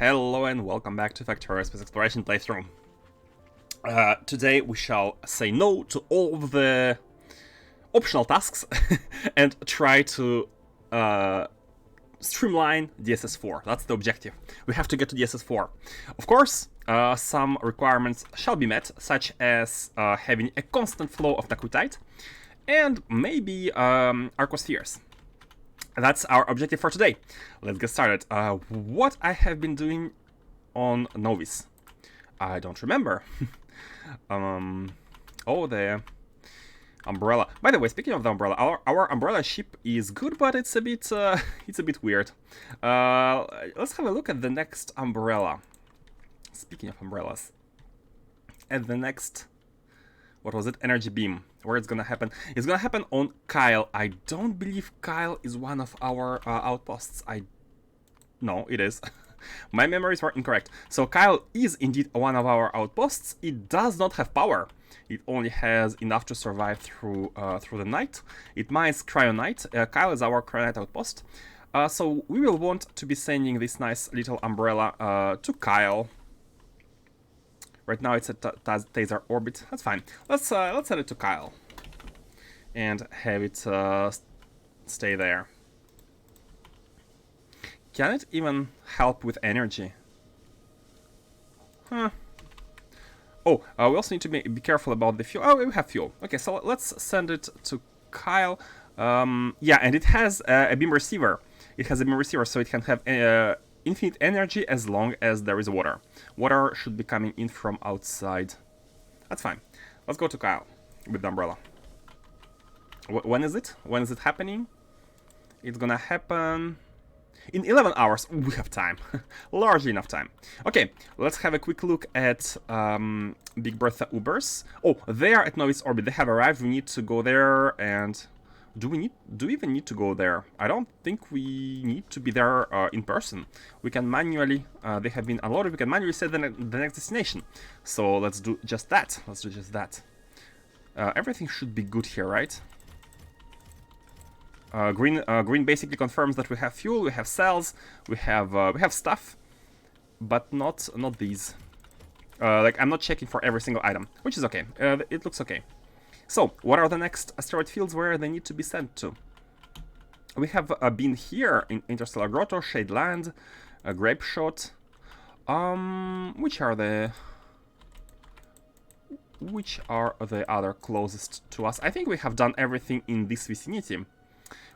Hello and welcome back to Factorio Space Exploration playthrough. Today we shall say no to all of the optional tasks and try to streamline DSS4. That's the objective. We have to get to DSS4. Of course, some requirements shall be met, such as having a constant flow of Naquitite and maybe Arcospheres. That's our objective for today. Let's get started. What I have been doing on Novice? I don't remember. Oh, the umbrella. By the way, speaking of the umbrella, our umbrella ship is good, but it's a bit weird. Let's have a look at the next umbrella. Speaking of umbrellas, at the next, what was it? Energy beam. Where it's gonna happen? It's gonna happen on Kyle. I don't believe Kyle is one of our outposts. No, it is. My memories were incorrect. So Kyle is indeed one of our outposts. It does not have power. It only has enough to survive through the night. It mines cryonite. Kyle is our cryonite outpost. So we will want to be sending this nice little umbrella to Kyle. Right now it's at Taser orbit. That's fine. Let's send it to Kyle and have it stay there. Can it even help with energy? Huh. Oh, we also need to be careful about the fuel. Oh, we have fuel. Okay, so let's send it to Kyle. Yeah, and it has a beam receiver. It has a beam receiver, so it can have infinite energy as long as there is water. Water should be coming in from outside. That's fine. Let's go to Kyle with the umbrella. When is it? When is it happening? It's gonna happen in 11 hours. We have time. Largely enough time. Okay, let's have a quick look at Big Bertha Ubers. Oh, they are at Novice orbit. They have arrived. We need to go there and... Do we even need to go there? I don't think we need to be there in person. We can manually, they have been unloaded, we can manually set the next destination. So let's do just that. Everything should be good here, right? Green basically confirms that we have fuel, we have cells, we have stuff, but not these. Like, I'm not checking for every single item, which is okay. It looks okay. So, what are the next asteroid fields where they need to be sent to? We have been here in Interstellar Grotto, Shade Land, Grape Shot. Which are the other closest to us? I think we have done everything in this vicinity.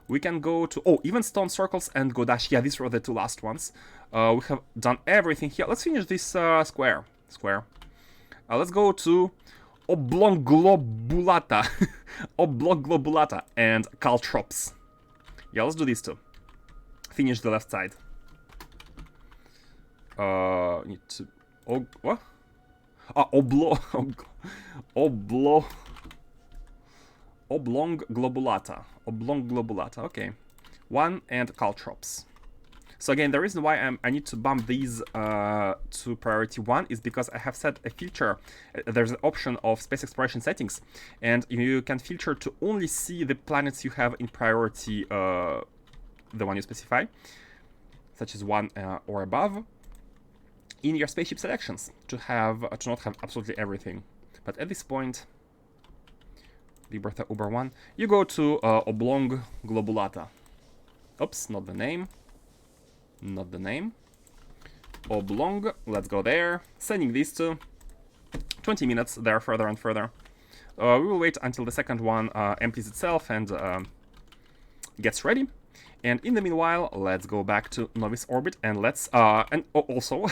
We can go to... Oh, even Stone Circles and Godash. Yeah, these were the two last ones. We have done everything here. Let's finish this square. Let's go to Oblonglobulata. Oblonglobulata and Caltrops. Yeah, let's do these two. Finish the left side. Need to... Oh, what? Oblonglobulata. Oblonglobulata, okay. One and Caltrops. So again, the reason why I need to bump these to priority 1 is because I have set a filter. There's an option of space exploration settings, and you can filter to only see the planets you have in priority, the one you specify, such as 1 or above, in your spaceship selections to not have absolutely everything. But at this point, Big Bertha Uber 1, you go to Oblong Globulata. Oops, not the name. Not the name. Oblong, let's go there. Sending these to 20 minutes there, further and further. We will wait until the second one empties itself and gets ready. And in the meanwhile, let's go back to Novice orbit and let's also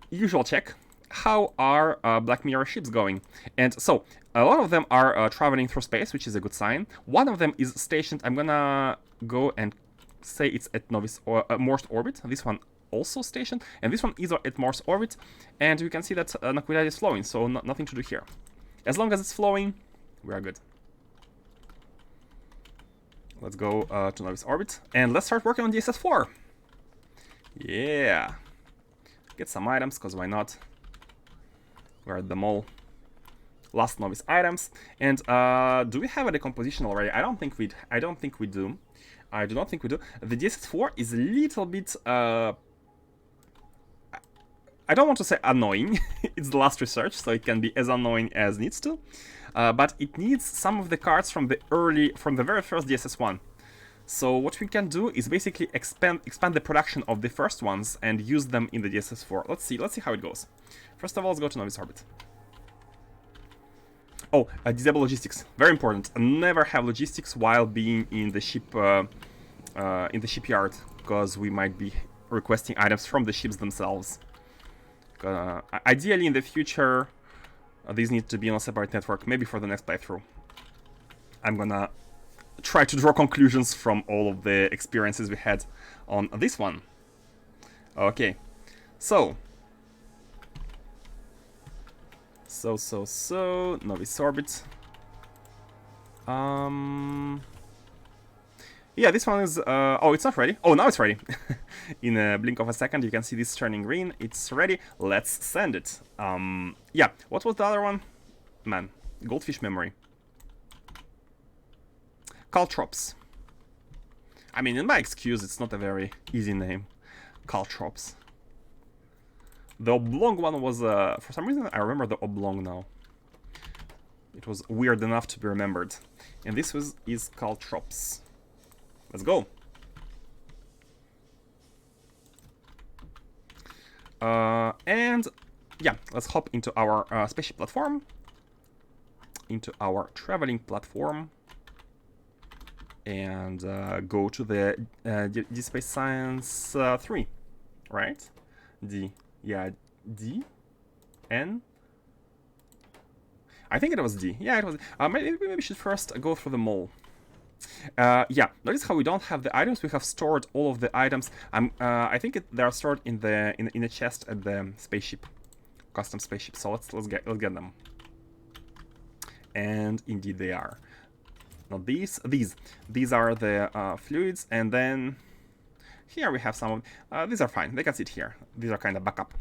usual check. How are Black Mirror ships going? And so a lot of them are traveling through space, which is a good sign. One of them is stationed. I'm gonna go and say it's at Novice or Morse orbit. This one also stationed, and this one is at Morse orbit. And you can see that Naquitite is flowing, so nothing to do here. As long as it's flowing, we are good. Let's go to Novice orbit, and let's start working on DSS4. Yeah, get some items, cause why not? We're at the mall. Last Novice items, and do we have a decomposition already? I don't think we do. I do not think we do. The DSS4 is a little bit I don't want to say annoying. It's the last research, so it can be as annoying as needs to. But it needs some of the cards from the very first DSS1. So what we can do is basically expand the production of the first ones and use them in the DSS4. Let's see how it goes. First of all, let's go to Novice Orbit. Oh, disable logistics. Very important. Never have logistics while being in the shipyard, because we might be requesting items from the ships themselves. Ideally, in the future, these need to be on a separate network. Maybe for the next playthrough. I'm gonna try to draw conclusions from all of the experiences we had on this one. Okay, so Novice Orbit. Yeah, this one is oh, it's not ready. Oh, now it's ready. In a blink of a second you can see this turning green. It's ready. Let's send it. Yeah, what was the other one? Man, goldfish memory. Caltrops. I mean, in my excuse, it's not a very easy name. Caltrops. The oblong one was, for some reason, I remember the oblong now. It was weird enough to be remembered. And this is Caltrops. Let's go. And yeah, let's hop into our spaceship platform. Into our traveling platform. And go to the D Space Science 3, right? D, yeah, D, N. I think it was D. Yeah, it was. Maybe we should first go through the mall. Yeah, notice how we don't have the items. We have stored all of the items. I think they are stored in a chest at the spaceship, custom spaceship. So let's get them. And indeed they are. Now these are the fluids, and then here we have some of these are fine. They can sit here. These are kind of backup,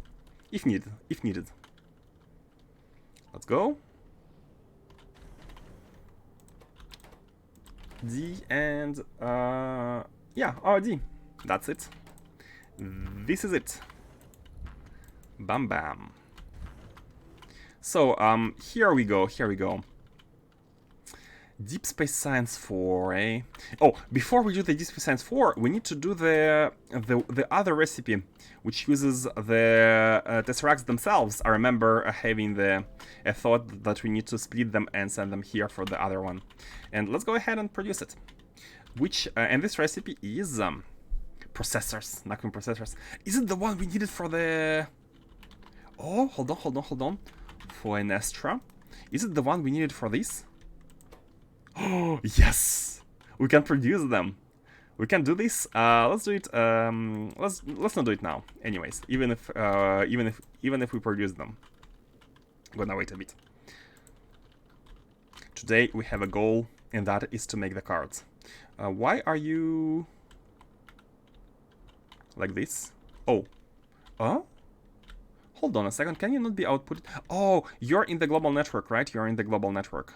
if needed. Let's go. D and yeah, oh D. That's it. This is it. Bam bam. So here we go. Deep Space Science 4, eh? Oh, before we do the Deep Space Science 4, we need to do the other recipe, which uses the Tesseracts themselves. I remember having a thought that we need to split them and send them here for the other one. And let's go ahead and produce it. Which, and this recipe is processors, Naquium Processors. Is it the one we needed for the... Oh, hold on. For an Astra. Is it the one we needed for this? Oh, yes! We can produce them. We can do this. Let's do it. Let's not do it now. Anyways, even if we produce them, I'm gonna wait a bit. Today we have a goal, and that is to make the cards. Why are you like this? Oh, hold on a second. Can you not be output? Oh, you're in the global network, right? You're in the global network.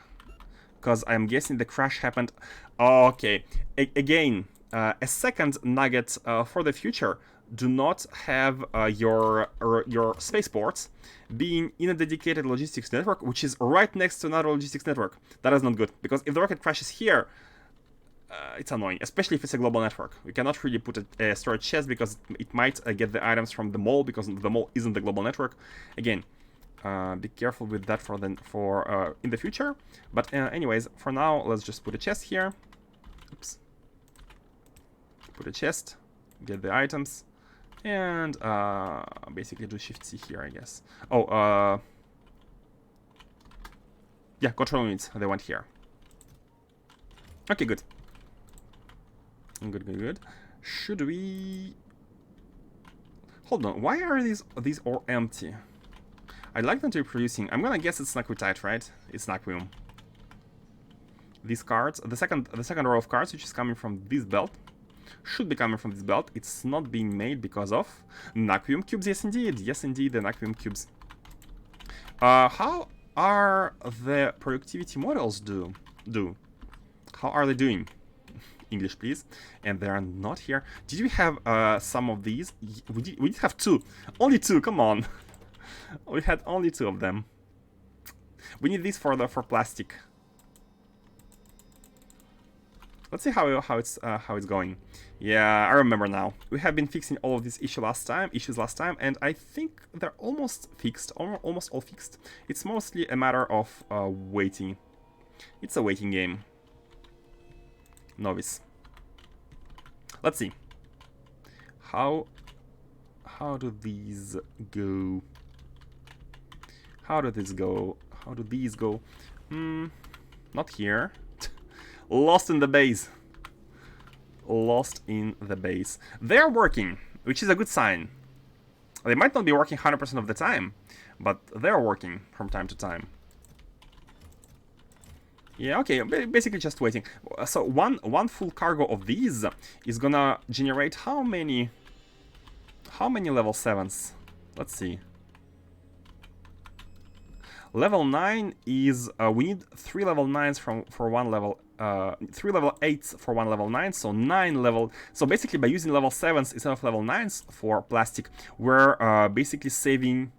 Because I'm guessing the crash happened. Okay, again, a second nugget for the future: do not have your spaceports being in a dedicated logistics network, which is right next to another logistics network. That is not good, because if the rocket crashes here, it's annoying, especially if it's a global network. We cannot really put a storage chest because it might get the items from the mall, because the mall isn't the global network. Again. Be careful with that for in the future. But anyways, for now, let's just put a chest here. Oops. Put a chest, get the items, and basically do Shift C here, I guess. Oh, yeah, control units. They went here. Okay, good. Good. Should we? Hold on. Why are these all empty? I'd like them to be producing. I'm gonna guess it's Naquitite, right? It's Naquium. These cards, the second row of cards, which is coming from this belt, should be coming from this belt. It's not being made because of Naquium cubes. Yes, indeed. Yes, indeed, the Naquium cubes. How are the productivity models do? How are they doing? English, please. And they are not here. Did we have some of these? We did have two. Only two. Come on. We had only 2 of them. We need these for plastic. Let's see how it's going. Yeah, I remember now. We have been fixing all of these issues last time, and I think they're almost fixed, almost all fixed. It's mostly a matter of waiting. It's a waiting game. Novice. Let's see. How do these go? How do these go? How do these go? Not here. Lost in the base. Lost in the base. They're working, which is a good sign. They might not be working 100% of the time, but they're working from time to time. Yeah, okay, basically just waiting. So one full cargo of these is gonna generate how many level 7s? Let's see. Level 9 is we need 3 level 9s for one level 3 level 8s for 1 level 9, so 9 level. So basically by using level 7s instead of level 9s for plastic, we're basically saving.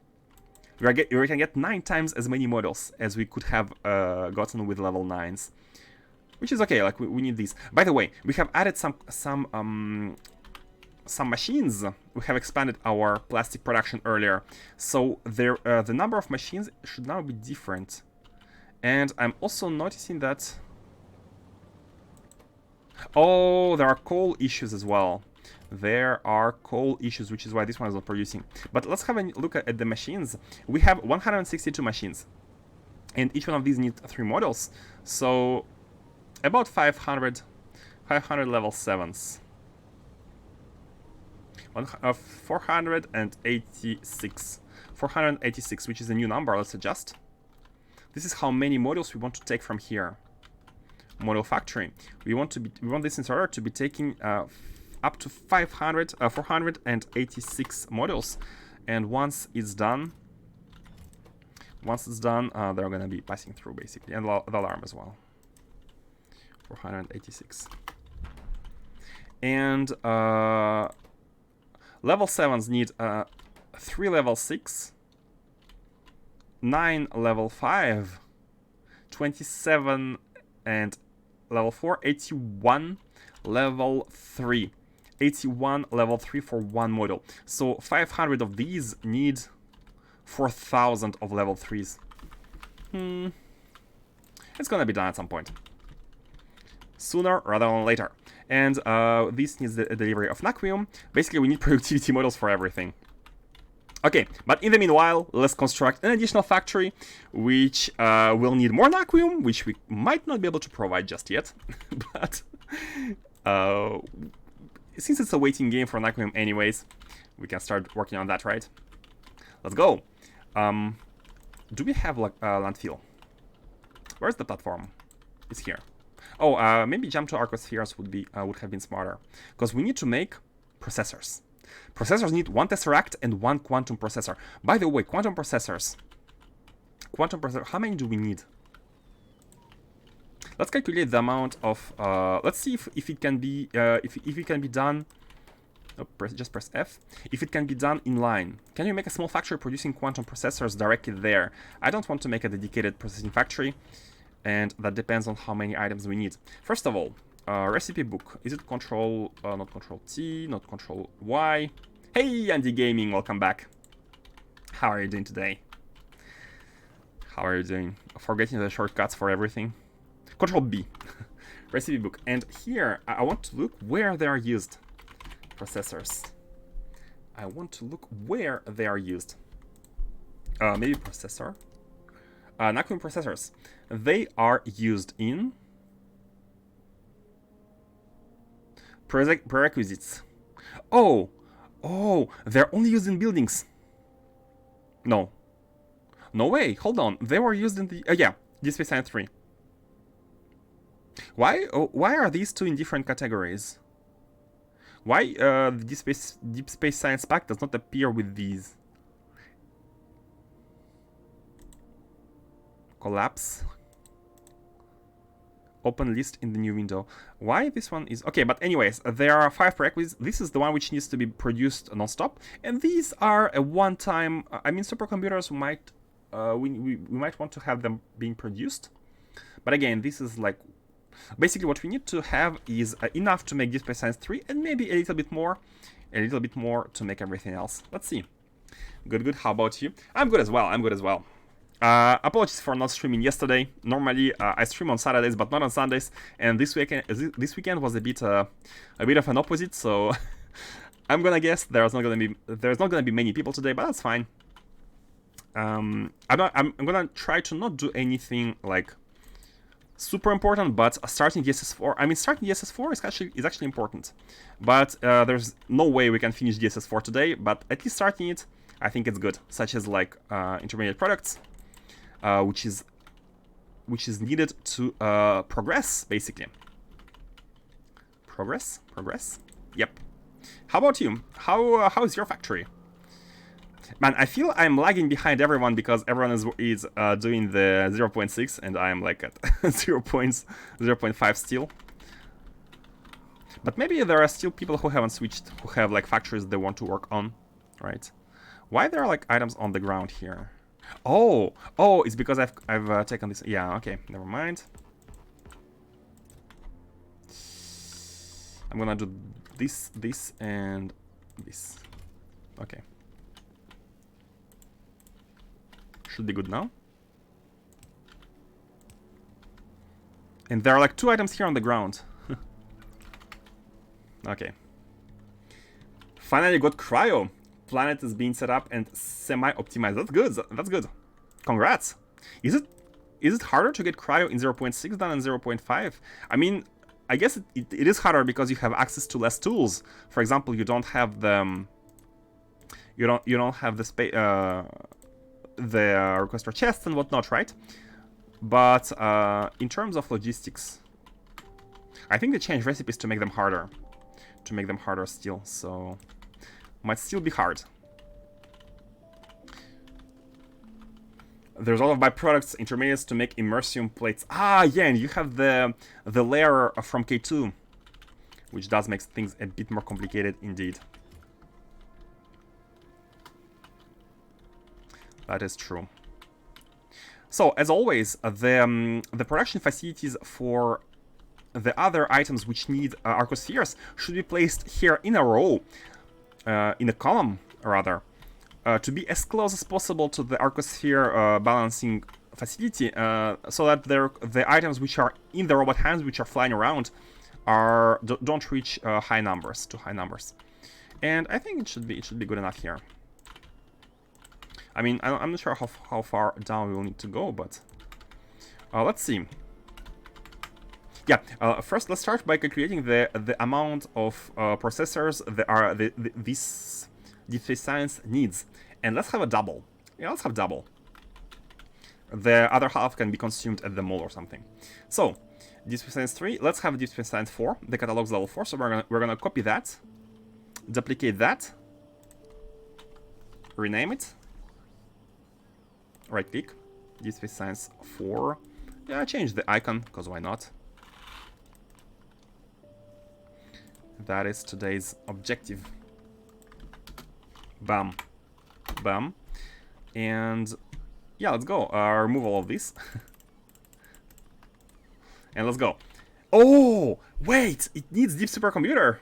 We can get 9 times as many models as we could have gotten with level 9s, which is okay. Like we need these. By the way, we have added some machines. We have expanded our plastic production earlier, so the number of machines should now be different. And I'm also noticing that. Oh, there are coal issues as well. There are coal issues, which is why this one is not producing. But let's have a look at the machines. We have 162 machines, and each one of these needs 3 models. So about 500 level 7s. 486, which is a new number. Let's adjust. This is how many models we want to take from here. Model factory. We want this inserter to be taking up to 486 models, and once it's done, they're gonna be passing through basically, and the alarm as well. 486. And level 7s need 3 level 6, 9 level 5, 27 and level 4, 81 level 3. 81 level 3 for 1 model. So 500 of these need 4,000 of level 3s. It's gonna be done at some point. Sooner rather than later. And this needs the delivery of Naquium. Basically, we need productivity models for everything. Okay, but in the meanwhile, let's construct an additional factory, which will need more Naquium, which we might not be able to provide just yet. But since it's a waiting game for Naquium anyways, we can start working on that, right? Let's go. Do we have like landfill? Where's the platform? It's here. Oh, maybe jump to Arcospheres would have been smarter, because we need to make processors. Processors need 1 tesseract and 1 quantum processor. By the way, quantum processor, how many do we need? Let's calculate the amount of. Let's see if it can be if it can be done. Oh, just press F. If it can be done in line. Can you make a small factory producing quantum processors directly there? I don't want to make a dedicated processing factory, and that depends on how many items we need. First of all, recipe book. Is it control, not control T, not control Y? Hey, Andy Gaming, welcome back. How are you doing today? How are you doing? Forgetting the shortcuts for everything. Control B. Recipe book. And here, I want to look where they are used. Processors. I want to look where they are used. Maybe processor. Naquium processors. They are used in prerequisites. Oh, they're only used in buildings. No way. Hold on. They were used in the yeah, Deep Space Science 3. Why are these two in different categories? Why the Deep Space Science pack does not appear with these? Collapse. Open list in the new window. Why this one is... Okay, but anyways, there are 5 prerequisites. This is the one which needs to be produced non-stop. And these are a one-time... I mean, supercomputers might... we might want to have them being produced. But again, this is like... Basically, what we need to have is enough to make Display Science 3 and maybe a little bit more to make everything else. Let's see. Good, good. How about you? I'm good as well. I'm good as well. Apologies for not streaming yesterday. Normally, I stream on Saturdays, but not on Sundays. And this weekend was a bit of an opposite. So I'm gonna guess there's not gonna be many people today, but that's fine. I'm gonna try to not do anything like super important, but starting DSS4. I mean, starting DSS4 is actually important, but there's no way we can finish DSS4 today. But at least starting it, I think it's good. Such as like intermediate products, which is needed to progress, basically. Progress. Yep. How about you? How's your factory? Man, I feel I'm lagging behind everyone because everyone is doing the 0.6 and I'm like at 0.5 still. But maybe there are still people who haven't switched, who have like factories they want to work on, right? Why there are like items on the ground here? Oh, it's because I've taken this. Yeah, okay, never mind. I'm gonna do this, and this. Okay. Should be good now. And there are like 2 items here on the ground. Okay. Finally got cryo. Planet is being set up and semi-optimized. That's good. That's good. Congrats. Is it harder to get cryo in 0.6 than in 0.5? I mean, I guess it is harder because you have access to less tools. For example, you don't have the you don't have the space the requester chests and whatnot, right? But in terms of logistics, I think they changed recipes to make them harder. Still, so might still be hard. There's a lot of byproducts, intermediates to make immersium plates. Ah, yeah, and you have the layer from K2, which does make things a bit more complicated indeed. That is true. So, as always, the production facilities for the other items which need arcospheres should be placed here in a row, in a column, rather, to be as close as possible to the arcosphere balancing facility, so that the items which are in the robot hands, which are flying around, don't reach too high numbers. And I think it should be good enough here. I mean, I'm not sure how far down we will need to go, but let's see. Yeah, first let's start by calculating the amount of processors this Display Science needs, and let's have a double. Yeah, let's have double. The other half can be consumed at the mall or something. So, Display Science 3. Let's have Display Science 4. The catalog's level 4, so we're gonna copy that, duplicate that, rename it. Right click, Display Science 4. Yeah, change the icon, because why not? That is today's objective. Bam. Bam. And yeah, let's go. Remove all of this. And let's go. Oh, wait! It needs deep supercomputer.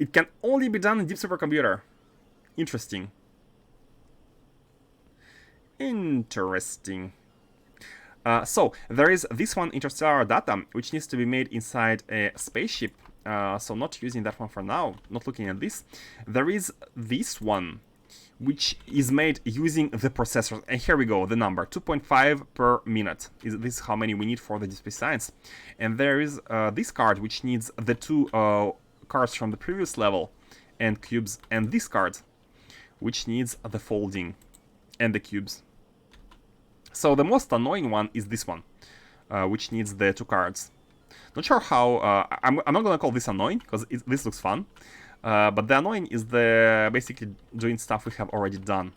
It can only be done in deep supercomputer. Interesting. Interesting. So, there is this one, Interstellar Data, which needs to be made inside a spaceship. So not using that one for now, not looking at this. There is this one, which is made using the processors. And here we go, the number, 2.5 per minute. This is how many we need for the Display Science. And there is this card, which needs the 2 cards from the previous level and cubes. And this card, which needs the folding and the cubes. So the most annoying one is this one, which needs the 2 cards. Not sure how. I'm not gonna call this annoying because this looks fun, but the annoying is basically doing stuff we have already done.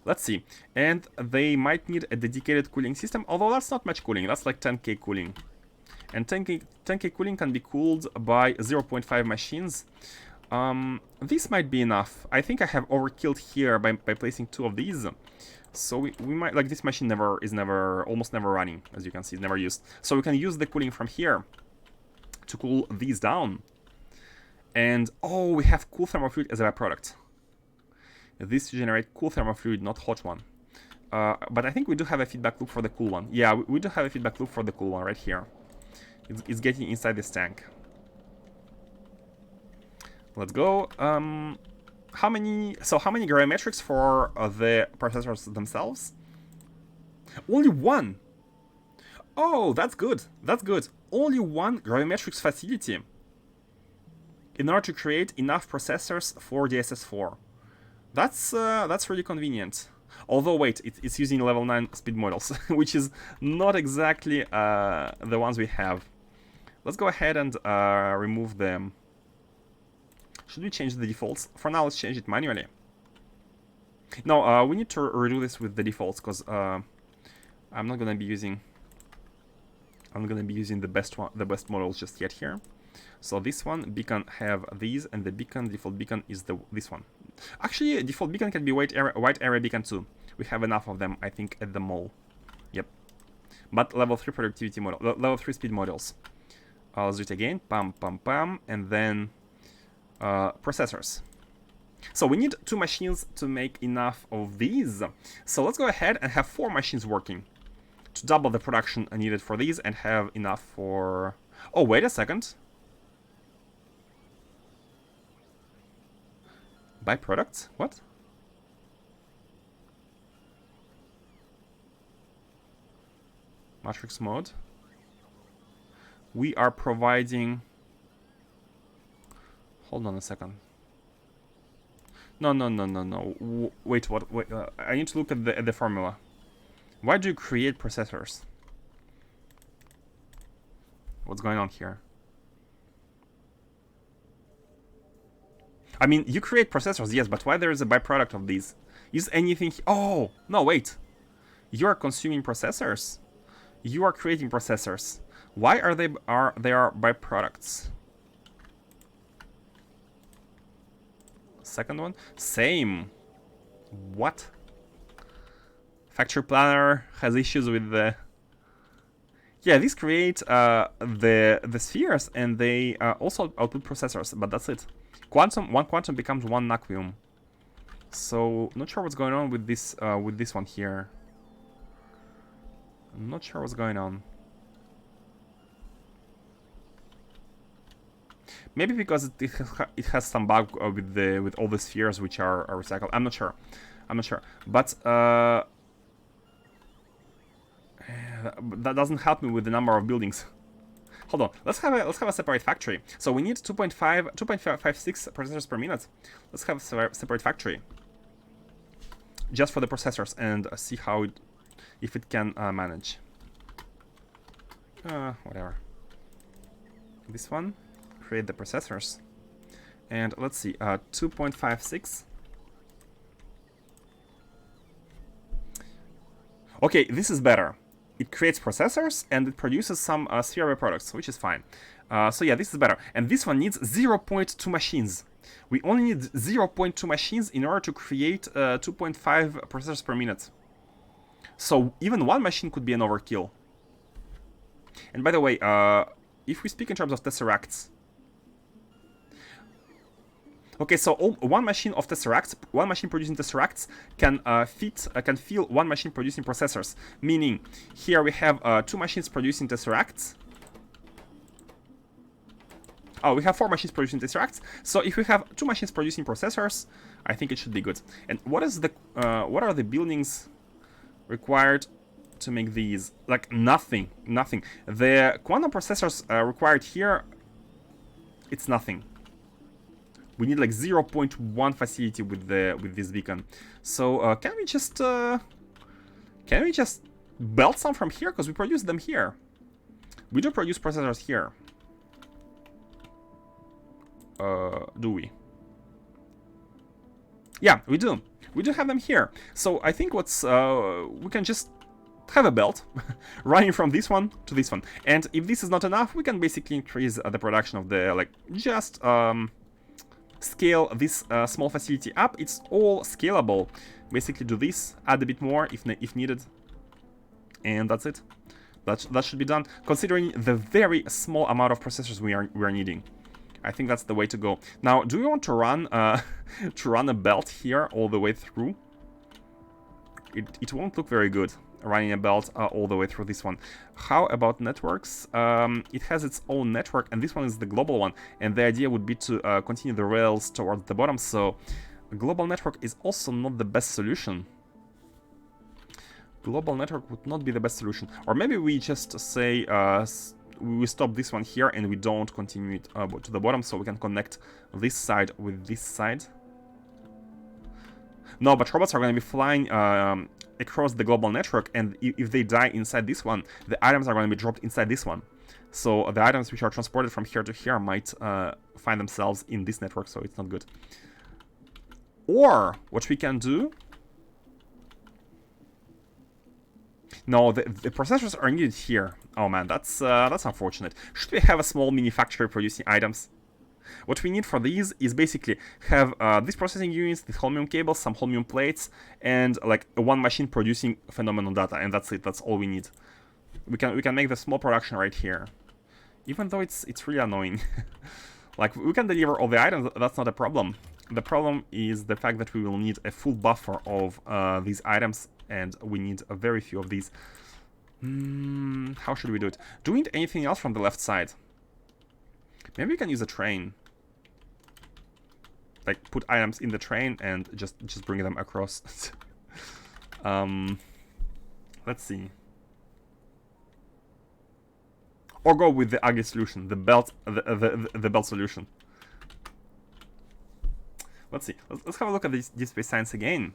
Let's see. And they might need a dedicated cooling system, although that's not much cooling. That's like 10k cooling. And 10k cooling can be cooled by 0.5 machines. This might be enough. I think I have overkilled here by placing 2 of these. So we might, like, this machine almost never running, as you can see, it's never used. So we can use the cooling from here to cool these down. And, oh, we have cool thermal fluid as a byproduct. This to generate cool thermal fluid, not hot one. But I think we do have a feedback loop for the cool one. Yeah, we do have a feedback loop for the cool one right here. It's getting inside this tank. Let's go. How many gravimetrics for the processors themselves? Only 1. Oh, that's good. That's good. Only 1 gravimetrics facility in order to create enough processors for the SS4. That's really convenient. Although, wait, it's using level 9 speed models, which is not exactly the ones we have. Let's go ahead and remove them. Should we change the defaults? For now, let's change it manually. No, we need to redo this with the defaults, because I'm not gonna be using the best models just yet here. So this one beacon have these, and the default beacon is this one. Actually, default beacon can be white area beacon too. We have enough of them, I think, at the mall. Yep. But level 3 productivity model, level 3 speed models. Let's do it again. Pam, pam, pam, and then processors. So we need 2 machines to make enough of these. So let's go ahead and have 4 machines working to double the production needed for these and have enough for... Oh, wait a second. Byproducts? What? Matrix mode. We are providing... Hold on a second. No. Wait, what? Wait, I need to look at the formula. Why do you create processors? What's going on here? I mean, you create processors, yes, but why there is a byproduct of these? Is anything... Oh! No, wait. You are consuming processors. You are creating processors. Why are they byproducts? Second one? Same. What? Factory planner has issues with the... Yeah, these create the spheres, and they also output processors, but that's it. One quantum becomes 1 Naquium. So, not sure what's going on with this one here. I'm not sure what's going on. Maybe because it has some bug with all the spheres which are recycled. I'm not sure. But that doesn't help me with the number of buildings. Hold on. Let's have a separate factory. So we need 2.56 processors per minute. Let's have a separate factory just for the processors and see how if it can manage. Whatever. This one. Create the processors. And let's see. 2.56. Okay, this is better. It creates processors and it produces some sphere products, which is fine. So yeah, this is better. And this one needs 0.2 machines. We only need 0.2 machines in order to create 2.5 processors per minute. So even 1 machine could be an overkill. And by the way, if we speak in terms of tesseracts, okay, so 1 machine of tesseracts, 1 machine producing tesseracts can fill 1 machine producing processors. Meaning, here we have 2 machines producing tesseracts. Oh, we have 4 machines producing tesseracts. So if we have 2 machines producing processors, I think it should be good. And what are the buildings required to make these? Like nothing. The quantum processors required here, it's nothing. We need like 0.1 facility with this beacon. So can we just belt some from here? Because we produce them here. We do produce processors here. Do we? Yeah, we do. We do have them here. So I think we can just have a belt running from this one to this one. And if this is not enough, we can basically increase the production of the, like, just scale this small facility up. It's all scalable. Basically do this, add a bit more if needed. And that's it. That should be done, considering the very small amount of processors we are needing. I think that's the way to go. Now, do we want to run a belt here all the way through? It won't look very good running a belt all the way through this one. How about networks? It has its own network, and this one is the global one. And the idea would be to continue the rails towards the bottom. So, a global network is also not the best solution. Global network would not be the best solution. Or maybe we just say we stop this one here and we don't continue it to the bottom, so we can connect this side with this side. No, but robots are going to be flying across the global network, and if they die inside this one, the items are going to be dropped inside this one. So the items which are transported from here to here might find themselves in this network, so it's not good. Or what we can do... No, the processors are needed here. Oh man, that's unfortunate. Should we have a small mini factory producing items? What we need for these is basically have these processing units, the holmium cables, some holmium plates, and like one machine producing phenomenon data, and that's it. That's all we need. We can make the small production right here, even though it's really annoying. Like, we can deliver all the items. That's not a problem. The problem is the fact that we will need a full buffer of these items, and we need a very few of these. How should we do it? Do we need anything else from the left side? Maybe we can use a train. Like, put items in the train and just bring them across. Let's see. Or go with the ugly solution, the belt solution. Let's see. Let's have a look at this space science again.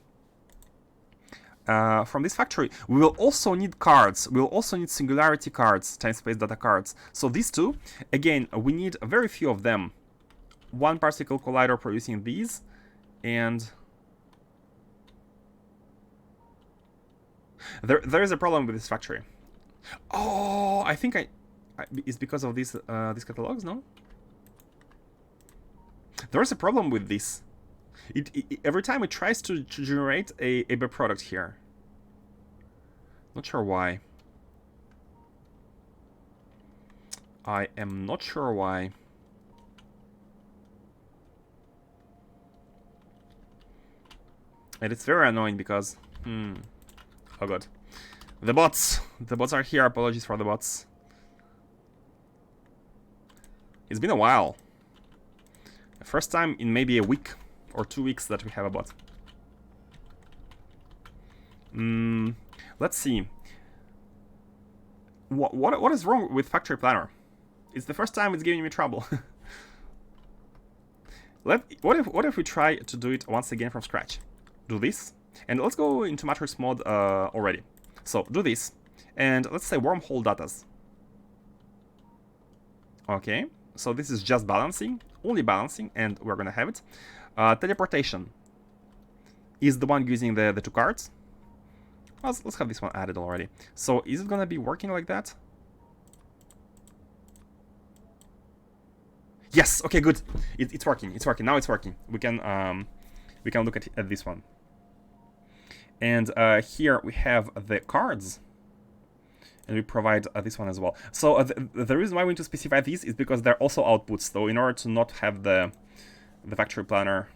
From this factory, we will also need cards. We will also need singularity cards, time-space data cards. So these two, again, we need a very few of them. One particle collider producing these, and there is a problem with this factory. Oh, I think it's because of these catalogs, no? There is a problem with this. Every time it tries to generate a byproduct here. Not sure why. I am not sure why. And it's very annoying because... Oh god. The bots! The bots are here. Apologies for the bots. It's been a while. The first time in maybe a week or 2 weeks that we have a bot. Let's see. What is wrong with Factory Planner? It's the first time it's giving me trouble. What if we try to do it once again from scratch? Do this, and let's go into matrix mode already. So do this, and let's say wormhole datas. Okay, so this is just balancing, only balancing, and we're gonna have it. Teleportation is the one using the two cards. Let's have this one added already. So is it gonna be working like that? Yes. Okay. Good. It's working. It's working now. It's working. We can look at this one. And here we have the cards, and we provide this one as well. So the reason why we need to specify these is because they're also outputs. So in order to not have the factory planner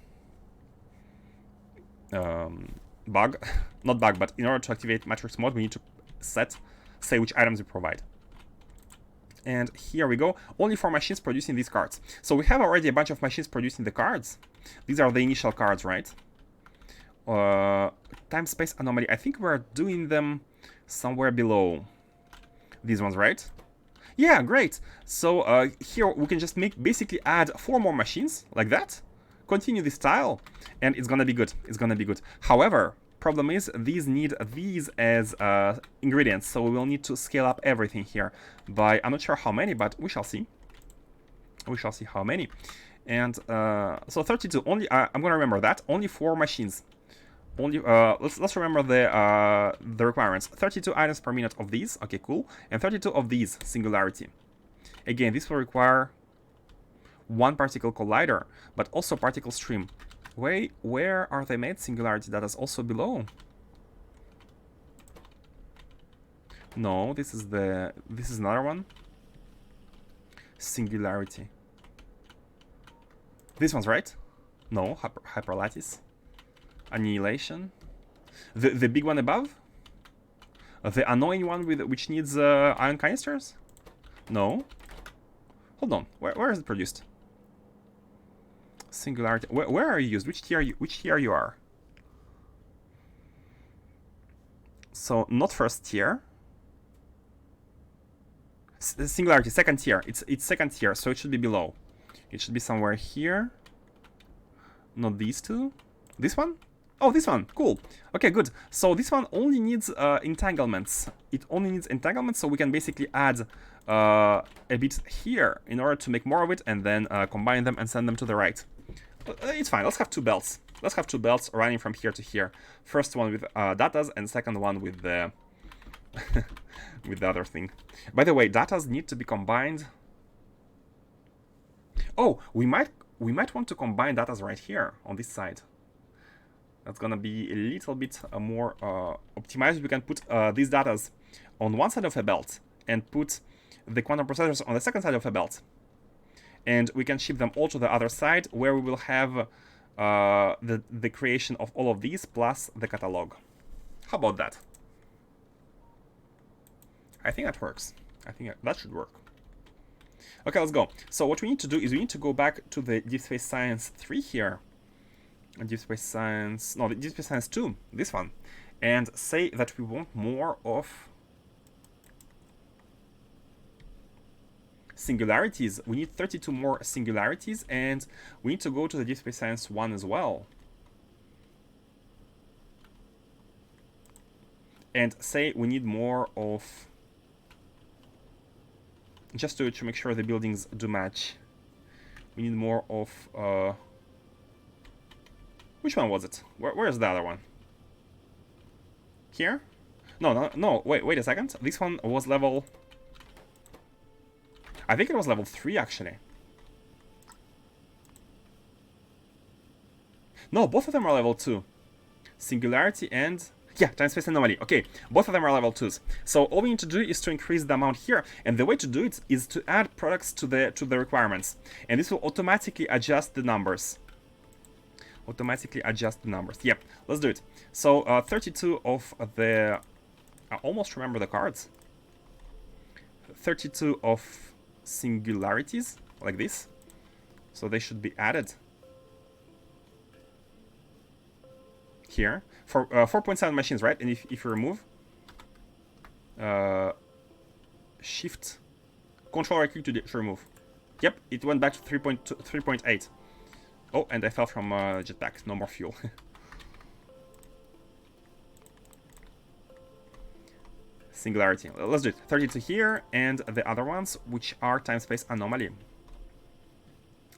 bug, not bug, but in order to activate matrix mode, we need to say which items we provide. And here we go, only for machines producing these cards. So we have already a bunch of machines producing the cards. These are the initial cards, right? Time-space anomaly, I think we're doing them somewhere below these ones, right? Yeah, great. So here we can just basically add 4 more machines like that, continue this style, and it's gonna be good. It's gonna be good. However, problem is these need these as ingredients, so we will need to scale up everything here by, I'm not sure how many, but we shall see. We shall see how many. And so 32, only, I'm gonna remember that, only 4 machines. Only, let's remember the requirements. 32 items per minute of these, okay, cool. And 32 of these, singularity. Again, this will require 1 particle collider, but also particle stream. Wait, where are they made? Singularity data is also below. No, this is another one. Singularity. This one's right? No, hyperlattice. Annihilation. The big one above? The annoying one which needs ion canisters? No. Hold on. Where is it produced? Singularity. Where are you used? Which tier you are? So not first tier. Singularity, second tier. It's second tier, so it should be below. It should be somewhere here. Not these two. This one? Oh, this one. Cool. Okay, good. So this one only needs entanglements. It only needs entanglements, so we can basically add a bit here in order to make more of it, and then combine them and send them to the right. It's fine. Let's have 2 belts. Let's have 2 belts running from here to here. First one with datas, and second one with the with the other thing. By the way, datas need to be combined. Oh, we might want to combine datas right here on this side. That's gonna be a little bit more optimized. We can put these datas on one side of a belt and put the quantum processors on the second side of a belt. And we can ship them all to the other side, where we will have the creation of all of these plus the catalog. How about that? I think that works. I think that should work. Okay, let's go. So what we need to do is we need to go back to the Deep Space Science 3 here. Deep Space Science... No, the Deep Space Science 2, this one. And say that we want more of singularities. We need 32 more singularities, and we need to go to the Deep Space Science 1 as well. And say we need more of... Just to make sure the buildings do match. We need more of... Which one was it? Where's the other one? Here? No, wait a second. This one was level... I think it was level 3, actually. No, both of them are level 2. Singularity and... Yeah, time-space anomaly. Okay, both of them are level 2s. So all we need to do is to increase the amount here, and the way to do it is to add products to the requirements. And this will automatically adjust the numbers. Yep, let's do it. So 32 of the... I almost remember the cards. 32 of singularities, like this. So they should be added here. For 4.7 machines, right? And if you remove... Shift... Control right click to remove. Yep, it went back to 3.8. Oh, and I fell from jetpack. No more fuel. Singularity. Let's do it. 32 here, and the other ones, which are time-space anomaly.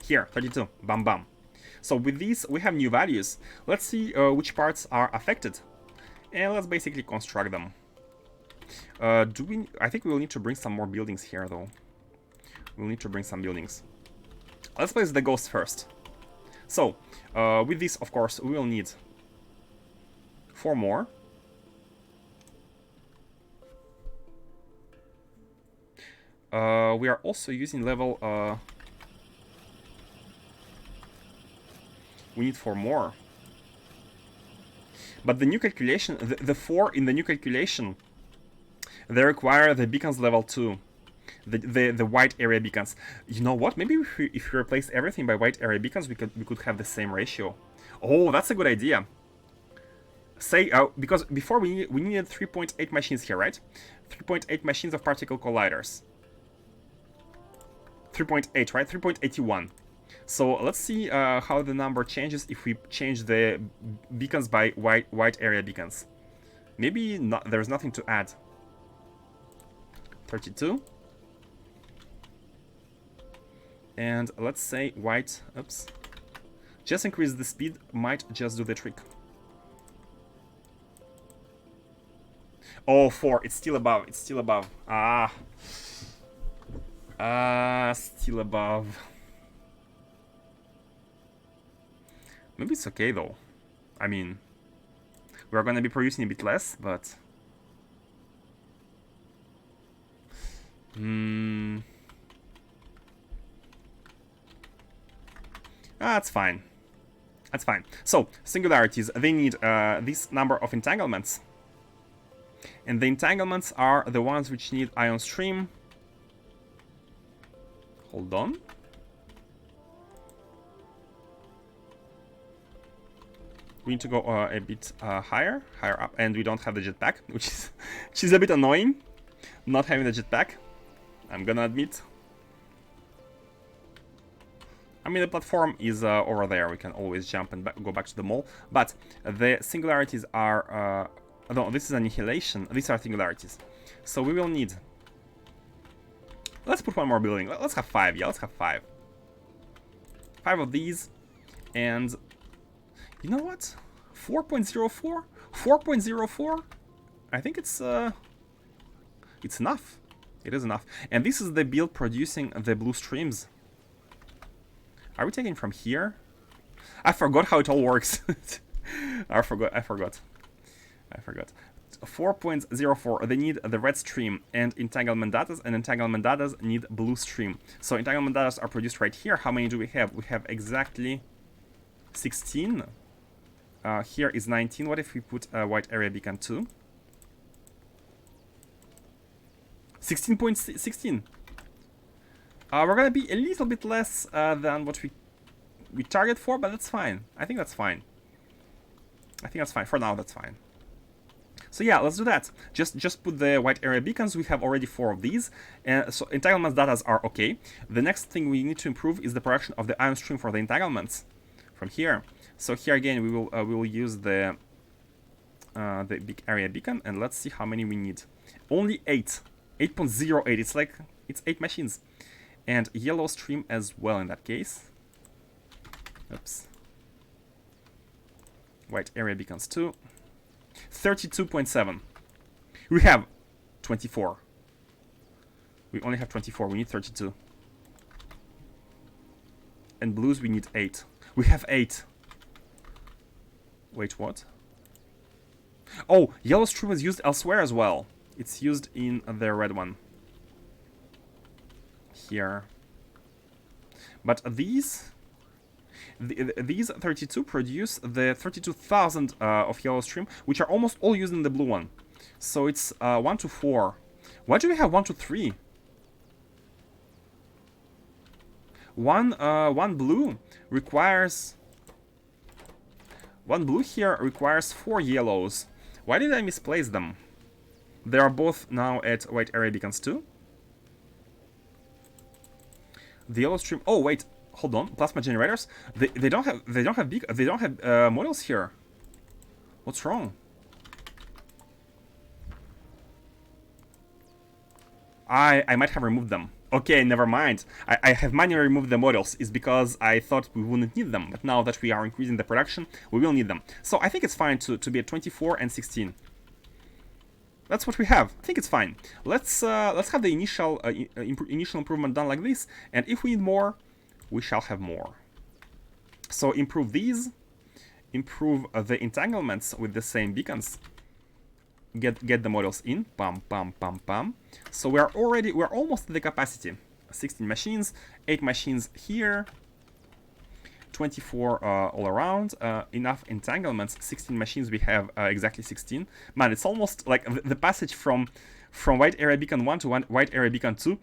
Here, 32. Bam, bam. So with these, we have new values. Let's see which parts are affected. And let's basically construct them. I think we will need to bring some more buildings here, though. We'll need to bring some buildings. Let's place the ghost first. So, with this, of course, we will need 4 more. We are also using level... we need 4 more. But the new calculation, the 4 in the new calculation, they require the beacons level 2. The white area beacons. You know what? Maybe if we replace everything by white area beacons, we could have the same ratio. Oh, that's a good idea. Say because before we needed 3.8 machines here, right? 3.8 machines of particle colliders. 3.8, right? 3.81. So let's see how the number changes if we change the beacons by white area beacons. Maybe there's nothing to add. 32. And let's say white, oops, just increase the speed, might just do the trick. Oh, 4, it's still above, it's still above. Still above. Maybe it's okay though. I mean, we're gonna be producing a bit less, but... That's fine. That's fine. So, singularities, they need this number of entanglements. And the entanglements are the ones which need ion stream. Hold on. We need to go a bit higher up, and we don't have the jetpack, which is a bit annoying, not having the jetpack, I'm gonna admit. I mean, the platform is over there, we can always jump and go back to the mall, but the singularities are... no, this is annihilation, these are singularities. So we will need... Let's put one more building, let's have 5, yeah, let's have 5. 5 of these, and... You know what? 4.04? 4.04? I think it's enough. It is enough. And this is the build producing the blue streams. Are we taking from here? I forgot how it all works. I forgot. 4.04, they need the red stream and entanglement datas, and entanglement datas need blue stream. So entanglement datas are produced right here. How many do we have? We have exactly 16. Here is 19. What if we put a white area beacon 2? 16.16. We're gonna be a little bit less than what we target for, but that's fine. I think that's fine. I think that's fine. For now, that's fine. So yeah, let's do that. Just put the white area beacons. We have already 4 of these. So entanglement datas are okay. The next thing we need to improve is the production of the ion stream for the entanglements from here. So here again, we will use the big area beacon, and let's see how many we need. Only 8. 8.08. It's like it's 8 machines, and yellow stream as well in that case. Oops. White area beacons too. 32.7. We have 24. We only have 24. We need 32. And blues we need 8. We have 8. Wait, what? Oh, yellow stream is used elsewhere as well. It's used in the red one. Here. But these 32 produce the 32,000 of yellow stream, which are almost all used in the blue one. So it's 1 to 4. Why do we have 1 to 3? One blue requires... One blue here requires 4 yellows. Why did I misplace them? They are both now at white area beacons too. The yellow stream. Oh wait, hold on. Plasma generators. They don't have models here. What's wrong? I might have removed them. Okay, never mind. I have manually removed the models. It's because I thought we wouldn't need them. But now that we are increasing the production, we will need them. So I think it's fine to be at 24 and 16. That's what we have. I think it's fine. Let's have the initial improvement done like this. And if we need more, we shall have more. So improve these. Improve the entanglements with the same beacons. Get the models in. Pam, pam, pam, pam. So we're almost at the capacity. 16 machines, 8 machines here, 24 all around. Enough entanglements. 16 machines. We have exactly 16. Man, it's almost like the passage from white area beacon 1 to white area beacon 2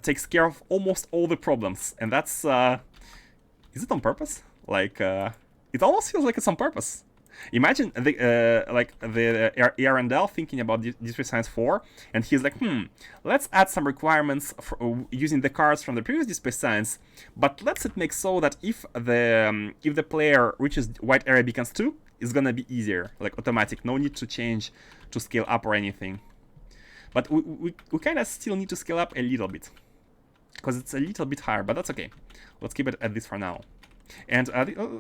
takes care of almost all the problems. And that's is it on purpose? Like it almost feels like it's on purpose. Imagine the Arendelle thinking about Distortion Science 4, and he's like, let's add some requirements for, using the cards from the previous Distortion Science, but let's it make so that if the player reaches white area beacons 2, it's gonna be easier, like automatic, no need to change to scale up or anything. But we kind of still need to scale up a little bit. because it's a little bit higher, but that's okay. Let's keep it at this for now. And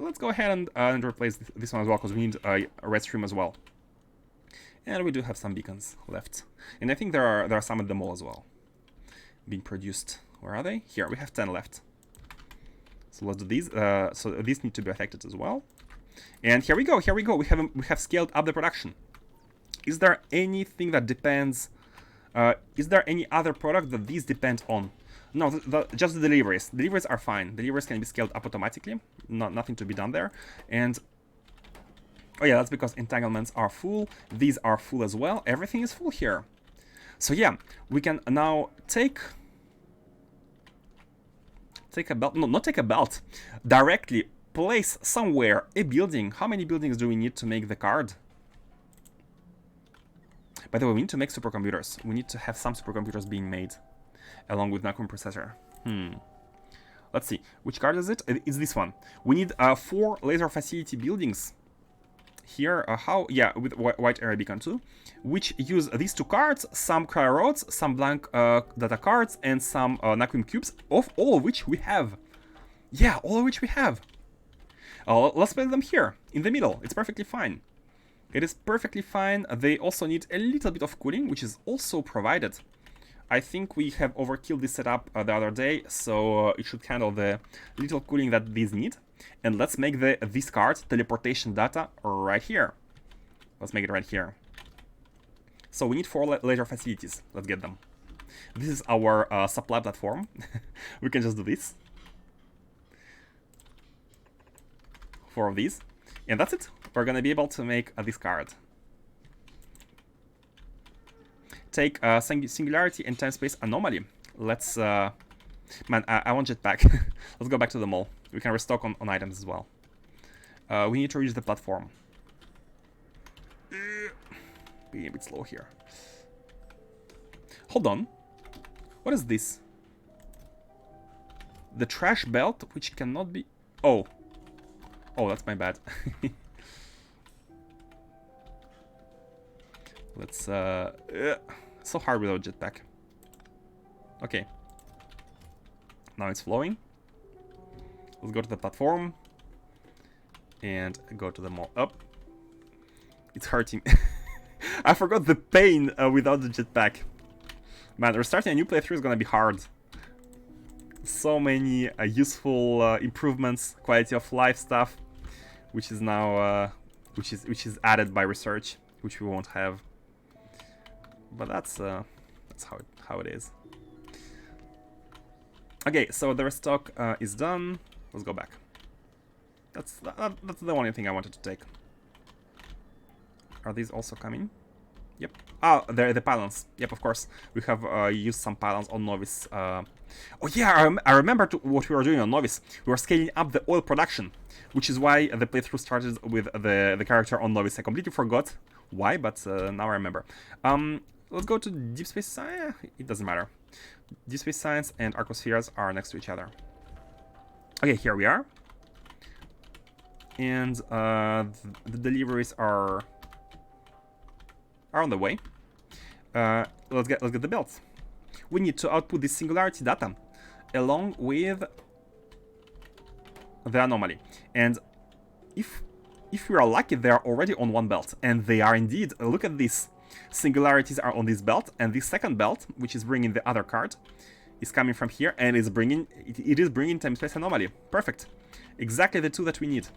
let's go ahead and replace this one as well, because we need a red stream as well. And we do have some beacons left. And I think there are some at the mall as well being produced. Where are they? Here, we have 10 left. So let's do these. So these need to be affected as well. And here we go, here we go. We have scaled up the production. Is there anything that depends? Is there any other product that these depend on? No, just the deliveries. Deliveries are fine. Deliveries can be scaled up automatically. Nothing to be done there. And oh yeah, that's because entanglements are full. These are full as well. Everything is full here. So yeah, we can now take a belt. No, not take a belt. Directly place somewhere a building. How many buildings do we need to make the card? By the way, we need to make supercomputers. We need to have some supercomputers being made along with Naquium Processor. Let's see. Which card is it? It's this one. We need 4 laser facility buildings here. How? Yeah, with white area beacon too, which use these 2 cards, some cryo rods, some blank data cards, and some Naquium cubes, of all of which we have. Yeah, all of which we have. Let's place them here in the middle. It's perfectly fine. It is perfectly fine. They also need a little bit of cooling, which is also provided. I think we have overkilled this setup the other day, so it should handle the little cooling that these need. And let's make this card, teleportation data, right here. Let's make it right here. So we need 4 laser facilities. Let's get them. This is our supply platform. We can just do this. 4 of these. And that's it. We're gonna be able to make this card. Take singularity and time space anomaly. Let's man, I want jetpack. Let's go back to the mall. We can restock on items as well. We need to reach the platform. Being a bit slow here. Hold on. What is this? The trash belt, which cannot be... Oh, that's my bad. Let's so hard without jetpack. Okay. Now it's flowing. Let's go to the platform and go to the mall. Up. It's hurting. I forgot the pain without the jetpack. Man, restarting a new playthrough is gonna be hard. So many useful improvements, quality of life stuff, which is now which is added by research, which we won't have. But that's how it is. Okay, so the restock is done. Let's go back. That's the only thing I wanted to take. Are these also coming? Yep. Oh, they're the pylons. Yep, of course. We have used some pylons on Novice. Oh yeah, I remember what we were doing on Novice. We were scaling up the oil production, which is why the playthrough started with the character on Novice. I completely forgot why, but now I remember. Let's go to Deep Space Science. It doesn't matter. Deep Space Science and Arcospheres are next to each other. Okay, here we are. And the deliveries are on the way. Let's get the belts. We need to output this singularity data along with the anomaly. And if we are lucky, they are already on one belt, and they are indeed. Look at this. Singularities are on this belt, and this second belt, which is bringing the other card, is coming from here, and it is bringing time space anomaly. Perfect. Exactly the 2 that we need.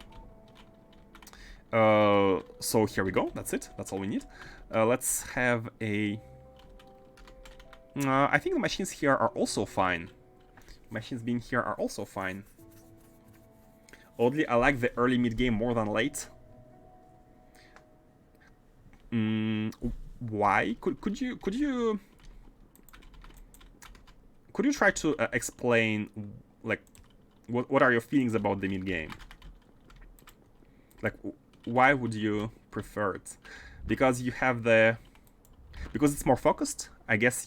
So here we go. That's it. That's all we need. Let's have a... I think the machines here are also fine. Machines being here are also fine. Oddly, I like the early mid-game more than late. Why? Could you try to explain, like, what are your feelings about the mid-game? Like, why would you prefer it? Because you have because it's more focused. I guess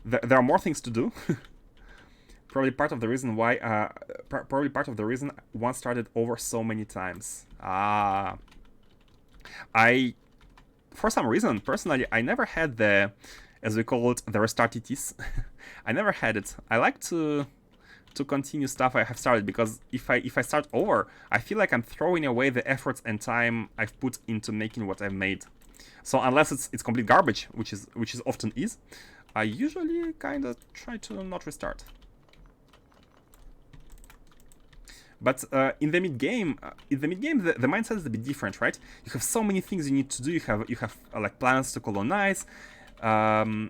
there are more things to do. Probably part of the reason why. Probably part of the reason one started over so many times. For some reason, personally, I never had as we call it, the restartitis. I never had it. I like to continue stuff I have started, because if I start over, I feel like I'm throwing away the efforts and time I've put into making what I've made. So unless it's complete garbage, which is often is, I usually kind of try to not restart. But in the mid game, the mindset is a bit different, right? You have so many things you need to do. You have like plans to colonize, and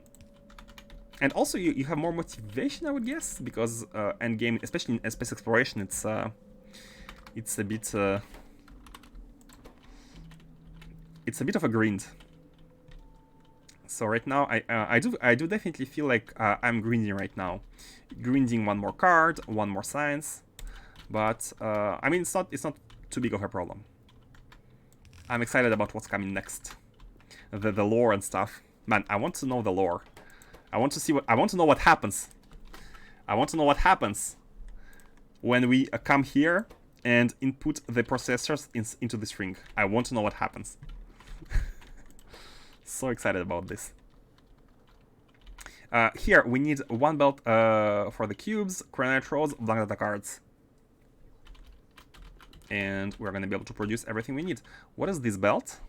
also you have more motivation, I would guess, because end game, especially in space exploration, it's a bit of a grind. So right now, I do definitely feel like I'm grinding right now, grinding one more card, one more science. But I mean, it's not too big of a problem. I'm excited about what's coming next, the lore and stuff. Man, I want to know the lore. I want to know what happens. I want to know what happens when we come here and input the processors into this ring. I want to know what happens. So excited about this. Here we need one belt for the cubes, granite rods, blank data cards. And we're going to be able to produce everything we need. What is this belt?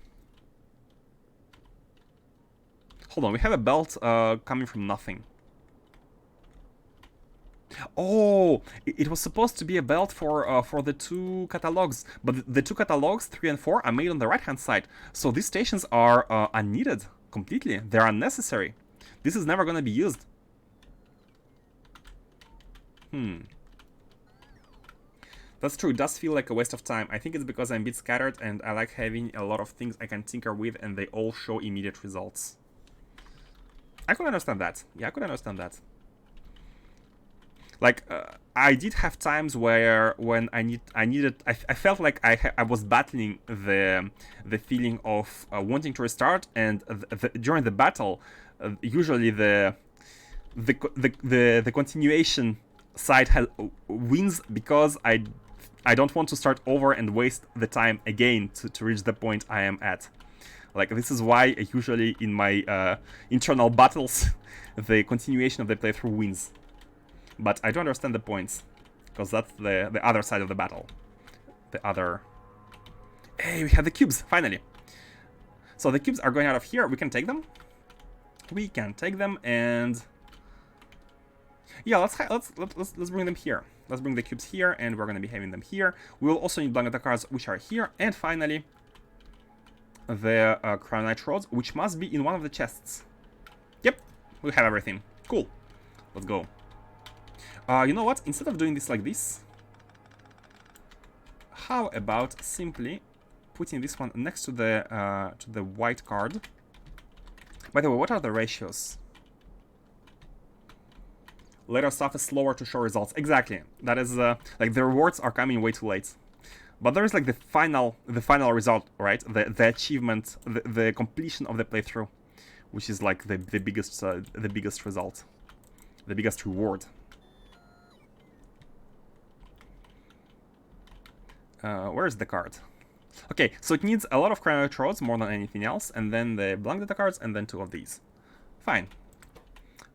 Hold on, we have a belt coming from nothing. Oh, it was supposed to be a belt for the two catalogs, but the two catalogs, 3 and 4, are made on the right-hand side. So these stations are unneeded completely. They're unnecessary. This is never going to be used. That's true, it does feel like a waste of time. I think it's because I'm a bit scattered and I like having a lot of things I can tinker with and they all show immediate results. I could understand that. Yeah, I could understand that. Like, I did have times where when I felt like I was battling the feeling of wanting to restart, and during the battle, usually the continuation side wins, because I don't want to start over and waste the time again to reach the point I am at. Like, this is why usually in my internal battles, the continuation of the playthrough wins. But I do understand the points, because that's the other side of the battle. The other... Hey, we have the cubes, finally! So the cubes are going out of here. We can take them. We can take them, and... Yeah, let's bring them here. Let's bring the cubes here, and we're going to be having them here. We will also need blank data cards, which are here. And finally, the cryonite rods, which must be in one of the chests. Yep, we have everything. Cool. Let's go. You know what? Instead of doing this like this, how about simply putting this one next to the white card? By the way, what are the ratios? Later stuff is slower to show results. Exactly. That is like the rewards are coming way too late. But there is like the final result, right? The achievement, the completion of the playthrough, which is like the biggest result, the biggest reward. Where is the card? Okay, so it needs a lot of cryonite rods more than anything else, and then the blank data cards, and then 2 of these. Fine.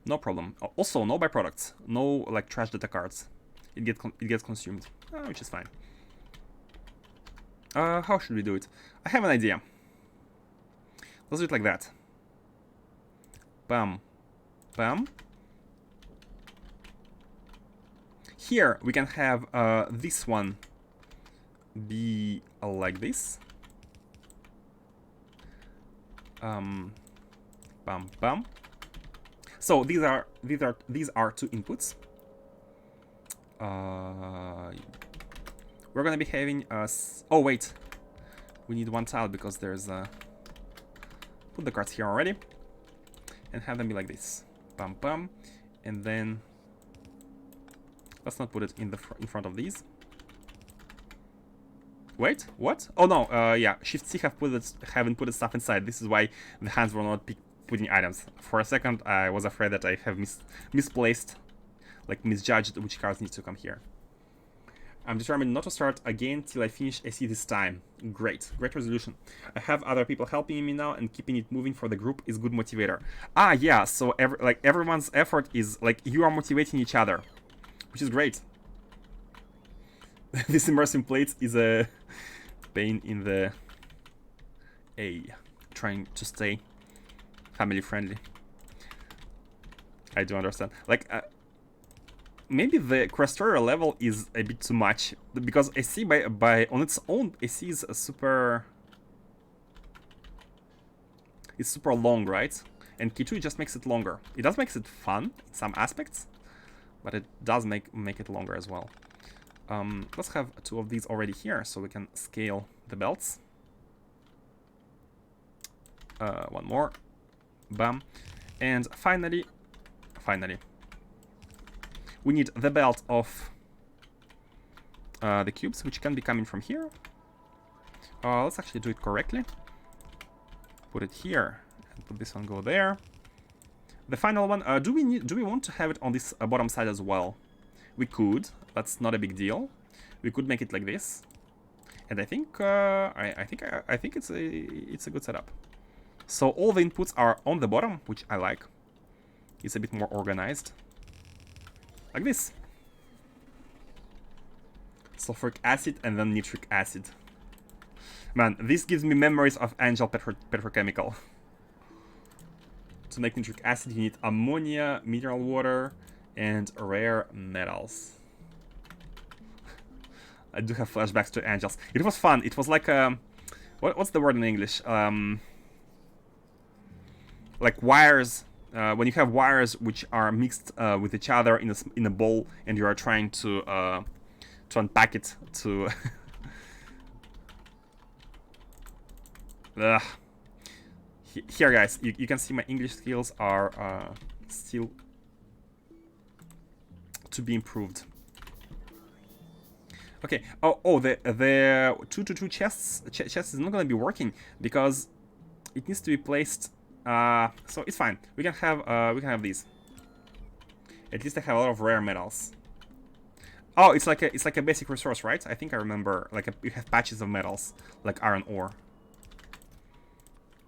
No problem. Also, no byproducts. No, like, trash data cards. It gets consumed, which is fine. How should we do it? I have an idea. Let's do it like that. Bam. Bam. Here, we can have this one be like this. Bam. Bam. So these are 2 inputs. We're gonna be having oh wait, we need 1 tile because there's put the cards here already, and have them be like this. Bam bam, and then let's not put it in front of these. Wait, what? Oh no, yeah, Shift C haven't put stuff inside. This is why the hands were not putting items. For a second, I was afraid that I have misplaced, like misjudged which cards need to come here. I'm determined not to start again till I finish AC this time. Great. Great resolution. I have other people helping me now, and keeping it moving for the group is good motivator. Ah, yeah, so everyone's effort is, like, you are motivating each other, which is great. This immersive plates is a pain in the trying to stay family friendly. I do understand. Like, maybe the Crastorial level is a bit too much, because AC by on its own, AC is it's super long, right? And K2 just makes it longer. It does makes it fun in some aspects, but it does make it longer as well. Let's have 2 of these already here, so we can scale the belts. 1 more, bam, and finally, we need the belt of the cubes, which can be coming from here. Let's actually do it correctly. Put it here, and put this one go there. The final one, do we want to have it on this bottom side as well? We could. That's not a big deal. We could make it like this, and I think I think it's a good setup. So all the inputs are on the bottom, which I like. It's a bit more organized, like this. Sulfuric acid and then nitric acid. Man, this gives me memories of Angel Petrochemical. To make nitric acid, you need ammonia, mineral water, and rare metals. I do have flashbacks to Angels. It was fun. It was like what's the word in English? Like wires. When you have wires which are mixed with each other in a bowl, and you are trying to unpack it to. Here, guys, you can see my English skills are still to be improved. Okay. Oh, the 2-2 chest is not gonna be working because it needs to be placed. So it's fine. We can have these. At least I have a lot of rare metals. Oh, it's like a basic resource, right? I think I remember. Like you have patches of metals, like iron ore.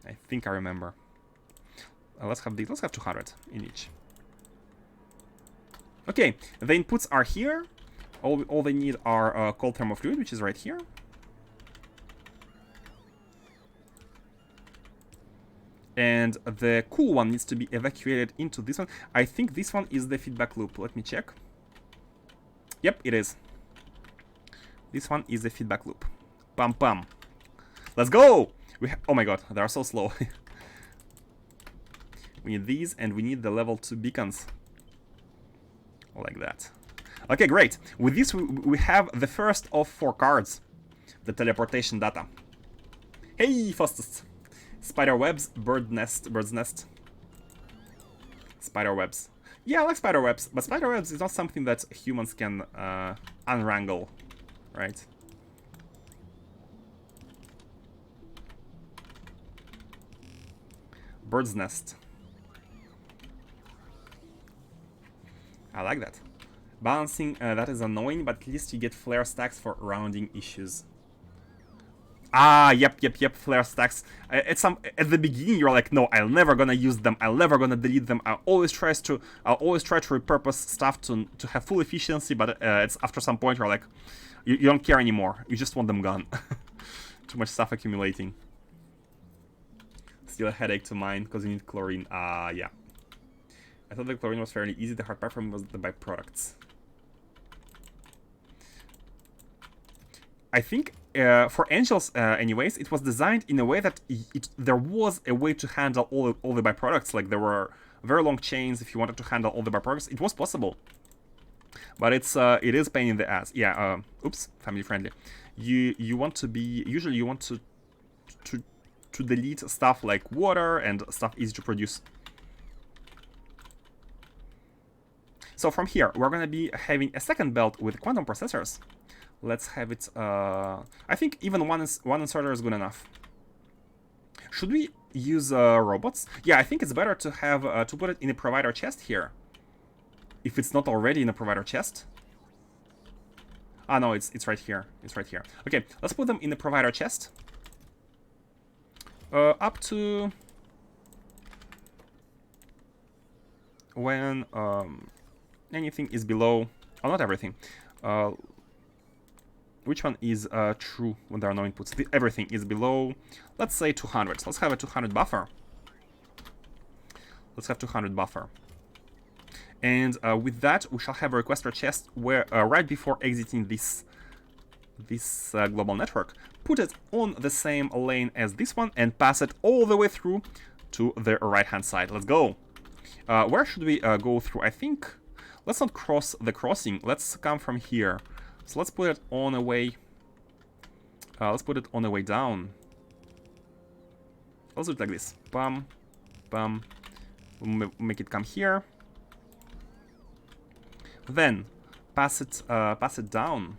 I think I remember. Let's have these. Let's have 200 in each. Okay, the inputs are here. All they need are cold thermofluid, which is right here. And the cool one needs to be evacuated into this one. I think this one is the feedback loop. Let me check. Yep, it is. This one is the feedback loop. Pam pam. Let's go! Oh my god, they are so slow. We need these, and we need the level 2 beacons. Like that. Okay, great. With this, we have the first of 4 cards. The teleportation data. Hey, fastest. Spider webs, bird's nest. Spider webs. Yeah, I like spider webs, but spider webs is not something that humans can unwrangle, right? Bird's nest. I like that. Balancing, that is annoying, but at least you get flare stacks for rounding issues. Ah, yep, flare stacks. At the beginning, you're like, no, I'm never gonna use them. I'm never gonna delete them. I'll always try to repurpose stuff to have full efficiency. But it's after some point, you're like, you don't care anymore. You just want them gone. Too much stuff accumulating. Still a headache to mine because you need chlorine. Yeah. I thought the chlorine was fairly easy. The hard part for me was the byproducts. I think for Angels, anyways, it was designed in a way that there was a way to handle all the byproducts. Like there were very long chains. If you wanted to handle all the byproducts, it was possible. But it is pain in the ass. Yeah. Oops. Family friendly. You want to be usually you want to delete stuff like water and stuff easy to produce. So from here, we're gonna be having a second belt with quantum processors. Let's have it. I think even one inserter is good enough. Should we use robots? Yeah, I think it's better to have to put it in a provider chest here. If it's not already in a provider chest. Ah, no, it's right here. It's right here. Okay, let's put them in the provider chest. Up to when anything is below. Oh, not everything. Which one is true when there are no inputs? Everything is below, let's say 200. Let's have a 200 buffer. Let's have 200 buffer. And with that, we shall have a requester chest where right before exiting this global network, put it on the same lane as this one and pass it all the way through to the right-hand side. Let's go. Where should we go through? I think let's not cross the crossing. Let's come from here. So let's put it on a way. Let's put it on a way down. Let's do it like this. Bam, bam. We'll make it come here. Then pass it down.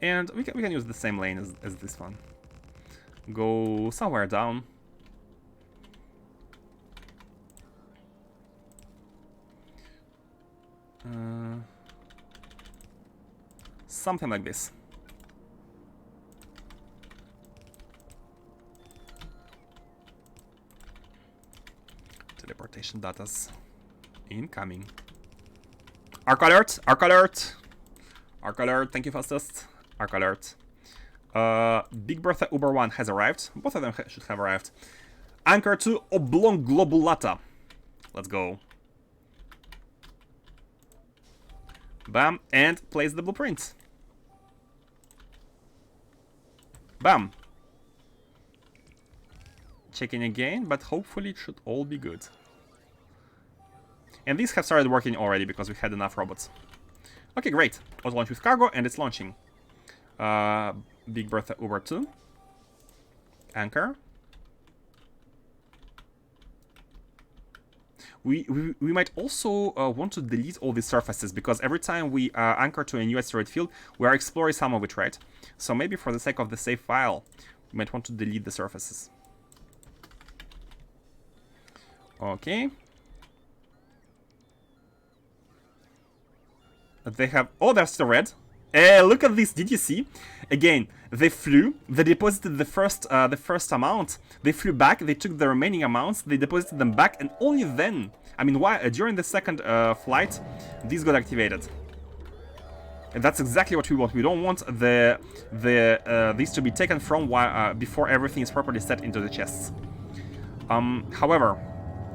And we can use the same lane as this one. Go somewhere down. Something like this. Teleportation data's incoming. Arc alert! Arc alert! Arc alert, thank you, fastest. Arc alert. Big Bertha Uber 1 has arrived. Both of them should have arrived. Anchor to Oblong Globulata. Let's go. Bam, and place the blueprint. Bam. Checking again, but hopefully it should all be good. And these have started working already because we had enough robots. Okay, great. Auto launch with cargo, and it's launching. Big Bertha Uber 2. Anchor. We might also want to delete all these surfaces, because every time we anchor to a new asteroid field, we are exploring some of it, right? So maybe for the sake of the save file, we might want to delete the surfaces. Okay. They have... Oh, they're still red. Look at this. Did you see? Again, they flew. They deposited the first amount. They flew back. They took the remaining amounts. They deposited them back, and only then, I mean, why during the second flight, these got activated. And that's exactly what we want. We don't want these to be taken from before everything is properly set into the chests. However,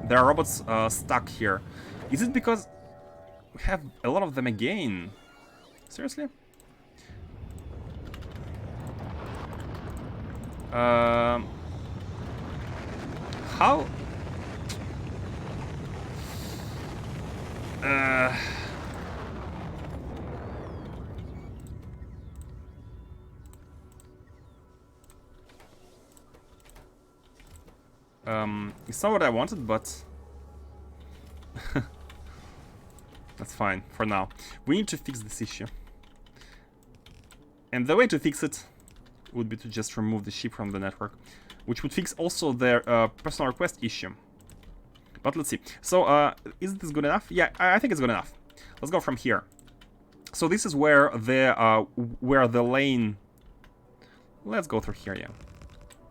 there are robots stuck here. Is it because we have a lot of them again? Seriously? How? It's not what I wanted, but that's fine for now. We need to fix this issue. And the way to fix it would be to just remove the ship from the network, which would fix also their personal request issue. But let's see. So, is this good enough? Yeah, I think it's good enough. Let's go from here. So this is where the lane... Let's go through here, yeah.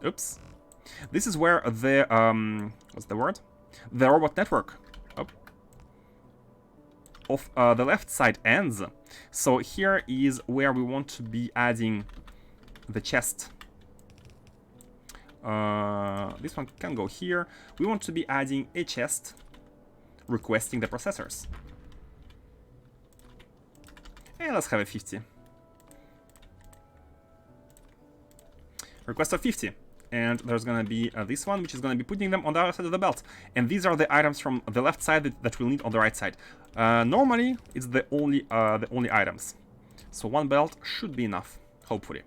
Oops. This is where the, what's the word? The robot network of the left side ends. So here is where we want to be adding the chest. This one can go here. We want to be adding a chest requesting the processors. And let's have a 50. Request of 50. And there's gonna be this one, which is gonna be putting them on the other side of the belt. And these are the items from the left side that we'll need on the right side. Normally, it's the only items. So one belt should be enough, hopefully.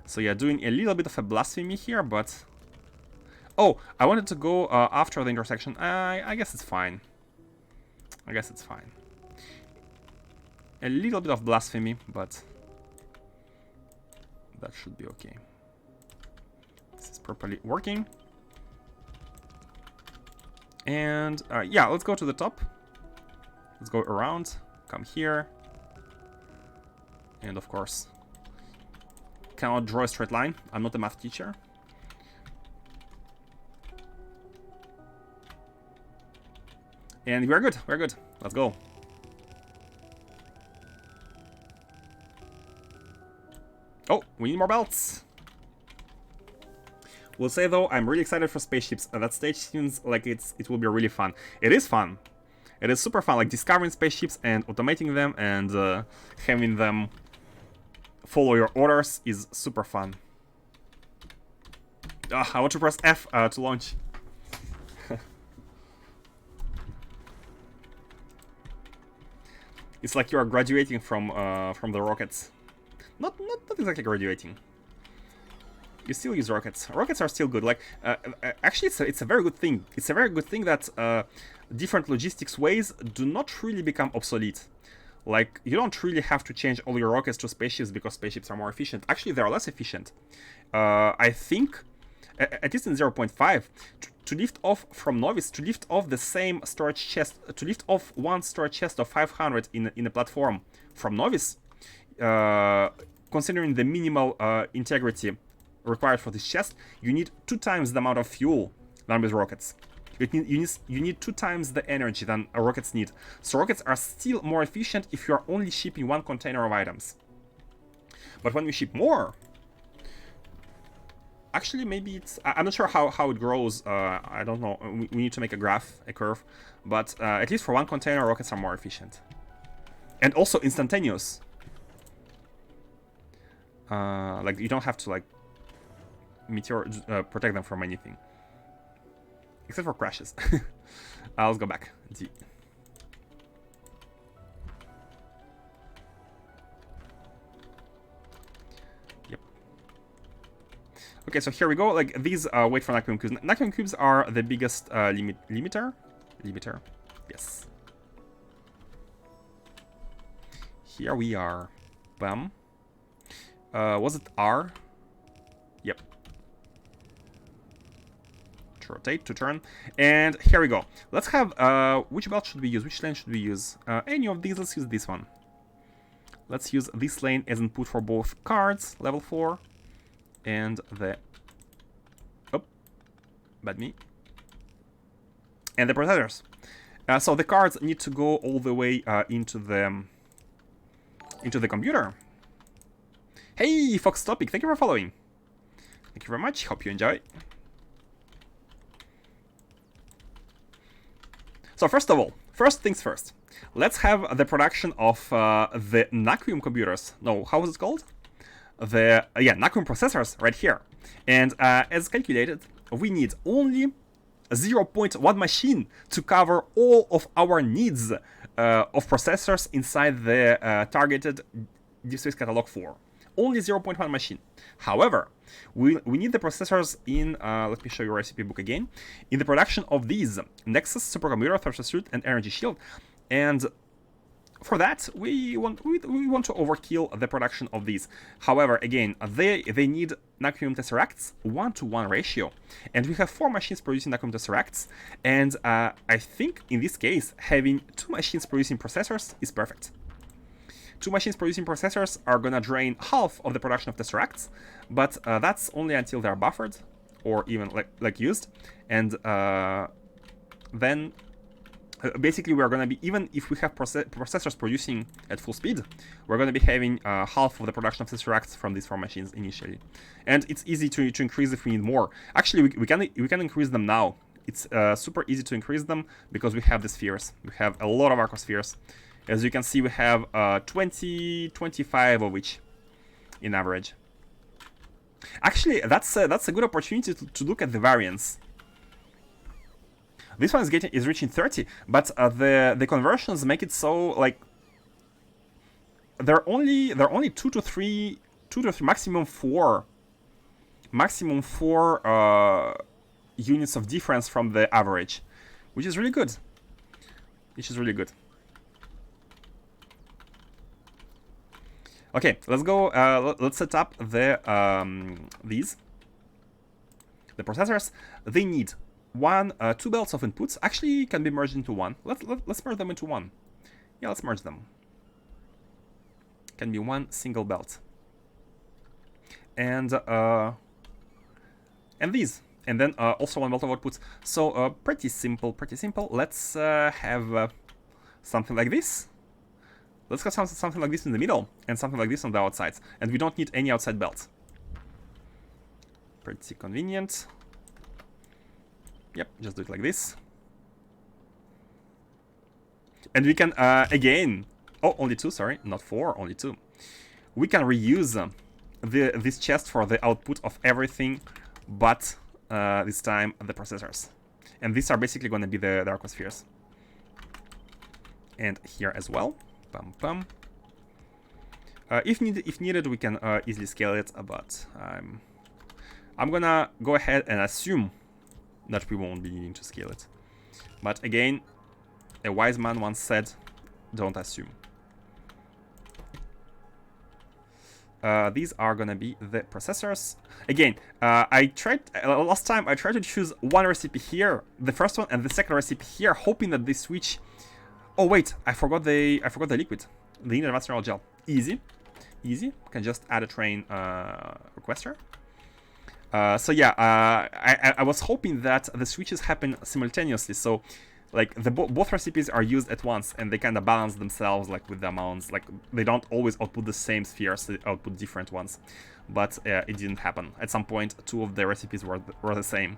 So yeah, doing a little bit of a blasphemy here, but... Oh, I wanted to go after the intersection. I guess it's fine. I guess it's fine. A little bit of blasphemy, but... that should be okay. This is properly working. And yeah, let's go to the top. Let's go around, come here, and of course, cannot draw a straight line. I'm not a math teacher. And we're good, we're good. Let's go. Oh, we need more belts. We'll say though, I'm really excited for spaceships. That stage seems like it will be really fun. It is fun. It is super fun, like discovering spaceships and automating them and having them follow your orders is super fun. I want to press F to launch. It's like you are graduating from the rockets. Not exactly graduating. You still use rockets. Rockets are still good. Like, actually, it's a very good thing. It's a very good thing that different logistics ways do not really become obsolete. Like, you don't really have to change all your rockets to spaceships because spaceships are more efficient. Actually, they are less efficient. I think, at least in 0.5, to lift off from Novice, to lift off the same storage chest, to lift off one storage chest of 500 in a platform from Novice, considering the minimal integrity required for this chest, you need 2 times the amount of fuel than with rockets. You need 2 times the energy than rockets need. So rockets are still more efficient if you are only shipping 1 container of items. But when you ship more, actually maybe it's, I'm not sure how it grows. I don't know. We need to make a graph, a curve. But at least for 1 container, rockets are more efficient. And also instantaneous. Like you don't have to like protect them from anything, except for crashes. Let's go back. D. Yep. Okay, so here we go. Like these wait for Naquium cubes. Naquium cubes are the biggest limiter. Yes. Here we are. Bam. Was it R? Yep. To rotate, to turn. And here we go. Let's have, which belt should we use? Which lane should we use? Any of these, let's use this one. Let's use this lane as input for both cards, level 4, and the, oh, bad me. And the processors. So the cards need to go all the way into the computer. Hey, Fox Topic, thank you for following. Thank you very much, hope you enjoy. So first of all, first things first, let's have the production of the Naquium computers. No, how is it called? The, Naquium processors right here. And as calculated, we need only 0.1 machine to cover all of our needs of processors inside the targeted Deep Space Catalog 4. Only 0.1 machine. However, we need the processors in, let me show you recipe book again, in the production of these Nexus, supercomputer, thrusters suit, and energy shield. And for that, we want to overkill the production of these. However, again, they need Naquium Tesseracts 1-to-1 ratio. And we have 4 machines producing Naquium Tesseracts. And I think in this case, having 2 machines producing processors is perfect. 2 machines producing processors are gonna drain half of the production of Tesseracts, but that's only until they're buffered or even like used. And then basically we're gonna be, even if we have processors producing at full speed, we're gonna be having half of the production of Tesseracts from these 4 machines initially. And it's easy to increase if we need more. Actually, we can increase them now. It's super easy to increase them because we have the spheres. We have a lot of Arcospheres. As you can see, we have 25 of which in average. Actually, that's a good opportunity to look at the variance. This one is reaching 30, but the conversions make it so like they're only 2 to 3, maximum 4 units of difference from the average, which is really good. Okay, let's go. Let's set up the processors. They need 2 belts of inputs. Actually, can be merged into one. Let's merge them into one. Yeah, let's merge them. Can be one single belt. And these. And then also one belt of outputs. So pretty simple, pretty simple. Let's have something like this. Let's have something like this in the middle and something like this on the outsides. And we don't need any outside belts. Pretty convenient. Yep, just do it like this. And we can, again... Oh, only 2, sorry. Not 4, only 2. We can reuse this chest for the output of everything, but this time the processors. And these are basically going to be the arcospheres. And here as well. Pum pum. If needed, we can easily scale it, but I'm gonna go ahead and assume that we won't be needing to scale it. But again, a wise man once said, don't assume. These are gonna be the processors. Again, I tried last time. I tried to choose one recipe here, the first one, and the second recipe here, hoping that they switch. Oh wait, I forgot the liquid, the advanced neural gel. Easy. You can just add a train requester. So yeah, I was hoping that the switches happen simultaneously. So like both recipes are used at once, and they kind of balance themselves, like with the amounts. Like they don't always output the same spheres; they output different ones. But it didn't happen. At some point, 2 of the recipes were the same.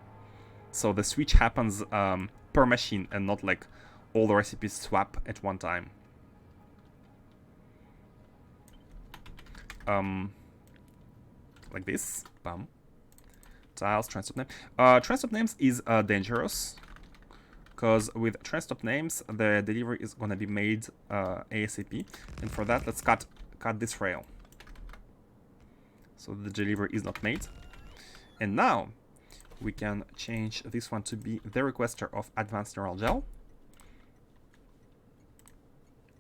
So the switch happens per machine, and not like all the recipes swap at one time. Like this. Bam. Tiles, train stop name. Train stop names is dangerous, because with train stop names, the delivery is gonna be made ASAP. And for that, let's cut this rail, so the delivery is not made. And now we can change this one to be the requester of advanced neural gel.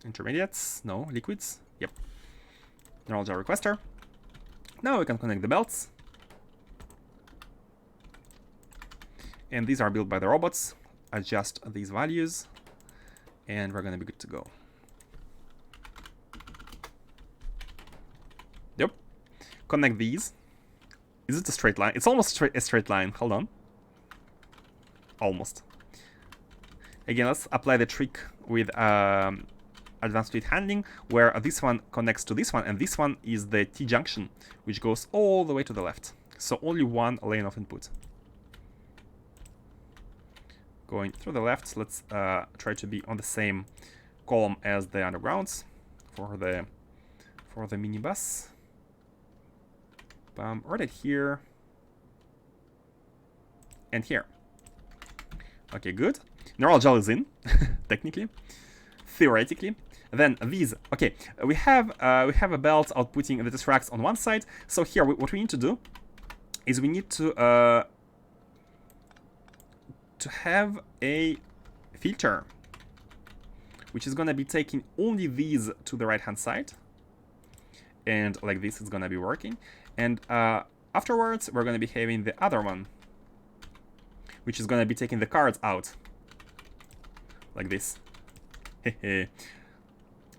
Intermediates, no, liquids. Yep. Neural gel requester. Now we can connect the belts. And these are built by the robots. Adjust these values, and we're gonna be good to go. Yep. Connect these. Is it a straight line? It's almost a straight line. Hold on. Almost. Again, let's apply the trick with advanced fluid handling, where this one connects to this one, and this one is the T-junction, which goes all the way to the left. So only one lane of input. Going through the left, let's try to be on the same column as the undergrounds for the minibus. Right here and here. Okay, good. Neural gel is in, technically, theoretically. Then these. Okay, we have a belt outputting the tesseracts on one side. So here, what we need to do is we need to have a filter, which is gonna be taking only these to the right hand side, and like this is gonna be working. And afterwards, we're gonna be having the other one, which is gonna be taking the cards out, like this.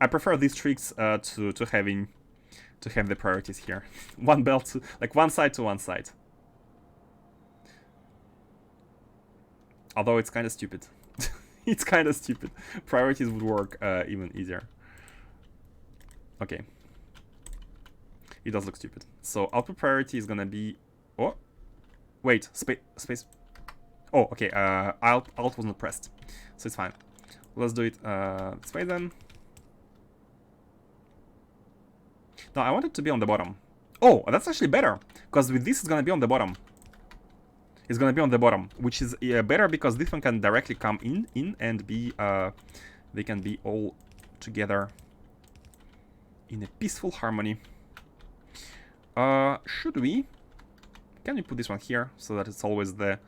I prefer these tricks to have the priorities here. One belt to, like, one side to one side. Although it's kind of stupid. It's kind of stupid. Priorities would work even easier. Okay. It does look stupid. So output priority is gonna be... Oh! Wait, space... Oh, okay, Alt was not pressed. So it's fine. Let's do it this way then. No, I want it to be on the bottom. Oh, that's actually better, because with this it's gonna be on the bottom. It's gonna be on the bottom, which is better because this one can directly come in and be they can be all together in a peaceful harmony. Should we? Can we put this one here so that it's always the...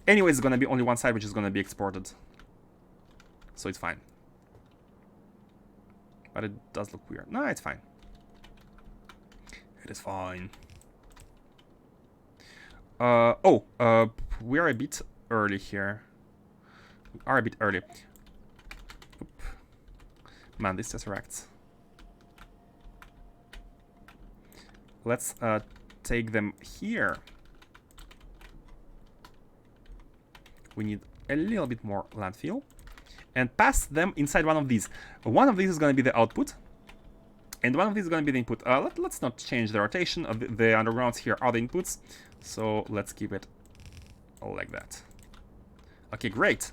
Anyway, it's gonna be only one side which is gonna be exported, so it's fine. But it does look weird. No, it's fine. It is fine. We are a bit early here. We are a bit early. Oop. Man, these tesseracts. Let's take them here. We need a little bit more landfill. And pass them inside one of these. One of these is going to be the output. And one of these is going to be the input. Let's not change the rotation. The undergrounds here are the inputs. So let's keep it like that. Okay, great.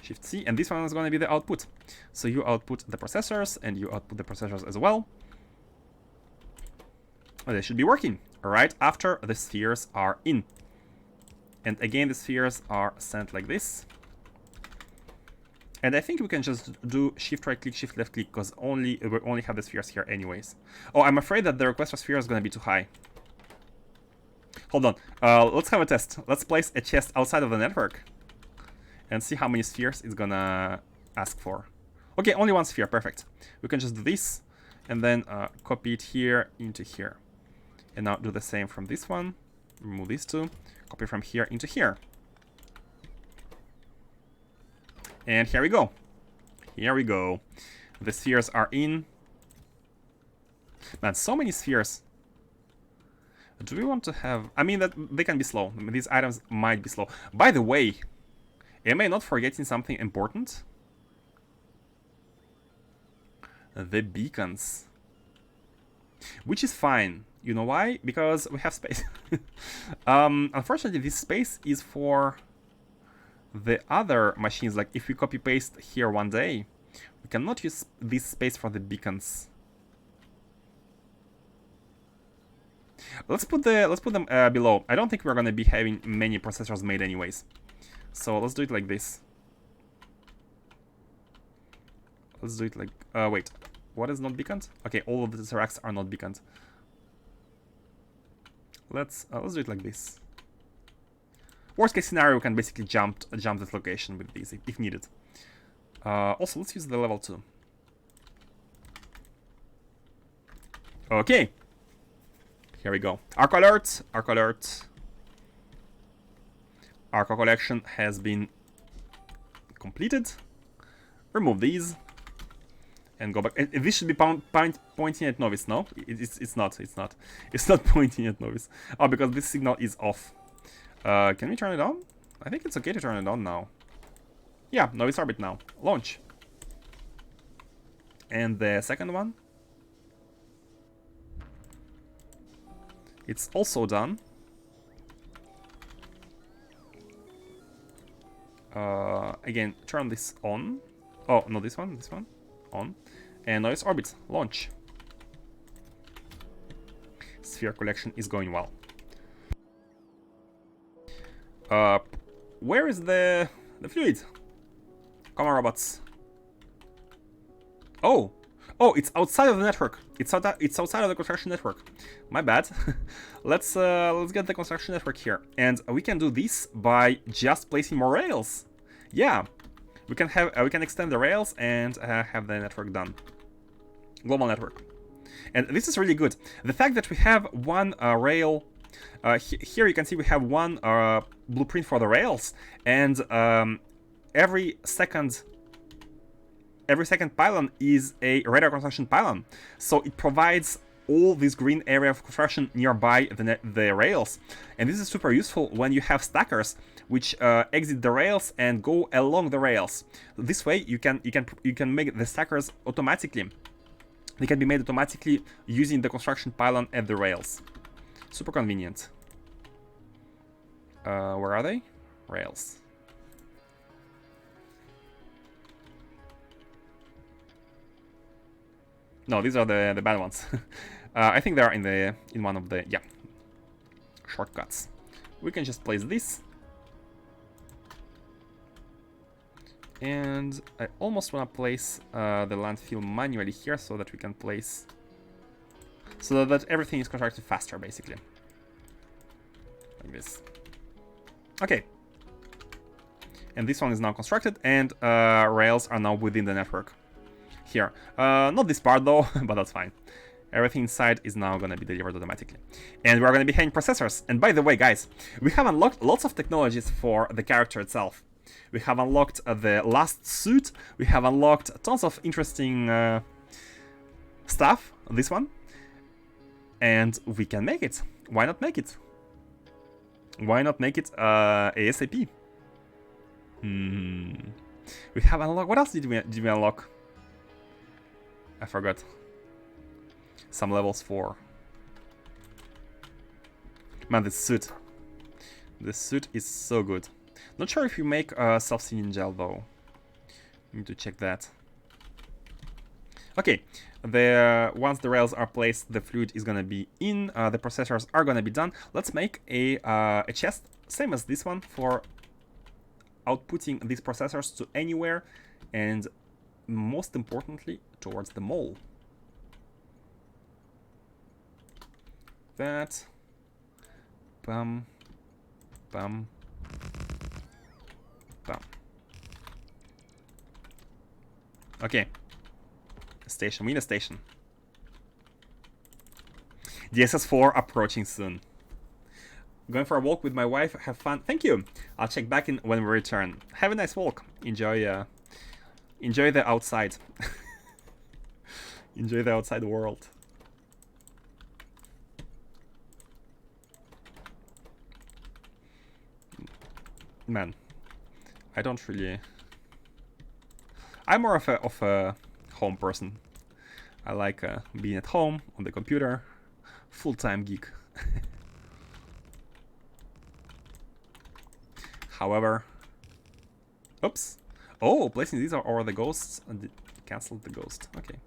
Shift C. And this one is going to be the output. So you output the processors, and you output the processors as well. Oh, they should be working right after the spheres are in. And again, the spheres are sent like this. And I think we can just do shift right click, shift left click, because we only have the spheres here anyways. Oh, I'm afraid that the request for sphere is going to be too high. Hold on. Let's have a test. Let's place a chest outside of the network and see how many spheres it's going to ask for. Okay, only one sphere. Perfect. We can just do this and then copy it here into here. And now do the same from this one. Remove these two. Copy from here into here. And here we go. Here we go. The spheres are in. Man, so many spheres. Do we want to have... I mean, that they can be slow. I mean, these items might be slow. By the way, am I not forgetting something important? The beacons. Which is fine. You know why? Because we have space. Unfortunately, this space is for the other machines. Like, if we copy paste here one day, we cannot use this space for the beacons. Let's put them below. I don't think we're gonna be having many processors made anyways. So let's do it like this. Let's do it like... wait. What is not beaconed? Okay, all of the tesseracts are not beaconed. Let's do it like this. Worst case scenario, we can basically jump this location with these if needed. Also, let's use the level 2. Okay. Here we go. Arc alert! Arc alert. Arc collection has been completed. Remove these. And go back. This should be pointing at Novice, no? It's not. It's not. It's not pointing at Novice. Oh, because this signal is off. Can we turn it on? I think it's okay to turn it on now. Yeah, Novice orbit now. Launch. And the second one. It's also done. Again, turn this on. Oh, no, this one. On. And Novice orbit. Launch. Sphere collection is going well. Where is the fluid? Come on, robots. Oh, it's outside of the network. It's outside of the construction network. My bad. Let's get the construction network here, and we can do this by just placing more rails. Yeah, we can extend the rails and have the network done. Global network, and this is really good. The fact that we have one rail. Here you can see we have one blueprint for the rails, and every second pylon is a radar construction pylon. So it provides all this green area of construction nearby the rails. And this is super useful when you have stackers which exit the rails and go along the rails. This way you can make the stackers automatically. They can be made automatically using the construction pylon at the rails. Super convenient. Where are they? Rails. No, these are the bad ones. I think they are in one of the shortcuts. We can just place this. And I almost want to place the landfill manually here so that we can place... So that everything is constructed faster, basically. Like this. Okay. And this one is now constructed, and rails are now within the network. Here. Not this part, though, but that's fine. Everything inside is now going to be delivered automatically. And we're going to be having processors. And by the way, guys, we have unlocked lots of technologies for the character itself. We have unlocked the last suit. We have unlocked tons of interesting stuff. This one. And we can make it. Why not make it? Why not make it ASAP? We have unlocked. What else did we unlock? I forgot. Some levels 4. Man, this suit. This suit is so good. Not sure if you make self-sealing gel though. Need to check that. Okay, once the rails are placed, the fluid is gonna be in. The processors are gonna be done. Let's make a chest, same as this one, for outputting these processors to anywhere, and most importantly, towards the mole. That. Bam. Bam. Bam. Okay. A station. We need a station. DSS4 approaching soon. Going for a walk with my wife. Have fun. Thank you. I'll check back in when we return. Have a nice walk. Enjoy. Enjoy the outside. Enjoy the outside world. Man, I don't really. I'm more of a home person. I like being at home on the computer. Full-time geek. However, oops. Oh, placing these are the ghosts and canceled the ghost. Okay.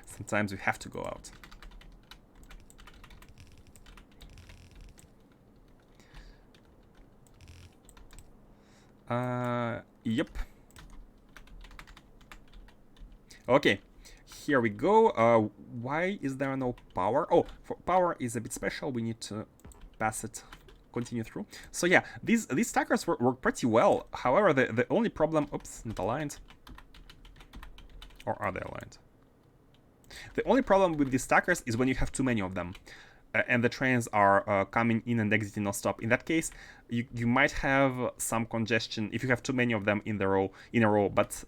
Sometimes we have to go out. Yep. Okay, here we go. Why is there no power? Oh, for power is a bit special. We need to pass it, continue through. So yeah, these stackers work pretty well. However, the only problem, oops, not aligned. Or are they aligned? The only problem with these stackers is when you have too many of them. And the trains are coming in and exiting non-stop. In that case, you might have some congestion if you have too many of them in a row. But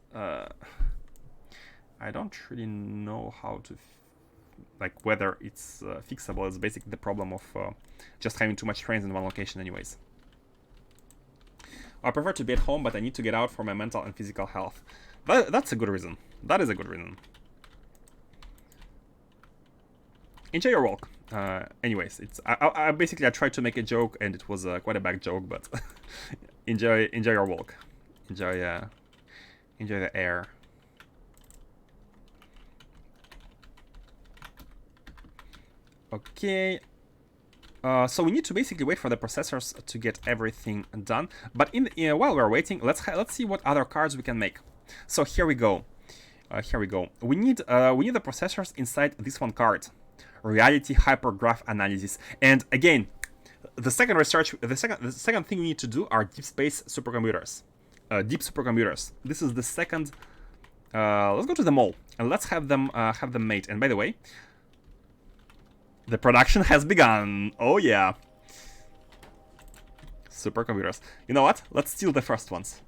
I don't really know how to, like, whether it's fixable. It's basically the problem of just having too much trains in one location, anyways. I prefer to be at home, but I need to get out for my mental and physical health. That's a good reason. That is a good reason. Enjoy your walk. Anyways, it's I basically I tried to make a joke and it was quite a bad joke, but enjoy your walk. Enjoy the air. Okay. So we need to basically wait for the processors to get everything done. But while we're waiting, let's see what other cards we can make. So here we go. We need the processors inside this one card. Reality hypergraph analysis. And again, the second thing we need to do are deep space supercomputers. Deep supercomputers. This is the second. Let's go to the mall and let's have them made. And by the way, the production has begun. Oh yeah. Supercomputers. You know what? Let's steal the first ones.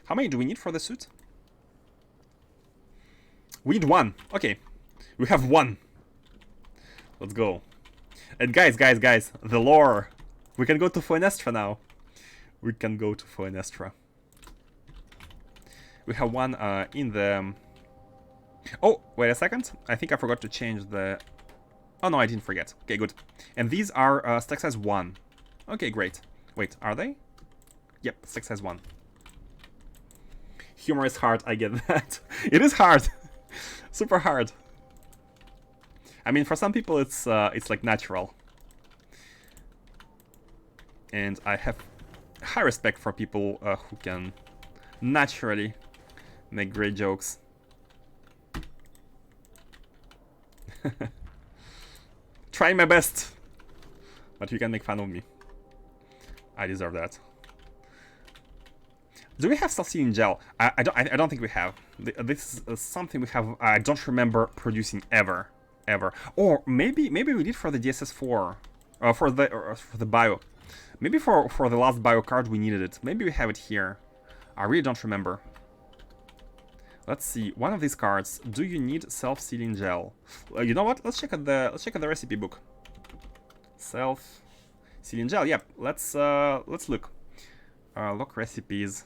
How many do we need for the suit? We need 1. Okay. We have 1. Let's go. And guys, the lore. We can go to Foenestra now. We can go to Foenestra. We have 1 in the... Oh, wait a second. I think I forgot to change the... Oh, no, I didn't forget. Okay, good. And these are stack size 1. Okay, great. Wait, are they? Yep, stack size 1. Humor is hard, I get that. It is hard. Super hard. I mean, for some people it's like natural. And I have high respect for people who can naturally make great jokes. Trying my best. But you can make fun of me. I deserve that. Do we have self-sealing gel? I don't think we have. This is something we have. I don't remember producing ever. ever. Or maybe we did for the DSS4, for the bio. Maybe for the last bio card we needed it. Maybe we have it here. I really don't remember. Let's see. One of these cards. Do you need self-sealing gel? You know what? Let's check at the recipe book. Self-sealing gel. Yep. Let's look. Look recipes.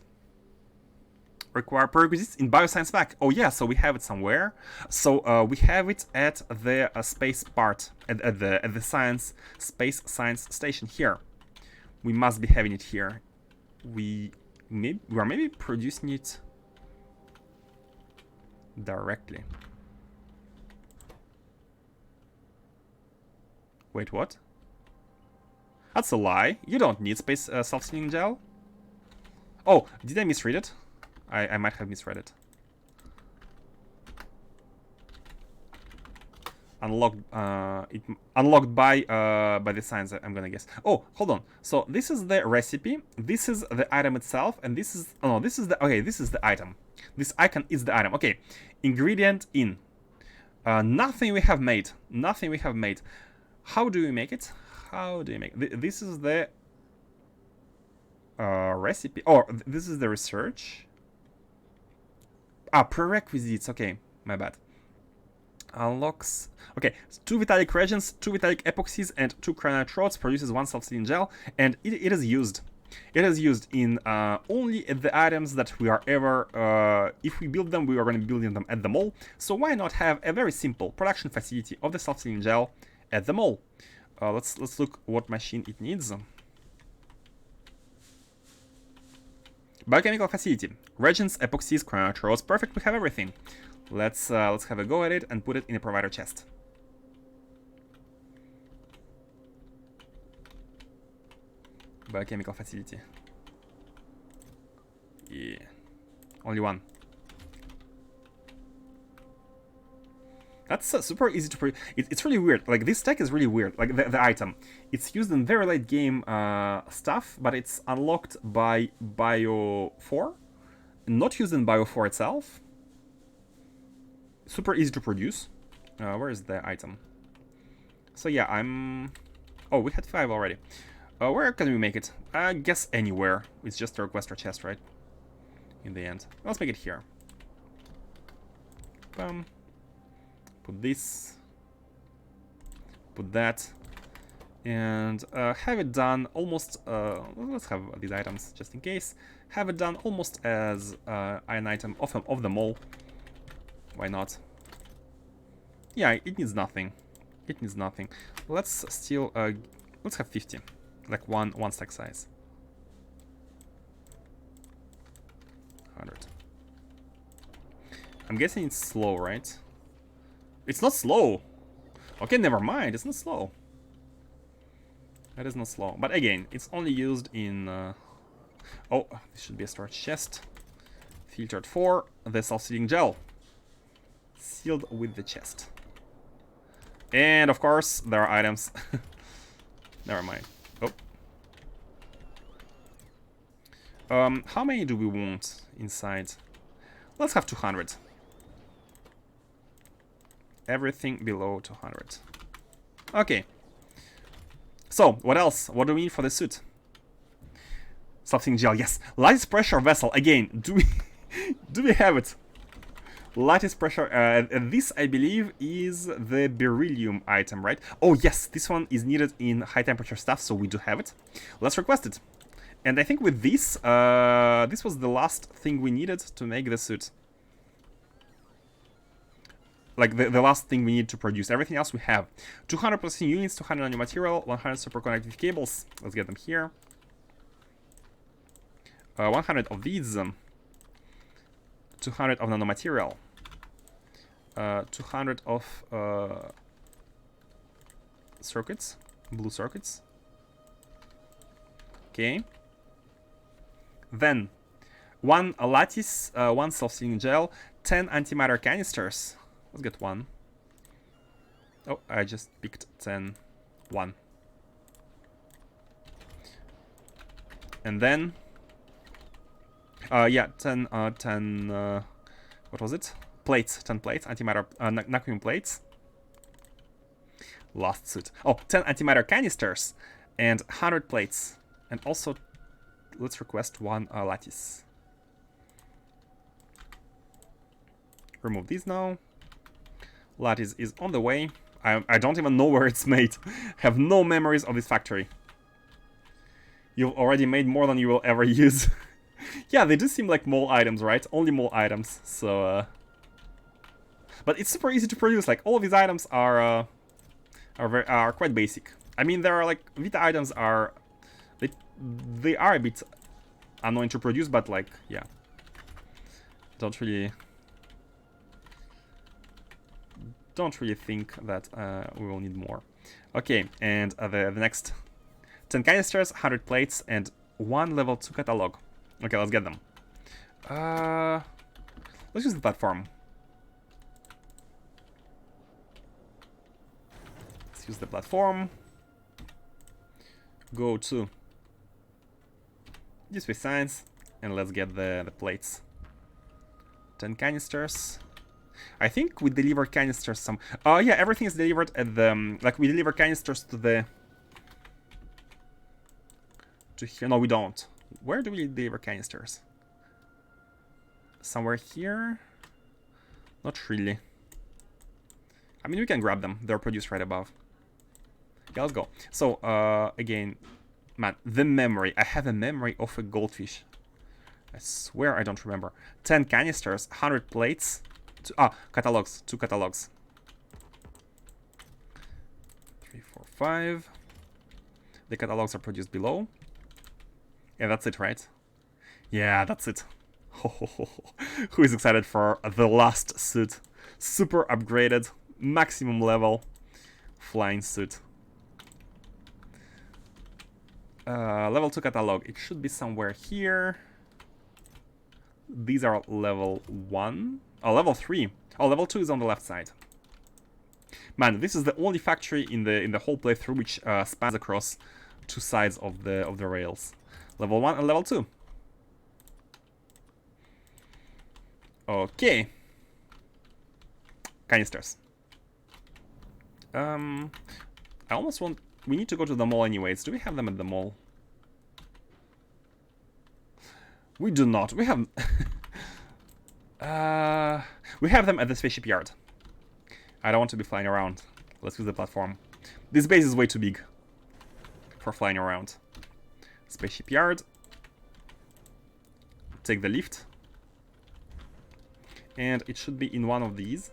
Require prerequisites in bioscience pack. Oh yeah, so we have it somewhere. So we have it at the space part at the space science station here. We must be having it here. We are maybe producing it directly. Wait, what? That's a lie. You don't need space self-sealing gel. Oh, did I misread it? I might have misread it. Unlocked by the science, I'm gonna guess. Oh, hold on. So this is the recipe. This is the item itself, and this is this is the item. This icon is the item. Okay, ingredient in. Nothing we have made. Nothing we have made. How do we make it? How do you make it? This is the recipe. Oh, this is the research. Prerequisites. Okay, my bad. Unlocks. Okay, 2 Vitalic reagents, 2 Vitalic epoxies, and 2 cryonitrodes produces 1 self-sealing gel, and it is used. It is used in only the items that we are ever. If we build them, we are going to be building them at the mall. So why not have a very simple production facility of the self-sealing gel at the mall? Let's look what machine it needs. Biochemical facility. Reagents, epoxies, cryonitrodes. Perfect, we have everything. Let's have a go at it and put it in a provider chest. Biochemical facility. Yeah. Only one. That's super easy to it's really weird. Like, this tech is really weird. Like, the item. It's used in very late game stuff, but it's unlocked by Bio 4. Not used in Bio 4 itself. Super easy to produce. Where is the item? So yeah, oh, we had 5 already. Where can we make it? I guess anywhere. It's just a requester chest, right? In the end. Let's make it here. Put this. Put that. And have it done almost... let's have these items just in case. Have it done almost as an item of the mall. Why not? Yeah, it needs nothing. It needs nothing. Let's still let's have 50, like one stack size. 100. I'm guessing it's slow, right? It's not slow. Okay, never mind. It's not slow. That is not slow. But again, it's only used in. Oh, this should be a storage chest. Filtered for the self-sealing gel. Sealed with the chest. And of course, there are items. Never mind. Oh. How many do we want inside? Let's have 200. Everything below 200. Okay. So, what else? What do we need for the suit? Something gel, yes. Lattice pressure vessel. Again, do we have it? Lattice pressure, this I believe is the beryllium item, right? Oh yes, this one is needed in high temperature stuff, so we do have it. Let's request it. And I think with this, this was the last thing we needed to make the suit. Like the last thing we need to produce. Everything else we have. 200 processing units, 200 nanomaterial, 100 superconductive cables. Let's get them here. 100 of these. 200 of nanomaterial. 200 of circuits, blue circuits. Okay. Then 1 lattice, 1 self-sealing gel, 10 antimatter canisters. Let's get 1. Oh, I just picked 10. 1. And then yeah, 10 what was it? Plates, 10 plates, antimatter, Naquium plates. Last suit. Oh, 10 antimatter canisters and 100 plates. And also, let's request 1 lattice. Remove these now. Lattice is on the way. I don't even know where it's made. Have no memories of this factory. You've already made more than you will ever use. Yeah, they do seem like mole items, right? Only mole items, so... But it's super easy to produce. Like, all of these items are quite basic. I mean, there are, like, Vita items are... They are a bit annoying to produce, but, like, yeah. Don't really think that we will need more. Okay, and the next 10 canisters, 100 plates, and 1 level 2 catalog. Okay, let's get them. Let's use the platform. Let's use the platform. Go to Display Science, and let's get the plates. 10 canisters. I think we deliver canisters some... Oh, yeah, everything is delivered at the... Like, we deliver canisters to the... To here. No, we don't. Where do we deliver canisters? Somewhere here? Not really. I mean, we can grab them. They're produced right above. Yeah, let's go. So, again... Man, the memory. I have a memory of a goldfish. I swear I don't remember. 10 canisters, 100 plates... catalogs. 2 catalogs. 3, 4, 5. The catalogs are produced below. Yeah, that's it, right? Yeah, that's it. Who is excited for the last suit? Super upgraded, maximum level flying suit. Level 2 catalog. It should be somewhere here. These are level 1. Oh, level 3. Oh, level 2 is on the left side. Man, this is the only factory in the whole playthrough which spans across 2 sides of the rails. Level 1 and level 2. Okay. Canisters. I almost want... We need to go to the mall anyways. Do we have them at the mall? We do not. We have... we have them at the spaceship yard. I don't want to be flying around. Let's use the platform. This base is way too big for flying around. Spaceship yard. Take the lift. And it should be in one of these.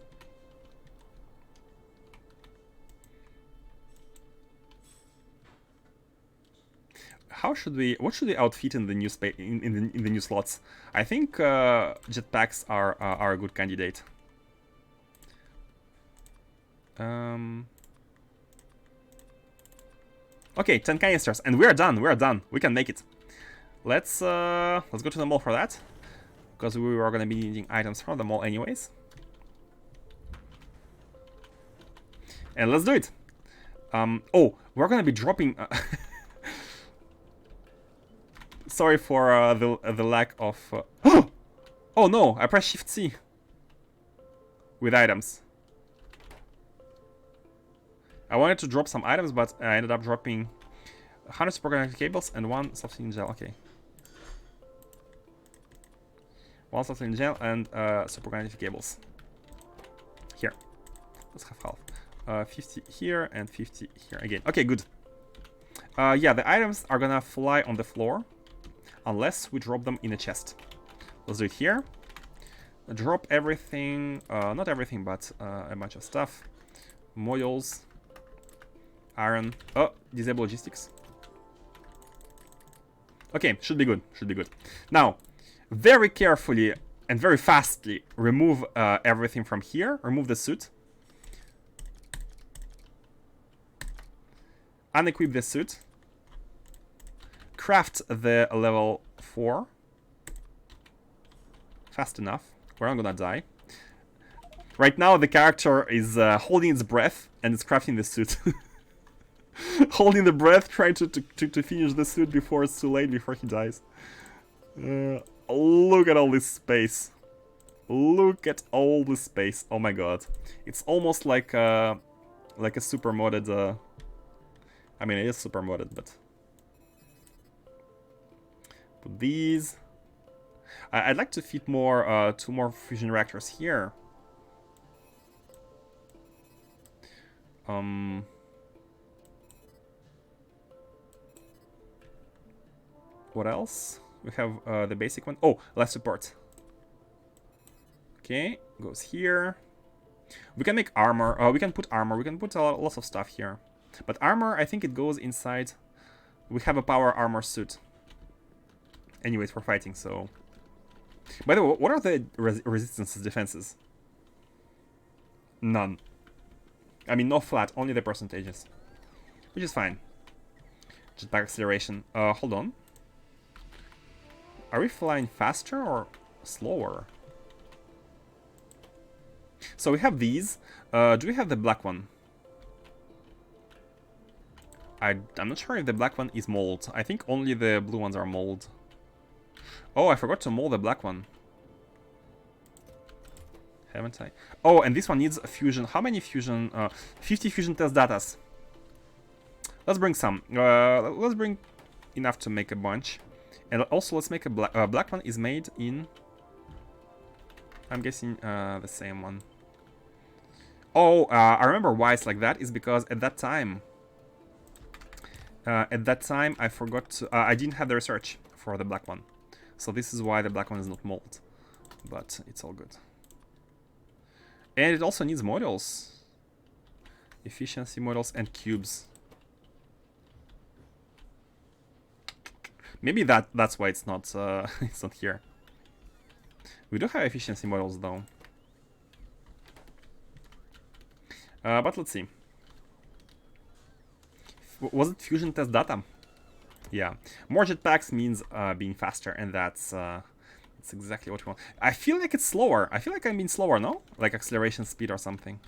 What should we outfit in the new space in the new slots? I think jetpacks are a good candidate. Okay, 10 canisters, and we are done. We are done. We can make it. Let's go to the mall for that, because we were gonna be needing items from the mall anyways. And let's do it. Oh, we're gonna be dropping. Sorry for the lack of... Oh no, I pressed Shift C with items. I wanted to drop some items, but I ended up dropping 100 superconducting cables and 1 substituting gel. Okay. 1 substituting gel and superconducting cables. Here. Let's have half. 50 here and 50 here again. Okay, good. Yeah, the items are gonna fly on the floor. Unless we drop them in a chest. Let's do it here. Drop everything, not everything, but a bunch of stuff. Modules, iron. Oh, disable logistics. Okay, should be good, should be good. Now, very carefully and very fastly remove everything from here. Remove the suit. Unequip the suit. Craft the level 4. Fast enough. We're not gonna die. Right now the character is holding its breath and it's crafting the suit. Holding the breath, trying to finish the suit before it's too late, before he dies. Look at all this space. Look at all this space. Oh my god. It's almost like Like a super modded, I mean, it is super modded, but... Put these. I'd like to fit more, 2 more fusion reactors here. What else? We have the basic one. Oh, less support. Okay, goes here. We can make armor. We can put armor. We can put lots of stuff here. But armor, I think it goes inside. We have a power armor suit. Anyways, for fighting, so... By the way, what are the resistances defenses? None. I mean, no flat, only the percentages. Which is fine. Jetpack acceleration. Hold on. Are we flying faster or slower? So we have these. Do we have the black one? I'm not sure if the black one is mold. I think only the blue ones are mold. Oh, I forgot to mold the black one. Haven't I? Oh, and this one needs a fusion. How many fusion? 50 fusion test datas. Let's bring some. Let's bring enough to make a bunch. And also, let's make a black one is made in... I'm guessing the same one. Oh, I remember why it's like that. Is because at that time... I forgot to... I didn't have the research for the black one. So this is why the black one is not mold. But it's all good. And it also needs modules. Efficiency modules and cubes. Maybe that's why it's not it's not here. We do have efficiency models though. But let's see. Was it fusion test data? Yeah. More jetpacks means being faster, and that's exactly what we want. I feel like it's slower. I feel like I'm being slower, no? Like acceleration speed or something.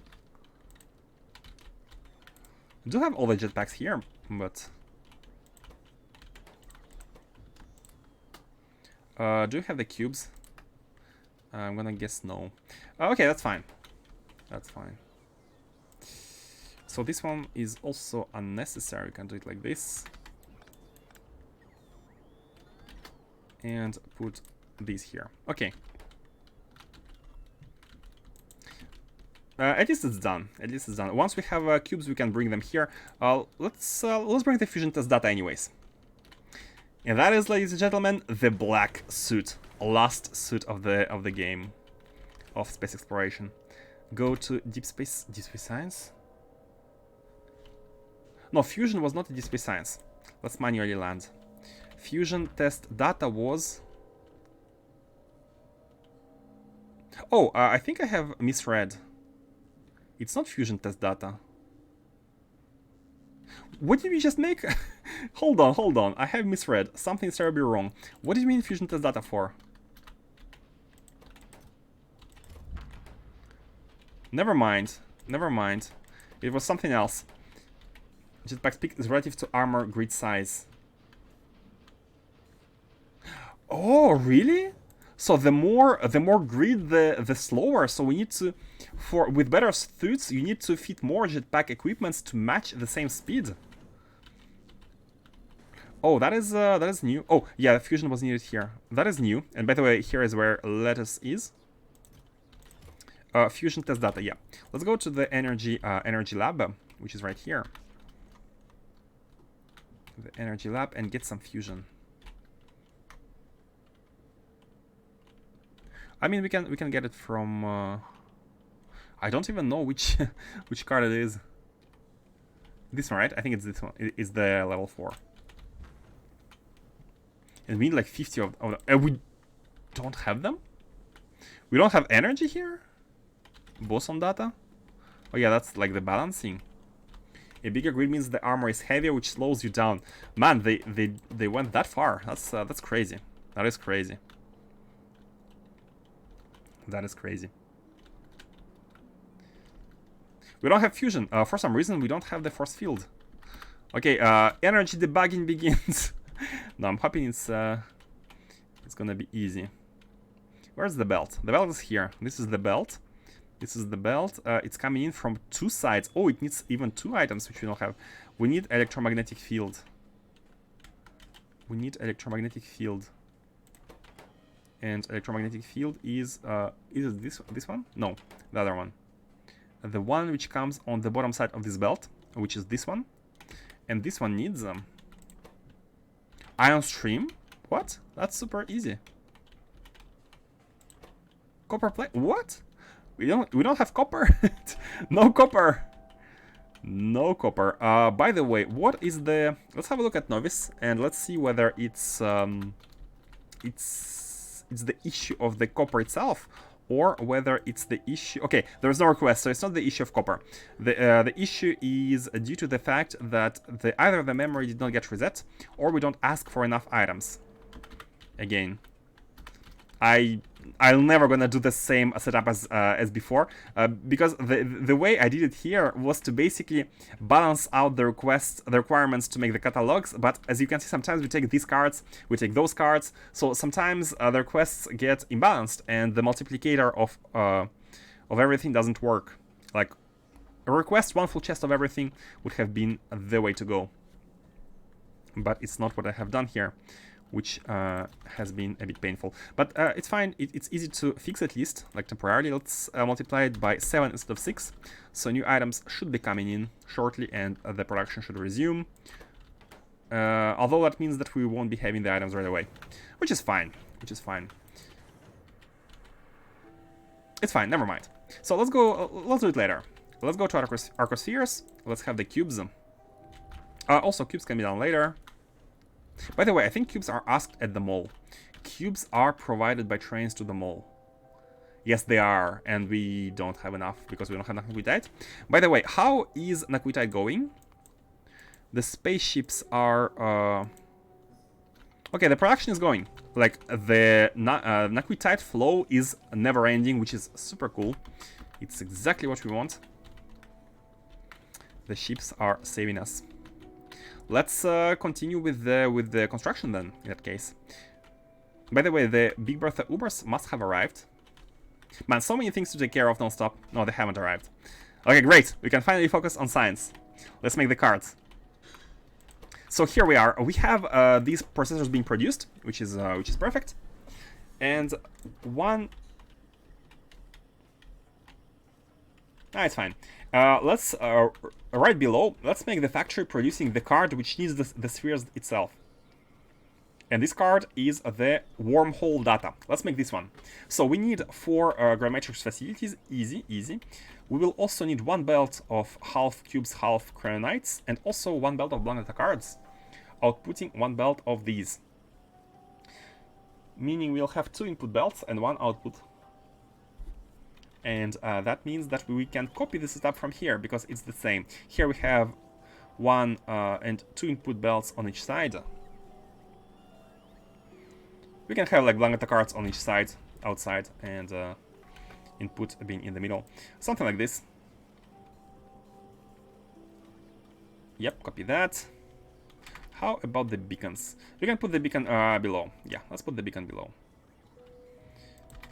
I do have all the jetpacks here, but... do you have the cubes? I'm gonna guess no. Okay, that's fine. That's fine. So this one is also unnecessary. We can do it like this. And put these here. Okay. At least it's done. At least it's done. Once we have cubes, we can bring them here. Let's bring the fusion test data anyways. And that is, ladies and gentlemen, the black suit. Last suit of the game of space exploration. Go to deep space science. No, fusion was not a deep space science. Let's manually land. Fusion test data was... Oh, I think I have misread. It's not fusion test data. What did we just make? Hold on. I have misread. Something's terribly wrong. What did you mean fusion test data for? Never mind. It was something else. Jetpack speed is relative to armor grid size. Oh, really? So the more grid, the slower. So we need to, with better suits, you need to fit more jetpack equipments to match the same speed. Oh, that is new. Oh, yeah, fusion was needed here. That is new. And by the way, here is where lettuce is. Fusion test data. Yeah. Let's go to the energy lab, which is right here. The energy lab and get some fusion. I mean, we can get it from. I don't even know which which card it is. This one, right? I think it's this one. It's the level 4. And we need like 50 of them. And we don't have them? We don't have energy here? Boson data? Oh yeah, that's like the balancing. A bigger grid means the armor is heavier, which slows you down. Man, they went that far. That's crazy. That is crazy. That is crazy. We don't have fusion. For some reason, we don't have the force field. Okay, energy debugging begins. No, I'm hoping it's gonna be easy. Where's the belt? The belt is here. This is the belt. This is the belt. It's coming in from 2 sides. Oh, it needs even 2 items, which we don't have. We need electromagnetic field. We need electromagnetic field. And electromagnetic field is it this one? No, the other one. The one which comes on the bottom side of this belt, which is this one. And this one needs ion stream. What? That's super easy. Copper plate. What? We don't have copper. No copper. No copper. By the way, what is the? Let's have a look at Novice and let's see whether it's the issue of the copper itself or whether it's the issue. Okay, there's no request, so it's not the issue of copper. The issue is due to the fact that either the memory did not get reset or we don't ask for enough items. Again, I'm never gonna do the same setup as before because the way I did it here was to basically balance out the requirements to make the catalogs. But as you can see, sometimes we take these cards, we take those cards, so sometimes the requests get imbalanced and the multiplicator of everything doesn't work. Like a request, one full chest of everything would have been the way to go, but it's not what I have done here, which has been a bit painful. But it's fine, it's easy to fix at least, like temporarily. Let's multiply it by 7 instead of 6. So new items should be coming in shortly and the production should resume. Although that means that we won't be having the items right away, which is fine, It's fine, never mind. So let's do it later. Let's go to Arcospheres, let's have the cubes. Also, cubes can be done later. By the way, I think cubes are asked at the mall. Cubes are provided by trains to the mall. Yes, they are, and we don't have enough because we don't have Naquitite. By the way, how is Naquitite going? The spaceships are... Okay, the production is going. Like, the Naquitite flow is never-ending, which is super cool. It's exactly what we want. The ships are saving us. Let's continue with the construction then, in that case. By the way, the Big Bertha Ubers must have arrived. Man, so many things to take care of non-stop. No, they haven't arrived. Okay, great. We can finally focus on science. Let's make the cards. So here we are. We have these processors being produced, which is perfect. And one... it's fine. Let's right below, let's make the factory producing the card which needs the spheres itself. And this card is the wormhole data. Let's make this one. So we need 4 grammatrix facilities. Easy. We will also need 1 belt of half cubes, half cryonites, and also 1 belt of blank data cards, outputting 1 belt of these. Meaning we'll have 2 input belts and 1 output. And that means that we can copy the setup from here because it's the same. Here we have 1 and 2 input belts on each side. We can have like blank data cards on each side, outside, and input being in the middle. Something like this. Yep, copy that. How about the beacons? We can put the beacon below. Yeah, let's put the beacon below.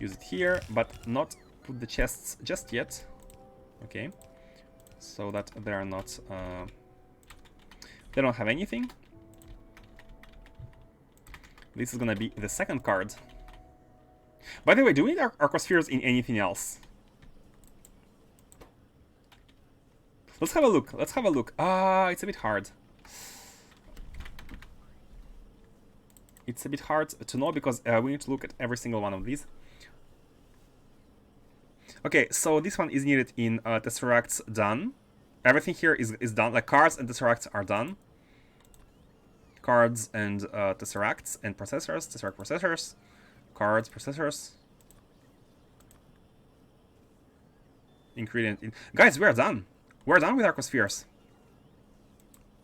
Use it here, but not put the chests just yet. Okay, so that they are not they don't have anything. This is gonna be the second card. By the way, do we need Arcospheres in anything else? Let's have a look. It's a bit hard. It's a bit hard to know because we need to look at every single one of these. Okay, so this one is needed in Tesseracts done. Everything here is done, like cards and Tesseracts are done. Cards and Tesseracts and processors, Tesseract processors, cards, processors. Ingredient in... Guys, we're done. We're done with Arcospheres.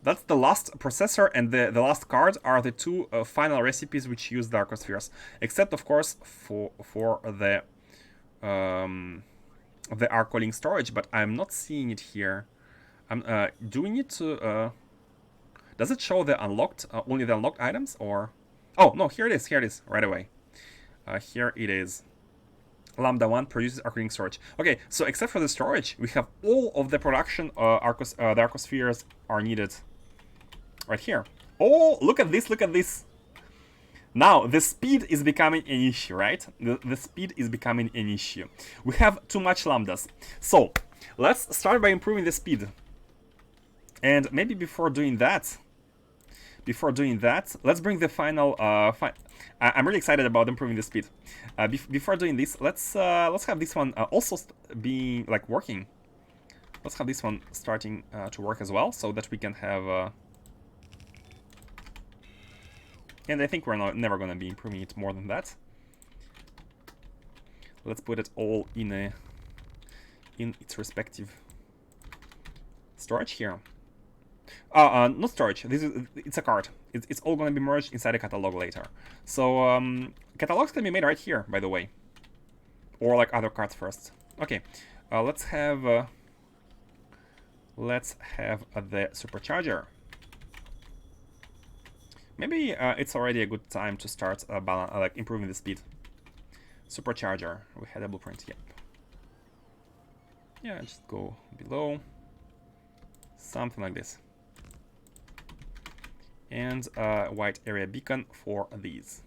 That's the last processor and the last card are the 2 final recipes which use the Arcospheres. Except, of course, for the Arcolink storage, but I'm not seeing it here. Do we need to... does it show the unlocked, only the unlocked items, or... Oh, no, here it is, right away. Here it is. Lambda 1 produces Arconing storage. Okay, so except for the storage, we have all of the production the Arcospheres are needed right here. Oh, look at this, look at this. Now, the speed is becoming an issue, right? The speed is becoming an issue. We have too much lambdas. So, let's start by improving the speed. And maybe before doing that, let's bring the final... I'm really excited about improving the speed. Before doing this, let's have this one also being, like, working. Let's have this one starting to work as well, so that we can have... And I think we're never going to be improving it more than that. Let's put it all in its respective storage here. Not storage. It's a card. It's all going to be merged inside a catalog later. So catalogs can be made right here, by the way, or like other cards first. Okay, let's have the supercharger. Maybe it's already a good time to start like improving the speed. Supercharger. We had a blueprint. Yep. Yeah, just go below. Something like this. And a white area beacon for these.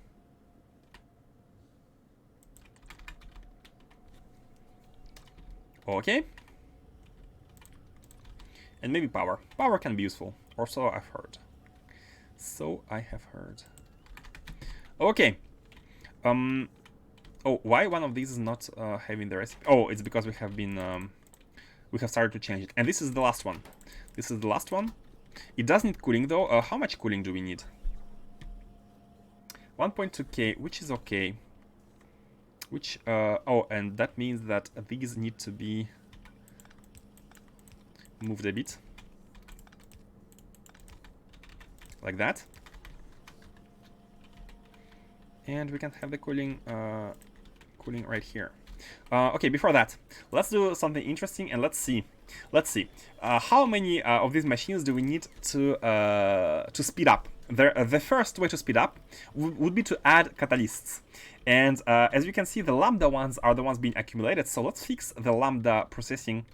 Okay. And maybe power. Power can be useful. Or so I've heard. So I have heard. Okay. Oh, why one of these is not having the recipe? Oh, it's because we have been we have started to change it. And this is the last one. This is the last one. It does need cooling though. How much cooling do we need? 1.2k, which is okay. Which oh, and that means that these need to be moved a bit. Like that. And we can have the cooling right here. Okay, before that, let's do something interesting and let's see how many of these machines do we need to speed up. The first way to speed up would be to add catalysts. And as you can see, the lambda ones are the ones being accumulated. So let's fix the lambda processing.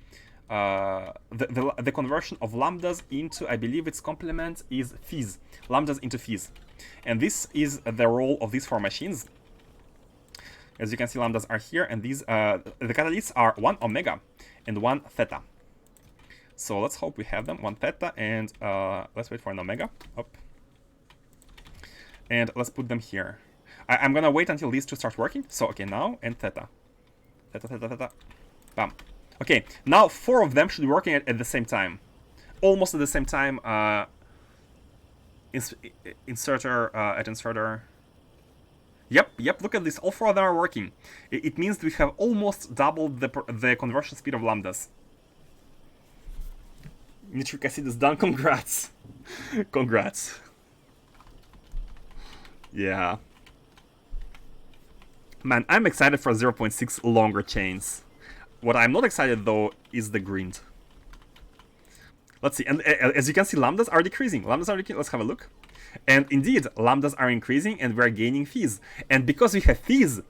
The conversion of lambdas into, I believe its complement is phase. Lambdas into phase. And this is the role of these four machines. As you can see, lambdas are here, and these the catalysts are 1 omega and 1 theta. So let's hope we have them, 1 theta, and let's wait for an omega. Up. And let's put them here. I'm gonna wait until these two start working. So okay, now and theta. Theta. Bam. Okay, now 4 of them should be working at the same time. Almost at the same time. Inserter at inserter. Yep, look at this. All 4 of them are working. It means we have almost doubled the conversion speed of lambdas. Nitric acid is done. Congrats. Congrats. Yeah. Man, I'm excited for 0.6 longer chains. What I'm not excited though is the grind. Let's see, and as you can see, lambdas are decreasing. Let's have a look. And indeed, lambdas are increasing and we're gaining fees. And because we have fees,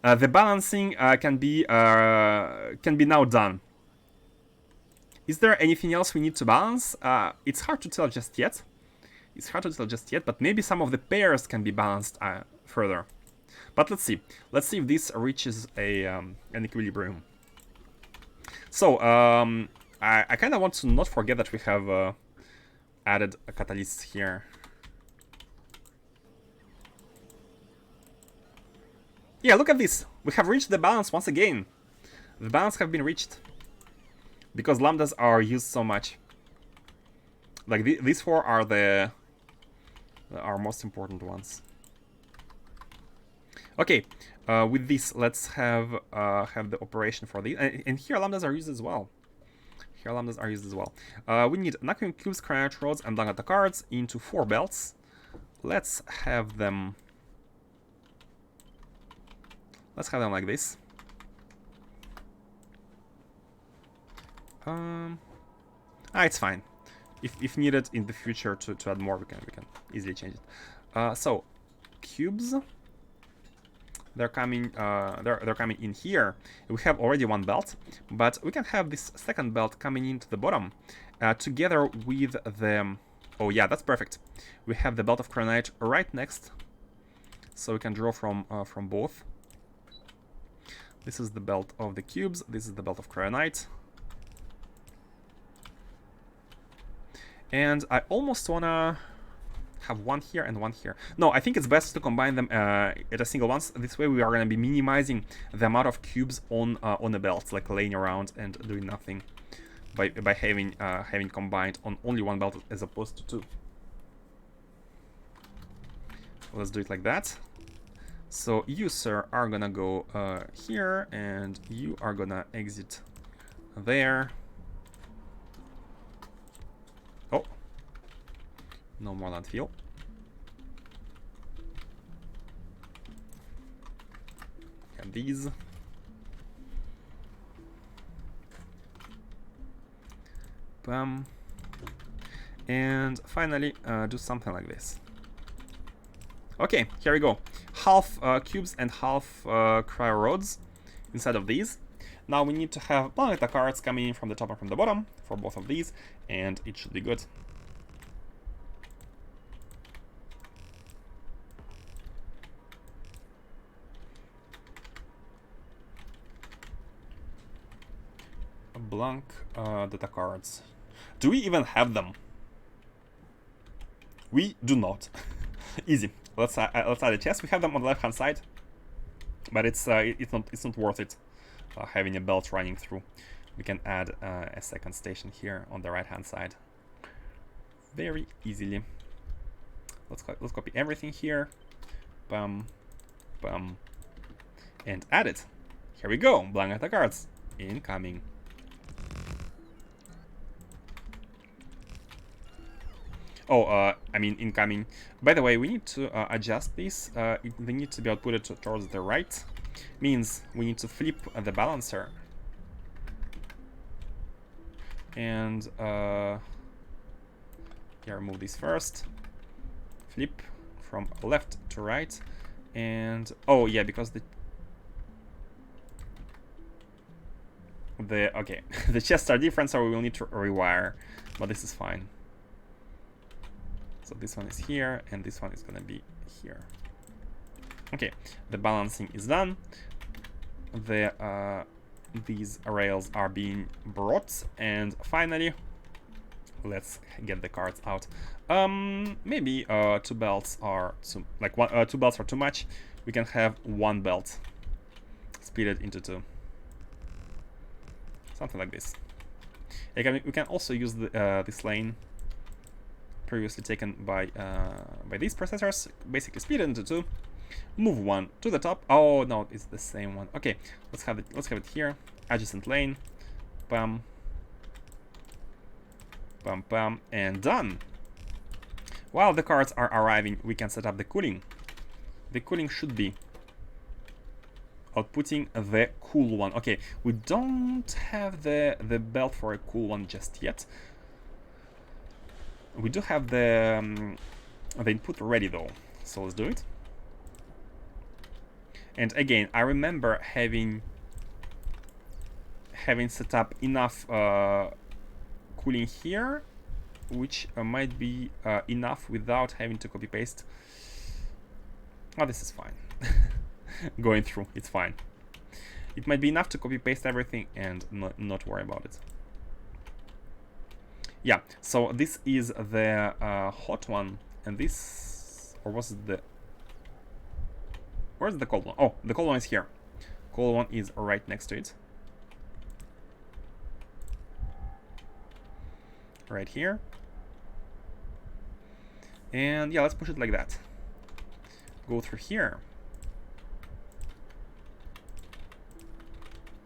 the balancing can be now done. Is there anything else we need to balance? It's hard to tell just yet. But maybe some of the pairs can be balanced further. But let's see. Let's see if this reaches an equilibrium. So, I kind of want to not forget that we have added a catalyst here. Yeah, look at this. We have reached the balance once again. The balance have been reached. Because lambdas are used so much. Like, these 4 are our most important ones. Okay, with this, let's have the operation for these. And here lambdas are used as well. We need Naquium cubes, cryotrodes, and Langata cards into 4 belts. Let's have them like this. It's fine. If needed in the future to add more, we can easily change it. So cubes. they're coming they're coming in here. We have already one belt, but we can have this second belt coming into the bottom together with the... Oh yeah, that's perfect. We have the belt of cryonite right next, so we can draw from both. This is the belt of the cubes. This is the belt of cryonite. And I almost wanna have one here and one here. No, I think it's best to combine them at a single once. This way we are gonna be minimizing the amount of cubes on a belt, like laying around and doing nothing, by having combined on only one belt as opposed to two. Let's do it like that. So you, sir, are gonna go here, and you are gonna exit there. Oh, no more landfill. And these. Bam. And finally, do something like this. Okay, here we go. Half cubes and half cryo rods inside of these. Now we need to have planeta cards coming in from the top and from the bottom for both of these, and it should be good. Blank data cards. Do we even have them? We do not. Easy. Let's add a chest. We have them on the left hand side, but it's not worth it having a belt running through. We can add a second station here on the right hand side very easily. Let's copy everything here. Bam, bam, and add it. Here we go. Blank data cards incoming. Oh, I mean incoming. By the way, we need to adjust this. They need to be outputted towards the right. Means we need to flip the balancer. And here, remove this first. Flip from left to right. And oh yeah, because okay, the chests are different, so we will need to rewire. But this is fine. So this one is here, and this one is gonna be here. Okay, the balancing is done. These rails are being brought, and finally, let's get the cards out. Maybe two belts are two belts are too much. We can have one belt, split it into two, something like this. We can also use this lane previously taken by these processors, basically split it into two, move one to the top. Oh no, it's the same one. Okay, let's have it here. Adjacent lane, bam, bam, bam, and done. While the cards are arriving, we can set up the cooling. The cooling should be outputting the cool one. Okay, we don't have the belt for a cool one just yet. We do have the input ready though, so let's do it. And again, I remember having set up enough cooling here, which might be enough without having to copy paste. Oh, this is fine. Going through, it's fine. It might be enough to copy paste everything and not worry about it. Yeah, so this is the hot one, and this, or was it the... Where's the cold one? Oh, the cold one is here. Cold one is right next to it. Right here. And yeah, let's push it like that. Go through here.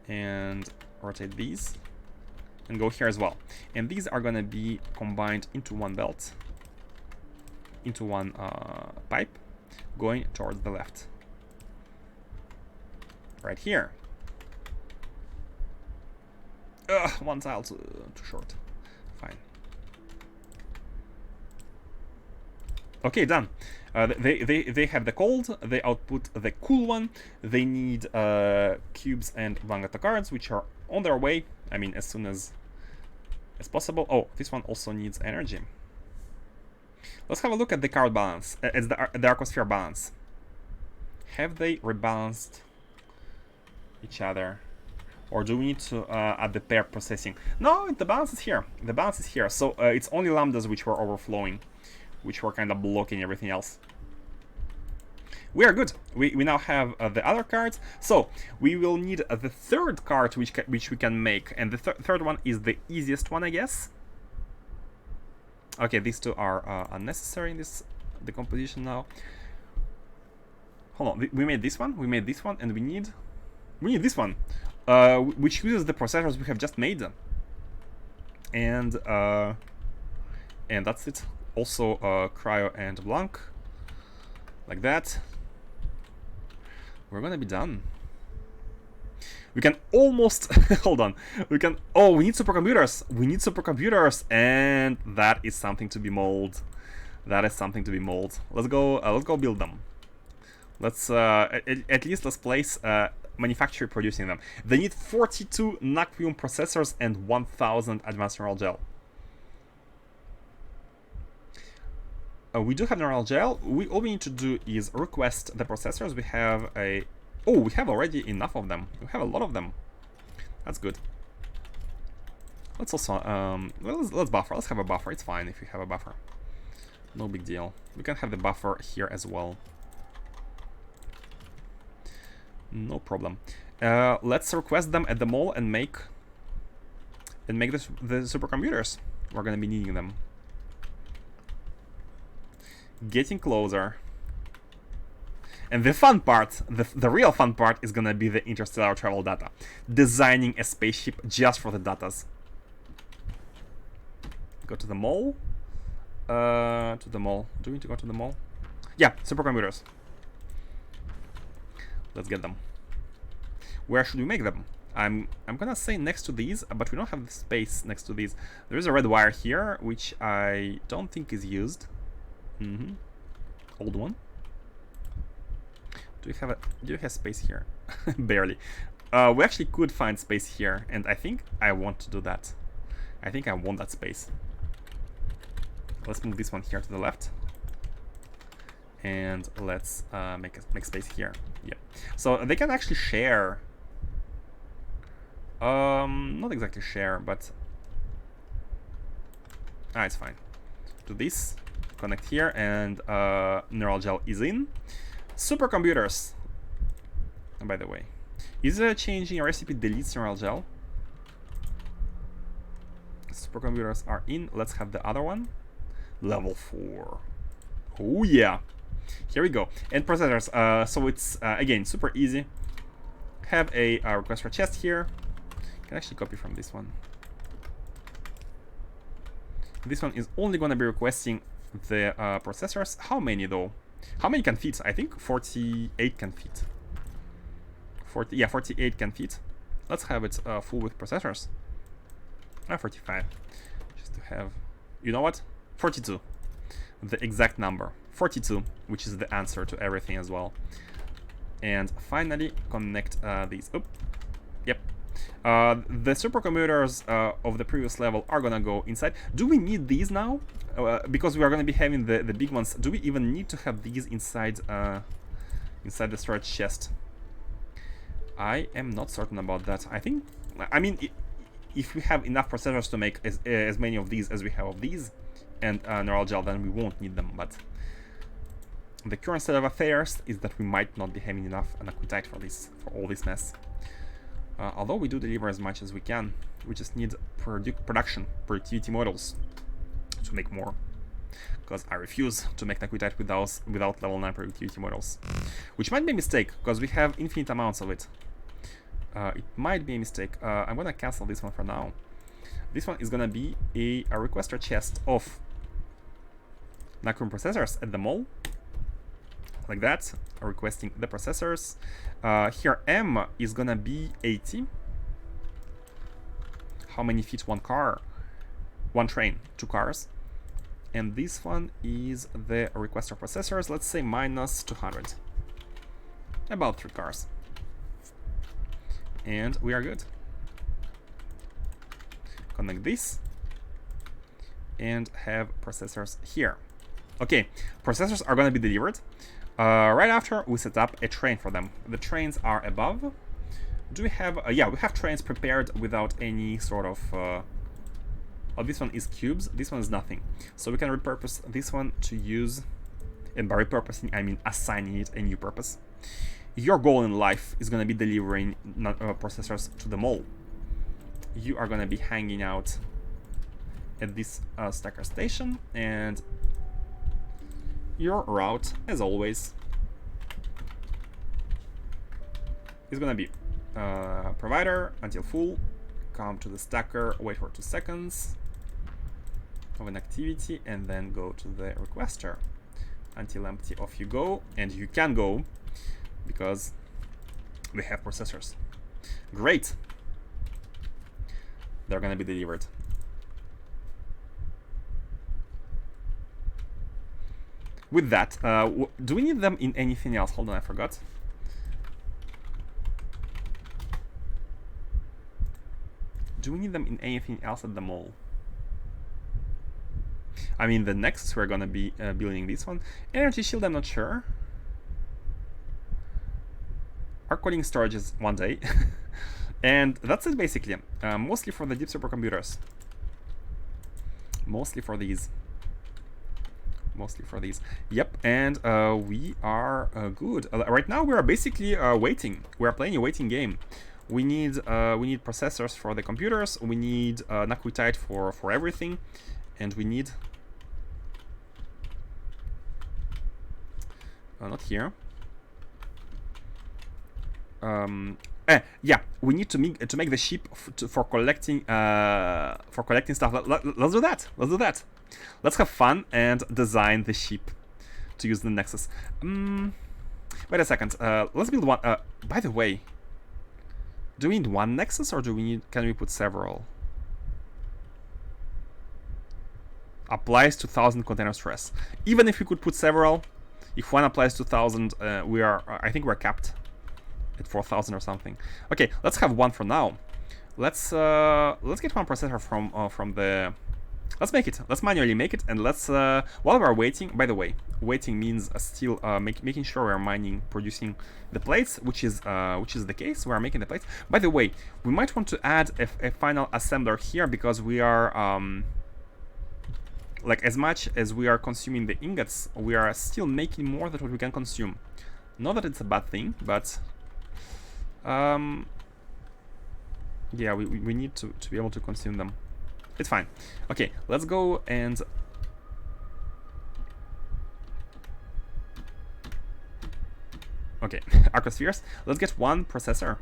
And rotate these. And go here as well. And these are gonna be combined into one belt, into one pipe, going towards the left. Right here. Ugh, one tile too short. Fine. Okay, done. They have the cold, they output the cool one, they need cubes and Vangata cards, which are on their way, I mean, as soon as possible. Oh, this one also needs energy. Let's have a look at the card balance, at the Arcosphere balance. Have they rebalanced each other? Or do we need to add the pair processing? No, the balance is here. The balance is here. So it's only lambdas which were overflowing, which were kind of blocking everything else. We are good. We now have the other cards. So we will need the third card which we can make. And the third one is the easiest one, I guess. Okay, these two are unnecessary in this decomposition now. Hold on, we made this one, and we need this one. Which uses the processors we have just made, and that's it. Also, Cryo and Blanc, like that. We're gonna be done. We can almost hold on. We can. Oh, we need supercomputers. We need supercomputers, and that is something to be molded. That is something to be molded. Let's go. Let's go build them. Let's at least let's place. Manufacturer producing them. They need 42 Naquium processors and 1000 advanced neural gel. We do have neural gel. All we need to do is request the processors. We have we have already enough of them. We have a lot of them. That's good. Let's also let's buffer. Let's have a buffer. It's fine if you have a buffer. No big deal. We can have the buffer here as well. No problem. Let's request them at the mall and make the supercomputers. We're gonna be needing them. Getting closer. And the fun part, the real fun part, is gonna be the Interstellar Travel Data. Designing a spaceship just for the datas. Go to the mall. To the mall. Do we need to go to the mall? Yeah, supercomputers. Let's get them. Where should we make them? I'm gonna say next to these, but we don't have the space next to these. There is a red wire here, which I don't think is used. Old one. Do you have space here? Barely. We actually could find space here, and I think I want to do that. I think I want that space. Let's move this one here to the left. And let's make space here. Yeah. So they can actually share. Not exactly share, but it's fine. Do this, connect here, and neural gel is in. Supercomputers. And by the way, is changing a recipe deletes neural gel? Supercomputers are in. Let's have the other one. Level 4. Oh yeah. Here we go. And processors. So it's again super easy. Have a request for chest here. Can actually copy from this one. This one is only going to be requesting the processors. How many though? How many can fit? I think 48 can fit. 48 can fit. Let's have it full with processors. 45. Just to have, you know what? 42. The exact number. 42, which is the answer to everything as well. And finally, connect these. Oop. Yep. The supercomputers of the previous level are gonna go inside. Do we need these now? Because we are gonna be having the big ones. Do we even need to have these inside inside the storage chest? I am not certain about that. I mean, if we have enough processors to make as many of these as we have of these, and neural gel, then we won't need them. But the current state of affairs is that we might not be having enough anaquitite for all this mess. Although we do deliver as much as we can, we just need productivity models to make more. Because I refuse to make Naquitite without level 9 productivity models. Which might be a mistake, because we have infinite amounts of it. It might be a mistake. I'm gonna cancel this one for now. This one is gonna be a requester chest of Naquium processors at the mall. Like that, requesting the processors. Here M is gonna be 80. How many fit one car? One train, 2 cars. and this one is the requester processors, let's say minus 200. About 3 cars. And we are good. Connect this and have processors here. Okay, processors are going to be delivered. Right after we set up a train for them. The trains are above. Do we have... yeah, we have trains prepared without any sort of... oh, this one is cubes, this one is nothing. So we can repurpose this one to use... And by repurposing, I mean assigning it a new purpose. Your goal in life is going to be delivering processors to the mall. You are going to be hanging out at this stacker station, and your route, as always, is going to be provider until full, come to the stacker, wait for 2 seconds of an activity, and then go to the requester until empty. Off you go, and you can go because we have processors. Great. They're gonna be delivered. With that, do we need them in anything else? Hold on, I forgot. Do we need them in anything else at the mall? I mean, the next we're gonna be building this one. Energy shield, I'm not sure. Our cooling storage is 1 day. And that's it basically. Mostly for the deep supercomputers. Mostly for these. Mostly for these. Yep, and we are good. Right now we are basically waiting. We are playing a waiting game. We need processors for the computers. We need Naquium for everything, and we need not here. Yeah, we need to make the ship for collecting stuff. Let's do that. Let's do that. Let's have fun and design the ship to use the Nexus. Wait a second. Let's build one. By the way, do we need one Nexus or can we put several? Applies to 1,000 container stress. Even if we could put several, if one applies to 1,000, I think we're capped at 4,000 or something. Okay, let's have one for now. Let's get one processor from the. Let's make it. Let's manually make it, and let's while we're waiting. By the way, waiting means still making sure we're producing the plates, which is the case. We are making the plates. By the way, we might want to add a final assembler here because we are like as much as we are consuming the ingots, we are still making more than what we can consume. Not that it's a bad thing, but yeah, we need to be able to consume them. It's fine. Okay, let's go and okay, Arcospheres. Let's get one processor.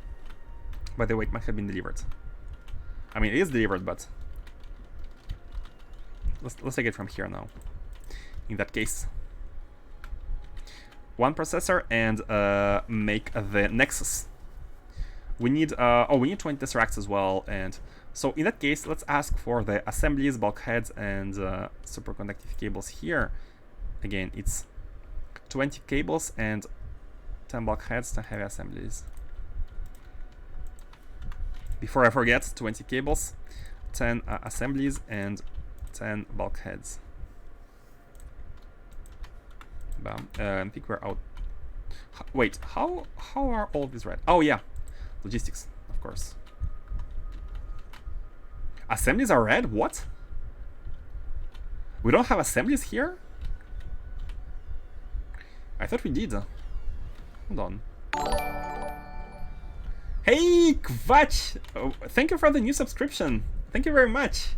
By the way, it might have been delivered. I mean, it is delivered, but let's take it from here now. In that case, one processor and make the Nexus. We need we need 20 tesseracts as well, and so in that case, let's ask for the assemblies, bulkheads, and superconductive cables here. Again, it's 20 cables and 10 bulkheads, 10 heavy assemblies. Before I forget, 20 cables, 10 assemblies, and 10 bulkheads. Bam. I think we're out. Wait, how are all these red? Oh yeah, logistics, of course. Assemblies are red? What? We don't have assemblies here? I thought we did. Hold on. Hey, Kvach! Oh, thank you for the new subscription. Thank you very much.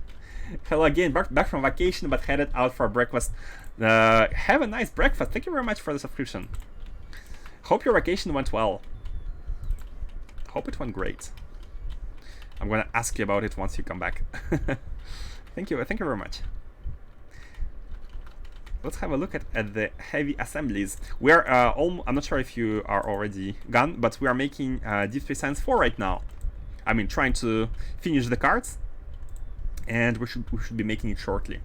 Hello again, back from vacation, but headed out for breakfast. Have a nice breakfast. Thank you very much for the subscription. Hope your vacation went well. Hope it went great. I'm gonna ask you about it once you come back. Thank you very much. Let's have a look at the heavy assemblies. We are I'm not sure if you are already gone, but we are making Deep Space Science 4 right now. I mean, trying to finish the cards, and we should be making it shortly.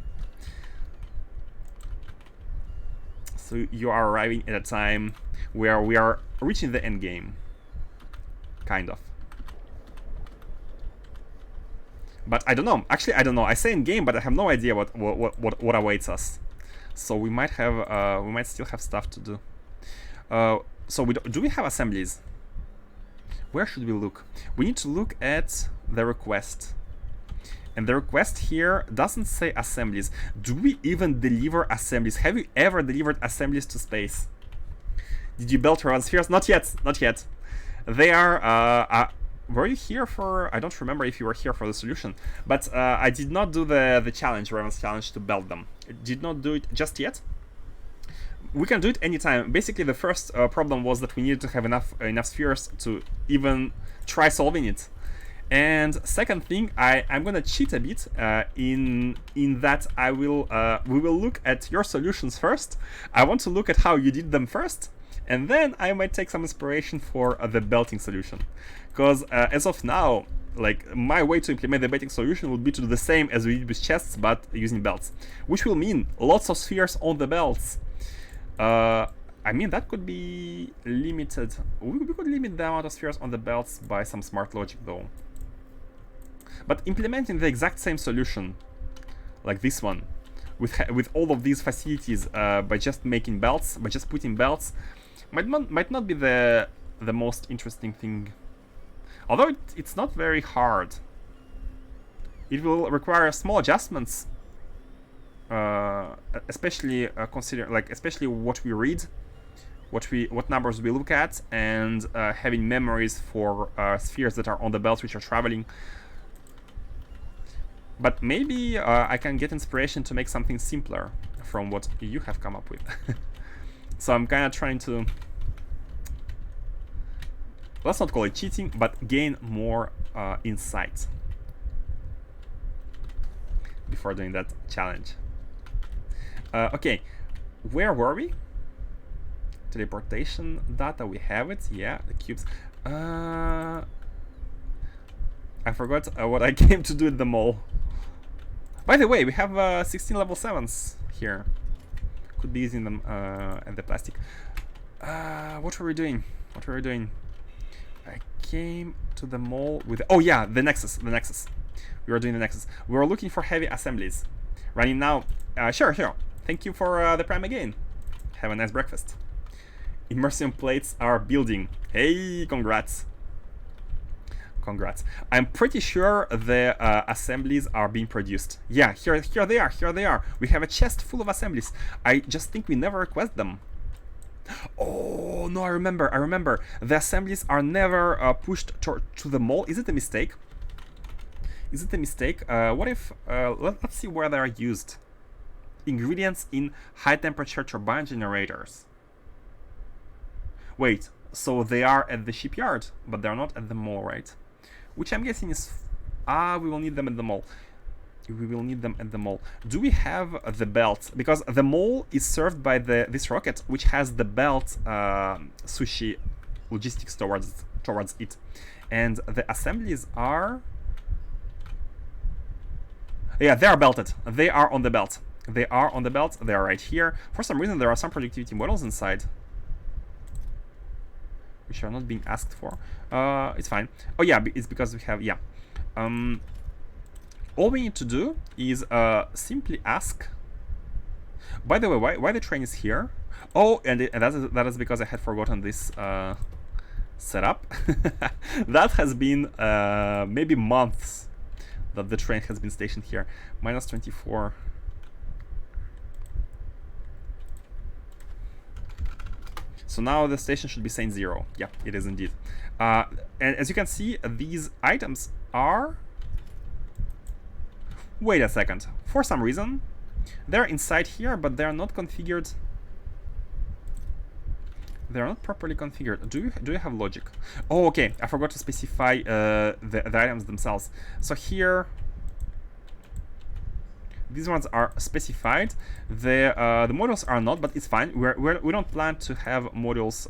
So you are arriving at a time where we are reaching the end game, kind of. But I don't know. Actually, I don't know. I say in game, but I have no idea what awaits us. So we might have we might still have stuff to do. So do we have assemblies? Where should we look? We need to look at the request. And the request here doesn't say assemblies. Do we even deliver assemblies? Have you ever delivered assemblies to space? Did you build your own spheres? Not yet. Not yet. They are. Were you here for? I don't remember if you were here for the solution. But I did not do the challenge, Raven's challenge, to build them. I did not do it just yet. We can do it anytime. Basically, the first problem was that we needed to have enough spheres to even try solving it. And second thing, I'm gonna cheat a bit in that we will look at your solutions first. I want to look at how you did them first, and then I might take some inspiration for the belting solution. Because as of now, like, my way to implement the belting solution would be to do the same as we did with chests, but using belts, which will mean lots of spheres on the belts. I mean, that could be limited. We could limit the amount of spheres on the belts by some smart logic, though. But implementing the exact same solution, like this one, with all of these facilities, by just making belts, by just putting belts, might not be the most interesting thing. Although it's not very hard. It will require small adjustments, especially especially what we read, what numbers we look at, and having memories for spheres that are on the belts which are traveling. But maybe I can get inspiration to make something simpler from what you have come up with. So I'm kind of trying to, let's not call it cheating, but gain more insight before doing that challenge. Okay, where were we? Teleportation data, we have it. Yeah, the cubes. I forgot what I came to do at the mall. By the way, we have 16 level 7s here. Could be using them at the plastic. What were we doing? What were we doing? I came to the mall with... Oh yeah, the Nexus. We were doing the Nexus. We were looking for heavy assemblies. Running now. Sure. Thank you for the Prime again. Have a nice breakfast. Immersion plates are building. Hey, congrats. Congrats. I'm pretty sure the assemblies are being produced. Yeah, here they are. We have a chest full of assemblies. I just think we never request them. Oh, no, I remember. The assemblies are never pushed to the mall. Is it a mistake? What if... let's see where they are used. Ingredients in high-temperature turbine generators. Wait, so they are at the shipyard, but they're not at the mall, right? Which I'm guessing is... we will need them at the mall. Do we have the belt? Because the mall is served by this rocket, which has the belt sushi logistics towards it. And the assemblies are... Yeah, they are belted. They are on the belt. They are right here. For some reason, there are some productivity models inside, which are not being asked for. It's fine. Oh yeah, it's because we have, yeah. All we need to do is simply ask. By the way, why the train is here? Oh, and that is because I had forgotten this setup. That has been maybe months that the train has been stationed here. Minus 24. So now the station should be saying 0. Yeah, it is indeed. And as you can see, these items are... Wait a second. For some reason, they're inside here, but they're not configured. They're not properly configured. Do you have logic? Oh, okay. I forgot to specify the items themselves. So here... These ones are specified. The modules are not, but it's fine. We don't plan to have modules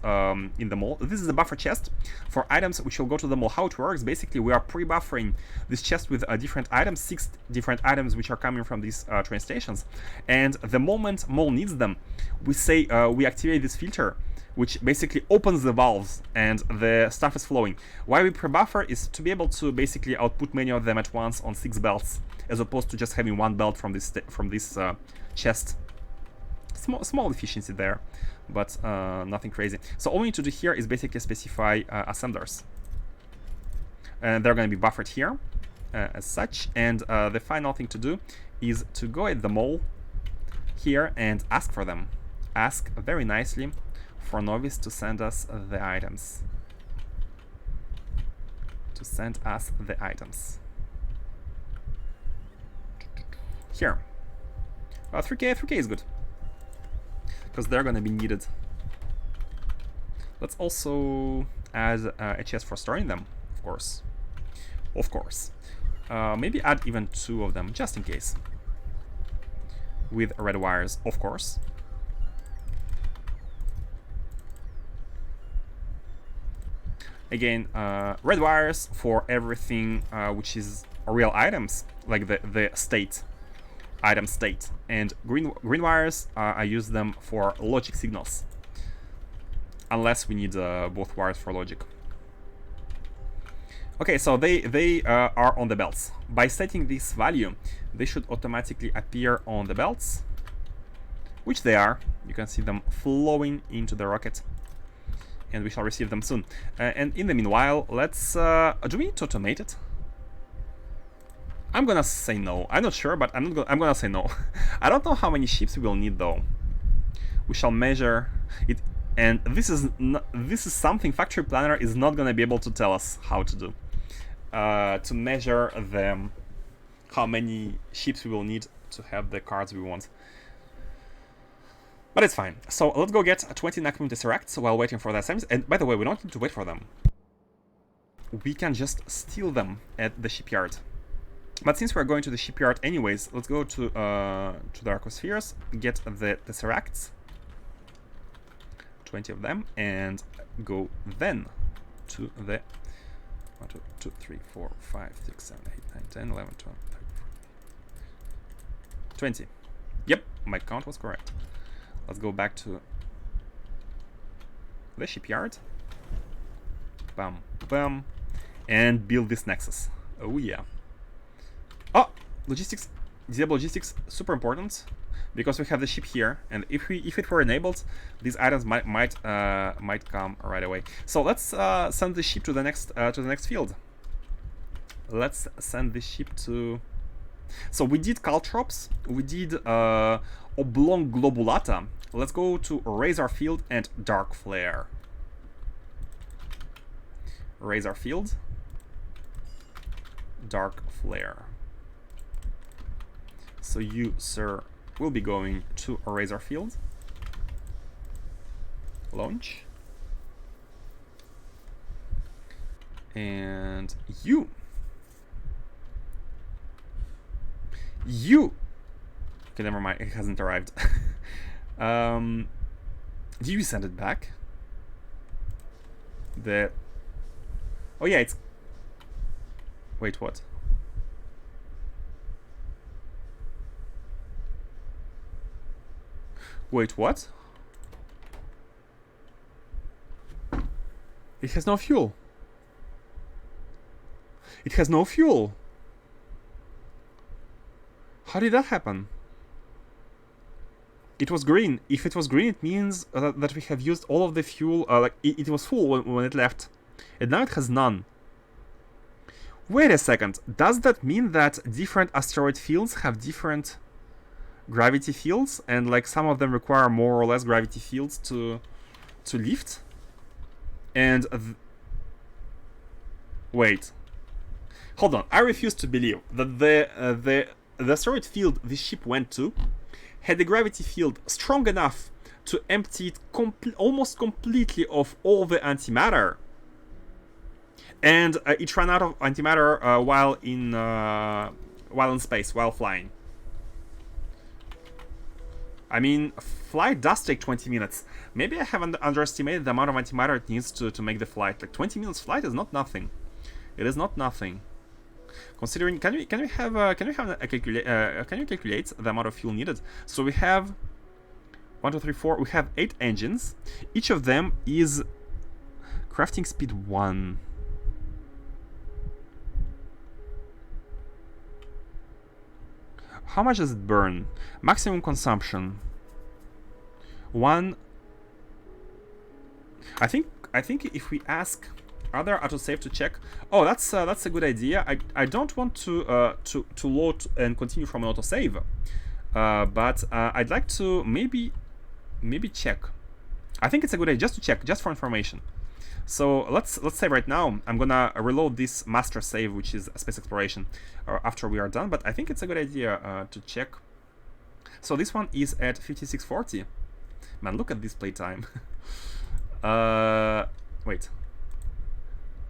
in the mall. This is the buffer chest for items which will go to the mall. How it works, basically, we are pre-buffering this chest with different items, 6 different items which are coming from these train stations. And the moment mall needs them, we say we activate this filter, which basically opens the valves and the stuff is flowing. Why we pre-buffer is to be able to basically output many of them at once on 6 belts, as opposed to just having 1 belt from this chest. Small efficiency there, but nothing crazy. So all we need to do here is basically specify assemblers, and they're going to be buffered here as such. And the final thing to do is to go at the mall here and ask for them. Ask very nicely for Novice to send us the items. To send us the items. Here. 3K is good, because they're gonna be needed. Let's also add a chest for storing them, of course. Of course. Maybe add even 2 of them, just in case. With red wires, of course. Again, red wires for everything which is real items, like the state, item state. And green wires, I use them for logic signals, unless we need both wires for logic. Okay, so they are on the belts. By setting this value, they should automatically appear on the belts, which they are. You can see them flowing into the rocket, and we shall receive them soon. And in the meanwhile, let's... do we need to automate it? I'm gonna say no. I'm not sure, but I'm gonna say no. I don't know how many ships we will need, though. We shall measure it, and this is something Factory Planner is not gonna be able to tell us how to do. To measure them, how many ships we will need to have the cards we want. But it's fine. So let's go get 20 Naquium Tesseracts while waiting for the assemblies. And by the way, we don't need to wait for them. We can just steal them at the shipyard. But since we're going to the shipyard anyways, let's go to the Arcospheres, get the Tesseracts, 20 of them, and go then to the 1, 2, 2, 3, 4, 5, 6, 7, 8, 9, 10, 11, 12, 13, 20. Yep, my count was correct. Let's go back to the shipyard. Bam, bam. And build this nexus. Oh, yeah. Oh, logistics. Disable logistics, super important, because we have the ship here, and if it were enabled, these items might come right away. So let's send the ship to the next field. Let's send the ship to... So we did caltrops, we did oblong globulata. Let's go to Razor Field and Dark Flare. Razor Field, Dark Flare. So you, sir, will be going to a Razor Field. Launch. And you. Okay, never mind, it hasn't arrived. Do you send it back? Oh yeah, it's... Wait, what? Wait, what? It has no fuel. It has no fuel. How did that happen? It was green. If it was green, it means that we have used all of the fuel. Like it was full when it left, and now it has none. Wait a second. Does that mean that different asteroid fields have different gravity fields, and like some of them require more or less gravity fields to lift? And wait, hold on. I refuse to believe that the asteroid field this ship went to had a gravity field strong enough to empty it almost completely of all the antimatter, and it ran out of antimatter while in space, while flying. I mean, flight does take 20 minutes. Maybe I have underestimated the amount of antimatter it needs to make the flight. Like 20 minutes flight is not nothing. It is not nothing. Considering, can you calculate the amount of fuel needed? So we have 1, 2, 3, 4. We have 8 engines. Each of them is crafting speed 1. How much does it burn? Maximum consumption 1. I think if we ask other autosave to check. Oh, that's a good idea. I don't want to load and continue from an autosave, but I'd like to maybe check. I think it's a good idea just to check, just for information. So let's say right now I'm gonna reload this master save, which is space exploration, after we are done. But I think it's a good idea to check. So this one is at 5640. Man, look at this playtime. Wait.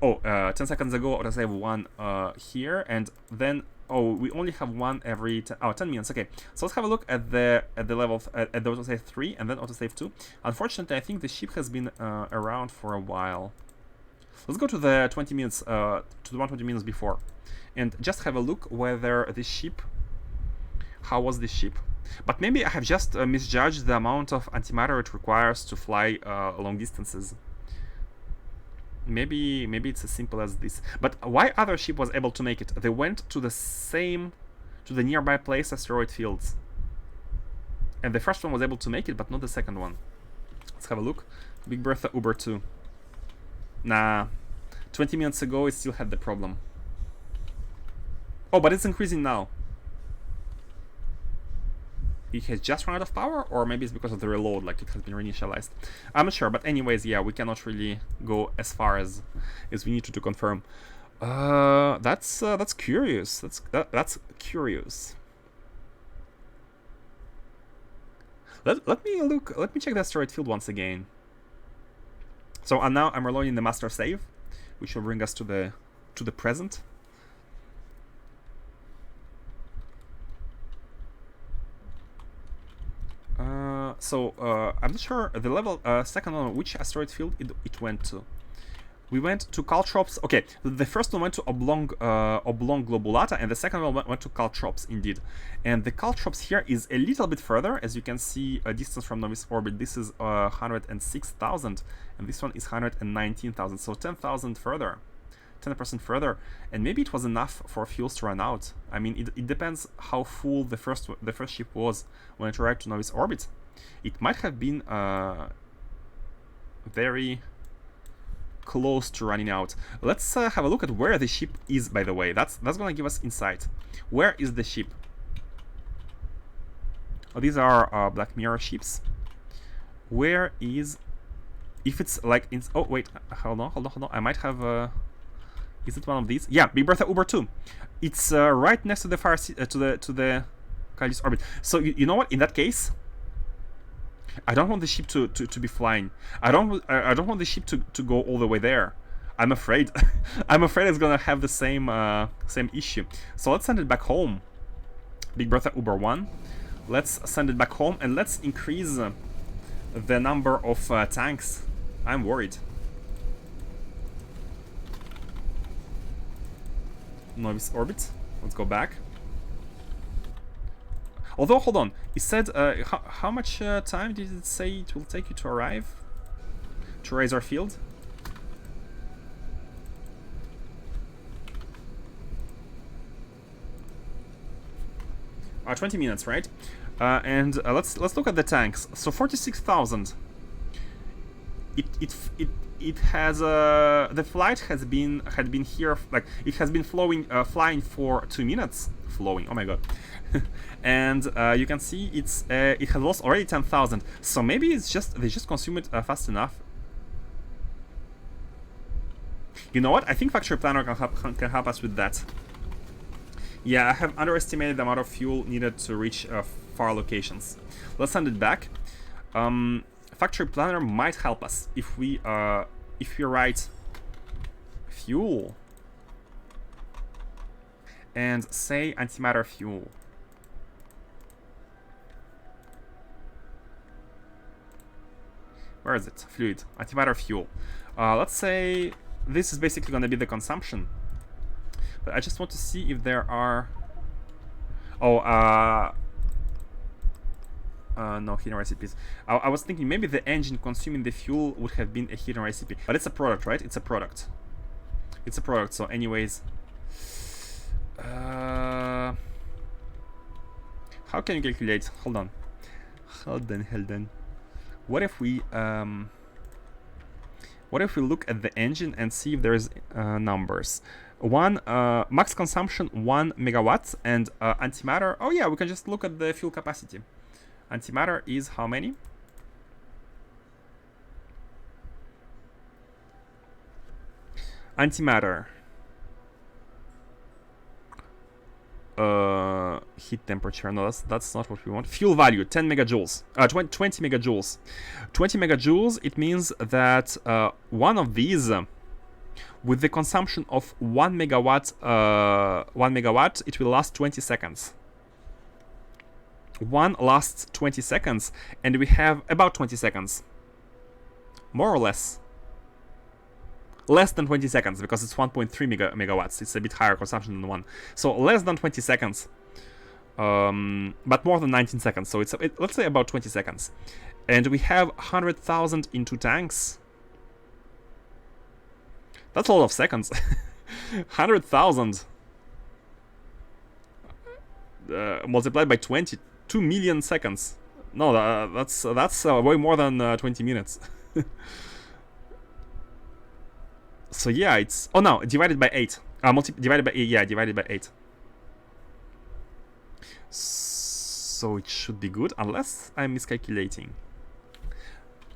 Oh, 10 seconds ago, autosave 1 here, and then we only have 1 every 10 minutes. Okay, so let's have a look at the level at the autosave 3 and then autosave 2. Unfortunately, I think the ship has been around for a while. Let's go to the 20 minutes, to the 120 minutes before, and just have a look whether this ship. How was this ship? But maybe I have just misjudged the amount of antimatter it requires to fly long distances. Maybe it's as simple as this. But why other ship was able to make it? They went to the nearby place asteroid fields. And the first one was able to make it, but not the second one. Let's have a look. Big Bertha Uber 2. Nah. 20 minutes ago it still had the problem. Oh, but it's increasing now. It has just run out of power, or maybe it's because of the reload, like it has been reinitialized. I'm not sure, but anyways, yeah, we cannot really go as far as we need to confirm. That's curious. That's curious. Let me check the asteroid field once again. So now I'm reloading the master save, which will bring us to the present. I'm not sure the level second one, which asteroid field it went to. We went to Caltrops. Okay, the first one went to Oblong Globulata, and the second one went to Caltrops, indeed. And the Caltrops here is a little bit further, as you can see, a distance from Novice orbit. This is 106,000, and this one is 119,000, so 10,000 further. 10% further, and maybe it was enough for fuels to run out. I mean, it depends how full the first ship was when it arrived to Novice orbit. It might have been very close to running out. Let's have a look at where the ship is, by the way. That's gonna give us insight. Where is the ship? Oh, these are Black Mirror ships. Where is... If it's like... oh, wait. Hold on. I might have... Is it one of these? Yeah, Big Bertha Uber 2. It's right next to the to the Kali's orbit. So you know what? In that case, I don't want the ship to be flying. I don't want the ship to go all the way there. I'm afraid. I'm afraid it's gonna have the same issue. So let's send it back home. Big Bertha Uber 1. Let's send it back home and let's increase the number of tanks. I'm worried. Novice orbit. Let's go back. Although, hold on. It said how much time did it say it will take you to arrive to raise our field? $20 minutes, right? And let's look at the tanks. So 46,000. It has the flight had been here, like it has been flying for 2 minutes. Flowing, oh my god. And you can see it has lost already 10,000. So maybe they just consume it fast enough. You know what? I think Factory Planner can help us with that. Yeah, I have underestimated the amount of fuel needed to reach far locations. Let's send it back. Factory Planner might help us if we write fuel and say antimatter fuel. Where is it? Fluid. Antimatter fuel. Let's say this is basically going to be the consumption. But I just want to see if there are... Oh, no hidden recipes. I was thinking maybe the engine consuming the fuel would have been a hidden recipe. But it's a product, right? It's a product. It's a product, so anyways... how can you calculate? Hold on. Hold on. What if we look at the engine and see if there's numbers? Max consumption 1 megawatt, and antimatter. Oh yeah, we can just look at the fuel capacity. Antimatter is how many? Antimatter. Heat temperature. No, that's not what we want. Fuel value 10 megajoules. 20 megajoules. 20 megajoules. It means that one of these, with the consumption of 1 megawatt, it will last 20 seconds. One lasts 20 seconds, and we have about 20 seconds, more or less. Less than 20 seconds, because it's 1.3 megawatts. It's a bit higher consumption than 1. So less than 20 seconds. But more than 19 seconds. So let's say about 20 seconds. And we have 100,000 in 2 tanks. That's a lot of seconds. 100,000 multiplied by 20. 2 million seconds. No, that's way more than 20 minutes. So yeah, it's... Oh no, divided by 8. Divided by 8, yeah, divided by 8. So it should be good, unless I'm miscalculating.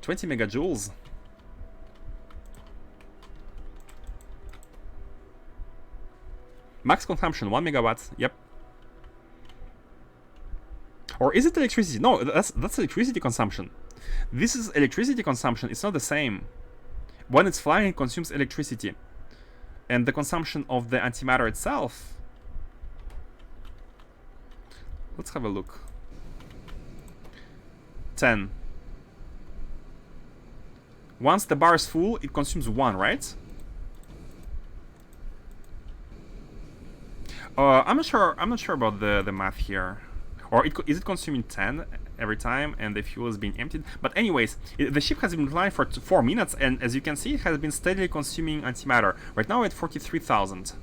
20 megajoules. Max consumption, 1 megawatt, yep. Or is it electricity? No, that's electricity consumption. This is electricity consumption, it's not the same. When it's flying, it consumes electricity. And the consumption of the antimatter itself... Let's have a look. 10. Once the bar is full, it consumes 1, right? I'm not sure about the math here. Or is it consuming 10 every time and the fuel is being emptied? But anyways, the ship has been flying for 4 minutes, and as you can see, it has been steadily consuming antimatter. Right now at 43,000.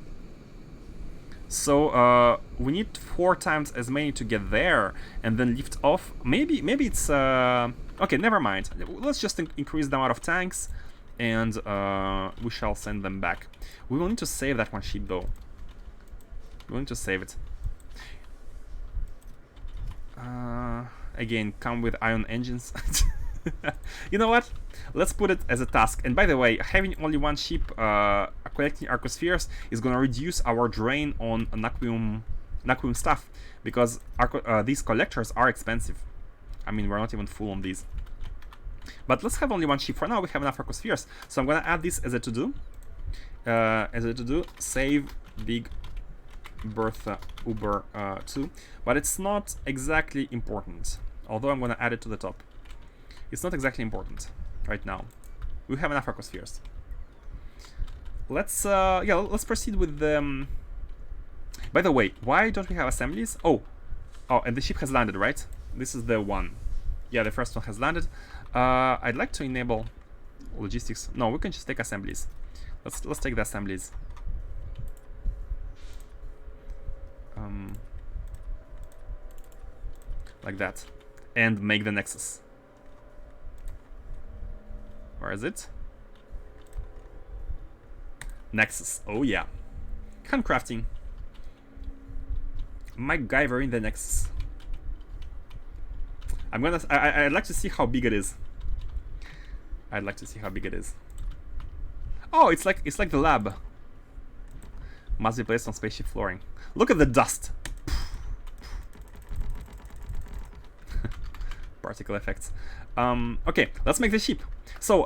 So we need 4 times as many to get there and then lift off. Maybe it's... Okay, never mind. Let's just increase the amount of tanks, and we shall send them back. We will need to save that one ship, though. We will need to save it. Again, come with ion engines. You know what? Let's put it as a task. And by the way, having only one ship collecting arcospheres is gonna reduce our drain on Naquium stuff, because these collectors are expensive. I mean, we're not even full on these. But let's have only one ship for now. We have enough arcospheres, so I'm gonna add this as a to-do. Save Big Bertha Uber 2, but it's not exactly important, although I'm gonna add it to the top. It's not exactly important right now. We have enough arcospheres. Let's proceed with the... By the way, why don't we have assemblies? Oh, and the ship has landed, right? This is the one. Yeah, the first one has landed. I'd like to enable logistics. No, we can just take assemblies. Let's take the assemblies. Like that, and make the nexus. Where is it? Nexus. Oh yeah, handcrafting. MacGyver in the nexus. I'd like to see how big it is. I'd like to see how big it is. Oh, it's like the lab. Must be placed on spaceship flooring. Look at the dust. Particle effects. Okay, let's make the ship. So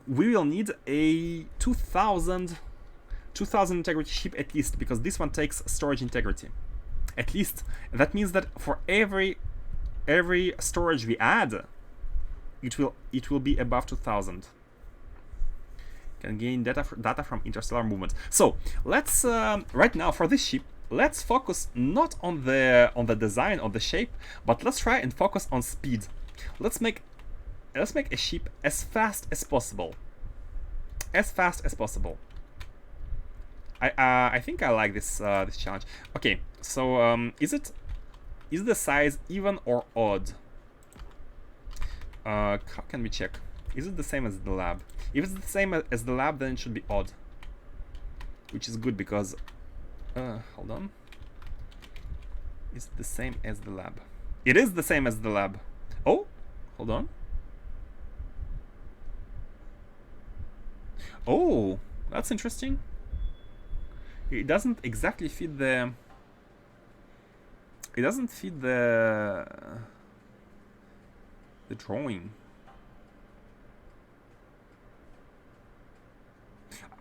we will need a 2000 integrity ship at least, because this one takes storage integrity. At least that means that for every storage we add, it will be above 2000. Can gain data from interstellar movement. So let's right now for this ship, let's focus not on the design or the shape, but let's try and focus on speed. Let's make a ship as fast as possible. As fast as possible. I think I like this this challenge. Okay, so is the size even or odd? How can we check? Is it the same as the lab? If it's the same as the lab, then it should be odd, which is good because hold on. Is it the same as the lab? It is the same as the lab. Oh, hold on. Oh, that's interesting. It doesn't exactly fit the. It doesn't fit the drawing.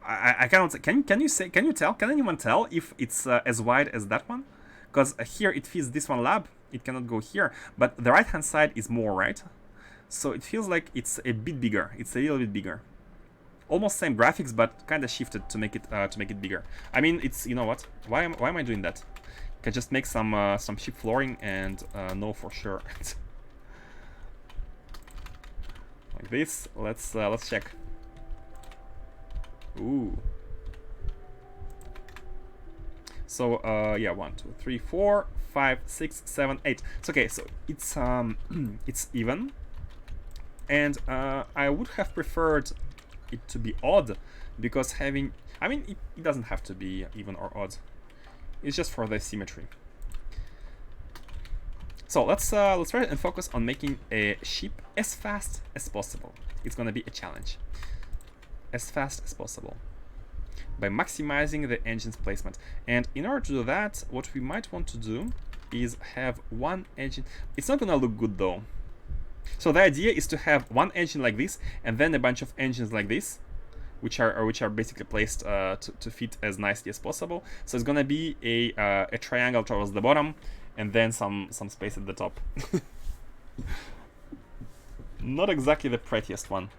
I cannot. Can you tell? Can anyone tell if it's as wide as that one? Because here it fits this one lab. It cannot go here, but the right hand side is more, right? So it feels like it's a bit bigger. It's a little bit bigger. Almost same graphics, but kind of shifted to make it bigger. I mean, it's, you know what? Why am I doing that? Can just make some ship flooring and know for sure. Like this. Let's check. Ooh. So yeah, 1, 2, 3, 4, 5, 6, 7, 8. So okay, so it's it's even, and I would have preferred it to be odd, because having, I mean, it doesn't have to be even or odd. It's just for the symmetry. So let's try and focus on making a ship as fast as possible. It's gonna be a challenge. As fast as possible by maximizing the engine's placement. And in order to do that, what we might want to do is have one engine. It's not gonna look good though. So the idea is to have one engine like this, and then a bunch of engines like this, which are basically placed to fit as nicely as possible. So it's gonna be a triangle towards the bottom, and then some space at the top. Not exactly the prettiest one.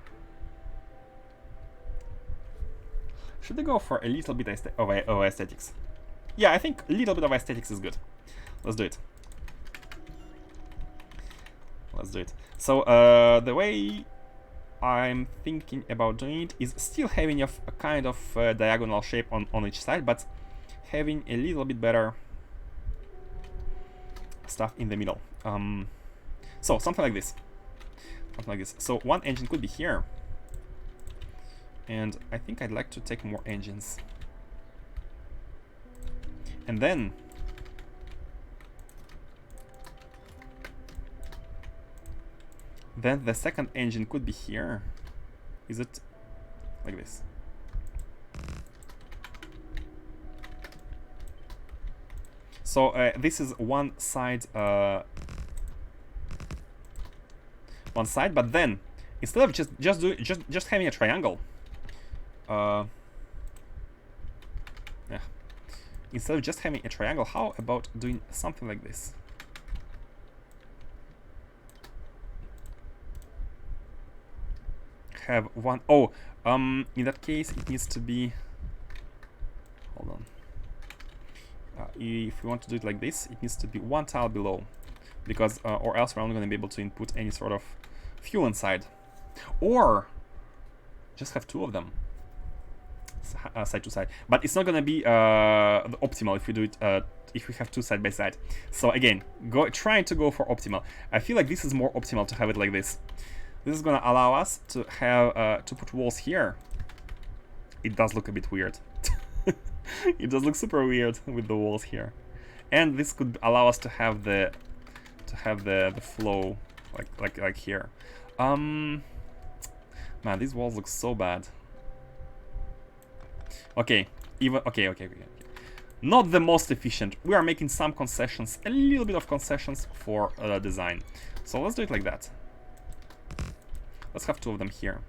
Should I go for a little bit of aesthetics? Yeah, I think a little bit of aesthetics is good. Let's do it. Let's do it. So the way I'm thinking about doing it is still having a kind of diagonal shape on each side, but having a little bit better stuff in the middle. So something like this. Something like this. So one engine could be here. And I think I'd like to take more engines. And then the second engine could be here. Is it like this? So this is one side, but then instead of just having a triangle, yeah. Instead of just having a triangle, how about doing something like this? Have one. Oh, in that case, it needs to be. Hold on. If we want to do it like this, it needs to be one tile below, because or else we're only going to be able to input any sort of fuel inside, or just have two of them. Side to side, but it's not gonna be optimal if we do it if we have two side by side. So again, trying to go for optimal. I feel like this is more optimal to have it like this. This is gonna allow us to have to put walls here. It does look a bit weird. It does look super weird with the walls here, and this could allow us to have the flow like here. Man, these walls look so bad. Okay, okay. Not the most efficient. We are making some concessions, a little bit of concessions for design. So let's do it like that. Let's have two of them here.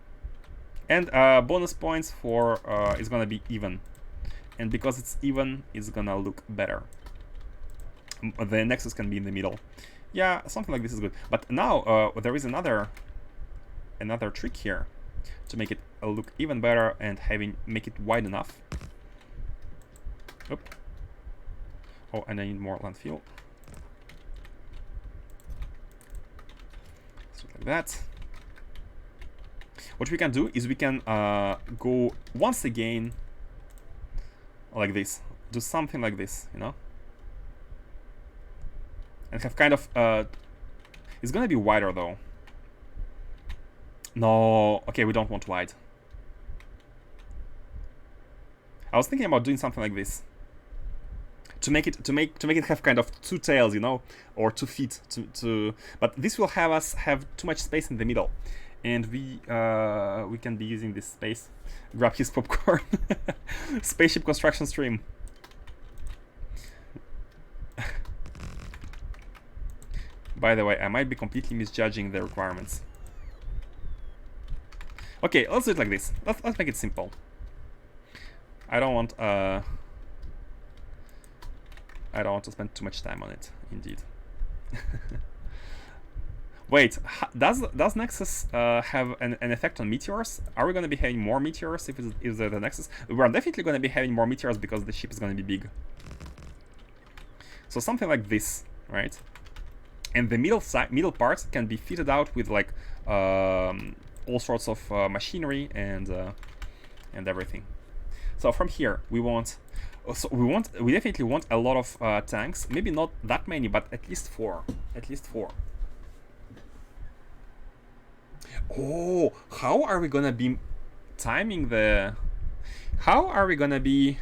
And bonus points for it's gonna be even. And because it's even, it's gonna look better. The nexus can be in the middle. Yeah, something like this is good. But now there is another another trick here to make it look even better and make it wide enough. Oop. Oh, and I need more landfill. So like that. What we can do is we can go once again like this. Do something like this, you know? And have kind of... it's gonna be wider though. No, okay, we don't want wide. I was thinking about doing something like this. To make it have kind of two tails, you know, or 2 feet but this will have us have too much space in the middle. And we can be using this space. Grab his popcorn. Spaceship construction stream. By the way, I might be completely misjudging the requirements. Okay, let's do it like this. Let's make it simple. I don't want to spend too much time on it, indeed. Wait, does Nexus have an effect on meteors? Are we going to be having more meteors if it's the Nexus? We're definitely going to be having more meteors because the ship is going to be big. So something like this, right? And the middle part can be fitted out with like all sorts of machinery and everything. So from here we definitely want a lot of tanks. Maybe not that many, but at least 4. At least 4. Oh, how are we gonna be timing the... How are we gonna be...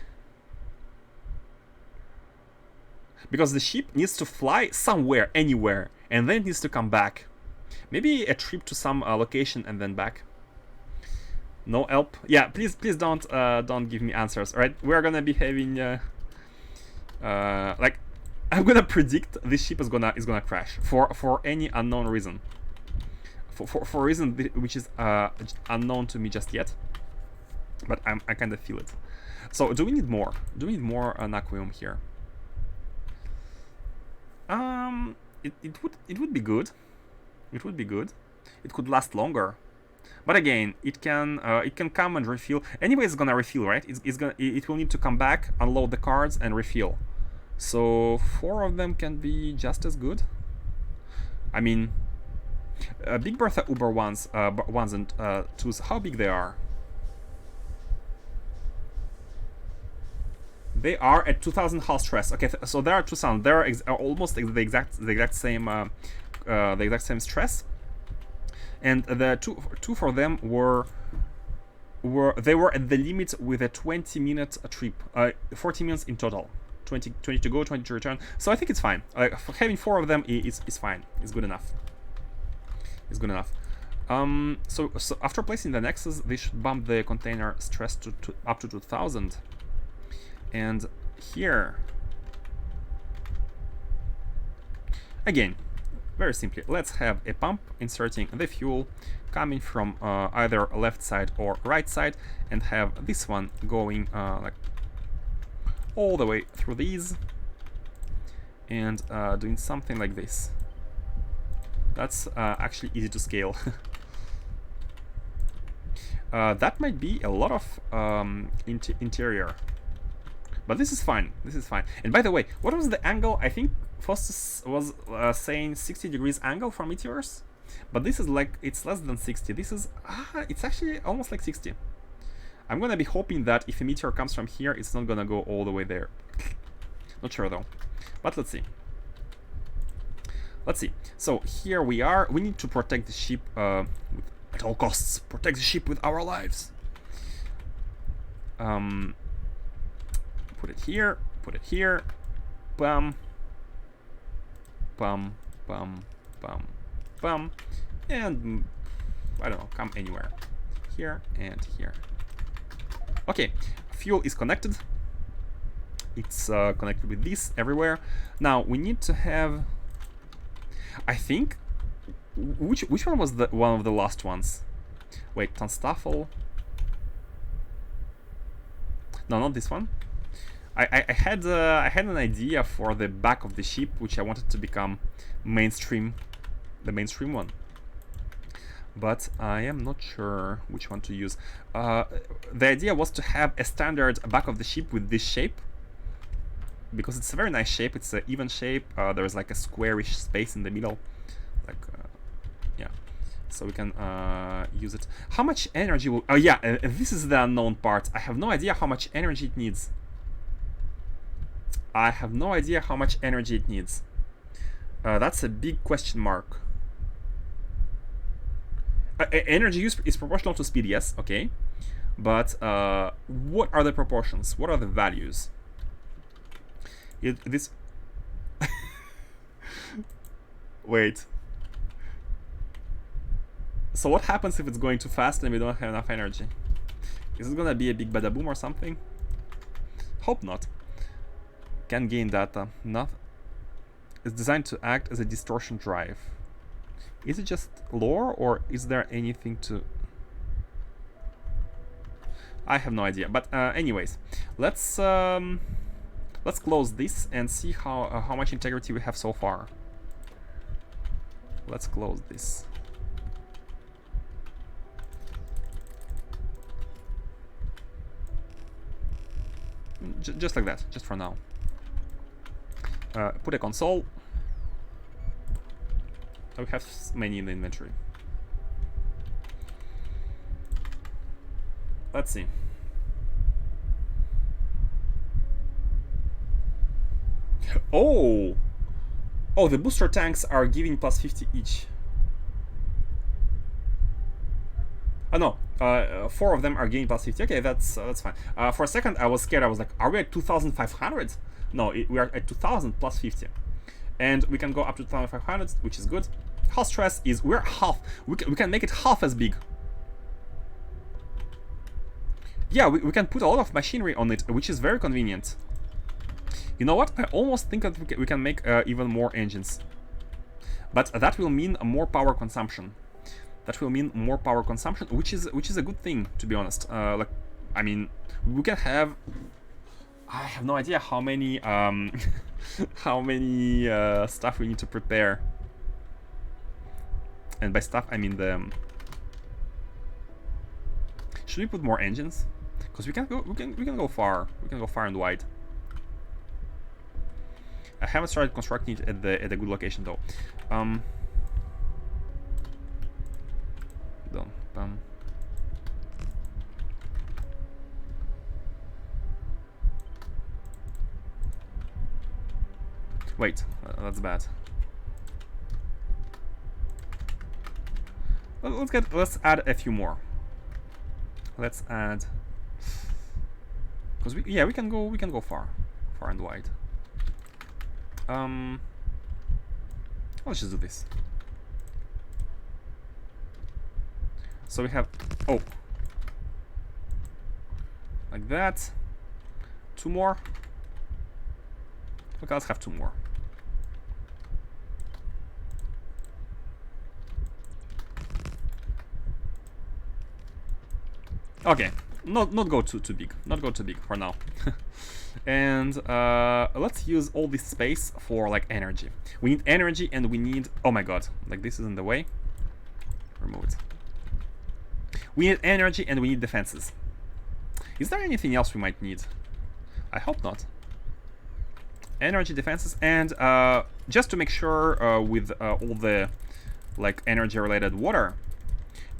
Because the ship needs to fly somewhere, anywhere, and then it needs to come back. Maybe a trip to some location and then back. No help? Yeah, please don't give me answers. All right, we're gonna be having like, I'm gonna predict this ship is gonna crash for any unknown reason. For a reason which is unknown to me just yet, but I kind of feel it. So do we need more? Do we need more Naquium here? It would be good. It would be good. It could last longer. But again, it can come and refill. Anyway, it's gonna refill, right? It will need to come back, unload the cards, and refill. So 4 of them can be just as good. I mean, Big Bertha Uber ones and 2s. How big they are? They are at 2000 hull stress. Okay, so there are 2 sounds. They are almost the exact same stress. And the two for them were at the limit with a 20-minute trip, 40 minutes in total, 20 to go, 20 to return. So I think it's fine. Having 4 of them is fine. It's good enough. It's good enough. So after placing the Nexus, they should bump the container stress to up to 2000. And here, again, very simply, let's have a pump inserting the fuel coming from either left side or right side, and have this one going like all the way through these, and doing something like this. That's actually easy to scale. That might be a lot of interior. But this is fine. This is fine. And by the way, what was the angle? I think Faustus was saying 60 degrees angle for meteors, but this is like, it's less than 60. This is it's actually almost like 60. I'm gonna be hoping that if a meteor comes from here, it's not gonna go all the way there. Not sure though, but let's see. Let's see. So here we are. We need to protect the ship at all costs. Protect the ship with our lives. Put it here, bum, bum, bum, bum, bum, and I don't know, come anywhere, here and here. Okay, fuel is connected. It's connected with this everywhere. Now we need to have, I think, which one was the one of the last ones? Wait, Tunstaffel. No, not this one. I had an idea for the back of the ship, which I wanted to become mainstream, the mainstream one. but I am not sure which one to use. The idea was to have a standard back of the ship with this shape, because it's a very nice shape. It's an even shape. There's like a squarish space in the middle, like yeah. So we can use it. How much energy will? Oh yeah, this is the unknown part. I have no idea how much energy it needs. I have no idea how much energy it needs. That's a big question mark. Energy use is proportional to speed, yes, okay. But what are the proportions? What are the values? This. Wait. So what happens if it's going too fast and we don't have enough energy? Is it gonna be a big badaboom or something? Hope not. Can gain data. Not. It's designed to act as a distortion drive. Is it just lore, or is there anything to... I have no idea. But anyways, let's close this and see how much integrity we have so far. Let's close this. Just like that, just for now. Put a console. We have many in the inventory. Let's see. Oh! Oh, the booster tanks are giving plus 50 each. Oh no, 4 of them are gaining plus 50. Okay, that's fine. For a second, I was scared. I was like, are we at 2,500? No, we are at 2,000 plus 50. And we can go up to 2,500, which is good. Health stress is, we're half. We can make it half as big. Yeah, we can put a lot of machinery on it, which is very convenient. You know what? I almost think that we can make even more engines. But that will mean more power consumption. That will mean more power consumption, which is a good thing, to be honest. Like, I mean, we can have... I have no idea how many how many stuff we need to prepare. And by stuff, I mean the... Should we put more engines? Because we can go far. We can go far and wide. I haven't started constructing it at a good location though. Done. Wait, that's bad. Let's add a few more. Let's add, because we can go far and wide. Let's just do this. So we have, oh, like that. 2 more. Okay, let's have 2 more. Okay, not go too big. Not go too big for now. And let's use all this space for like energy. We need energy and we need, oh my god, like this is in the way. Remove it. We need energy and we need defenses. Is there anything else we might need? I hope not. Energy, defenses, and just to make sure with all the like energy related water,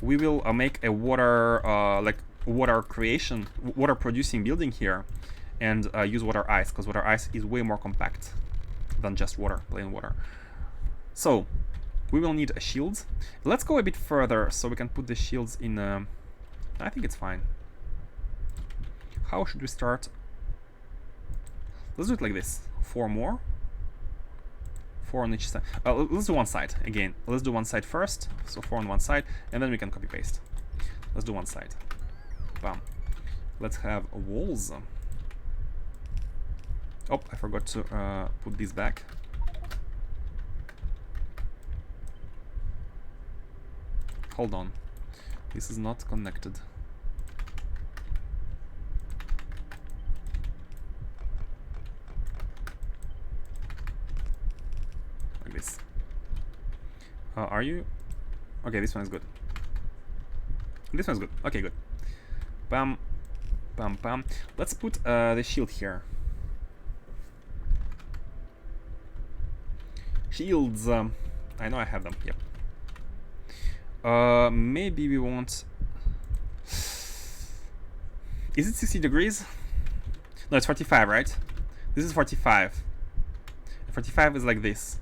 we will make a water like water creation, water producing building here, and use water ice, because water ice is way more compact than just water, plain water. So we will need a shield. Let's go a bit further so we can put the shields in. I think it's fine. How should we start? Let's do it like this. 4 more. 4 on each side. Let's do one side again. Let's do one side first. So 4 on one side, and then we can copy paste. Let's do one side. Bam. Let's have walls. Oh, I forgot to put this back. Hold on. This is not connected. Like this. Are you? Okay, this one is good. This one's good. Okay, good. Bam, bam, bam. Let's put the shield here. Shields. I know I have them. Yep. Maybe we want. Is it 60 degrees? No, it's 45, right? This is 45. 45 is like this.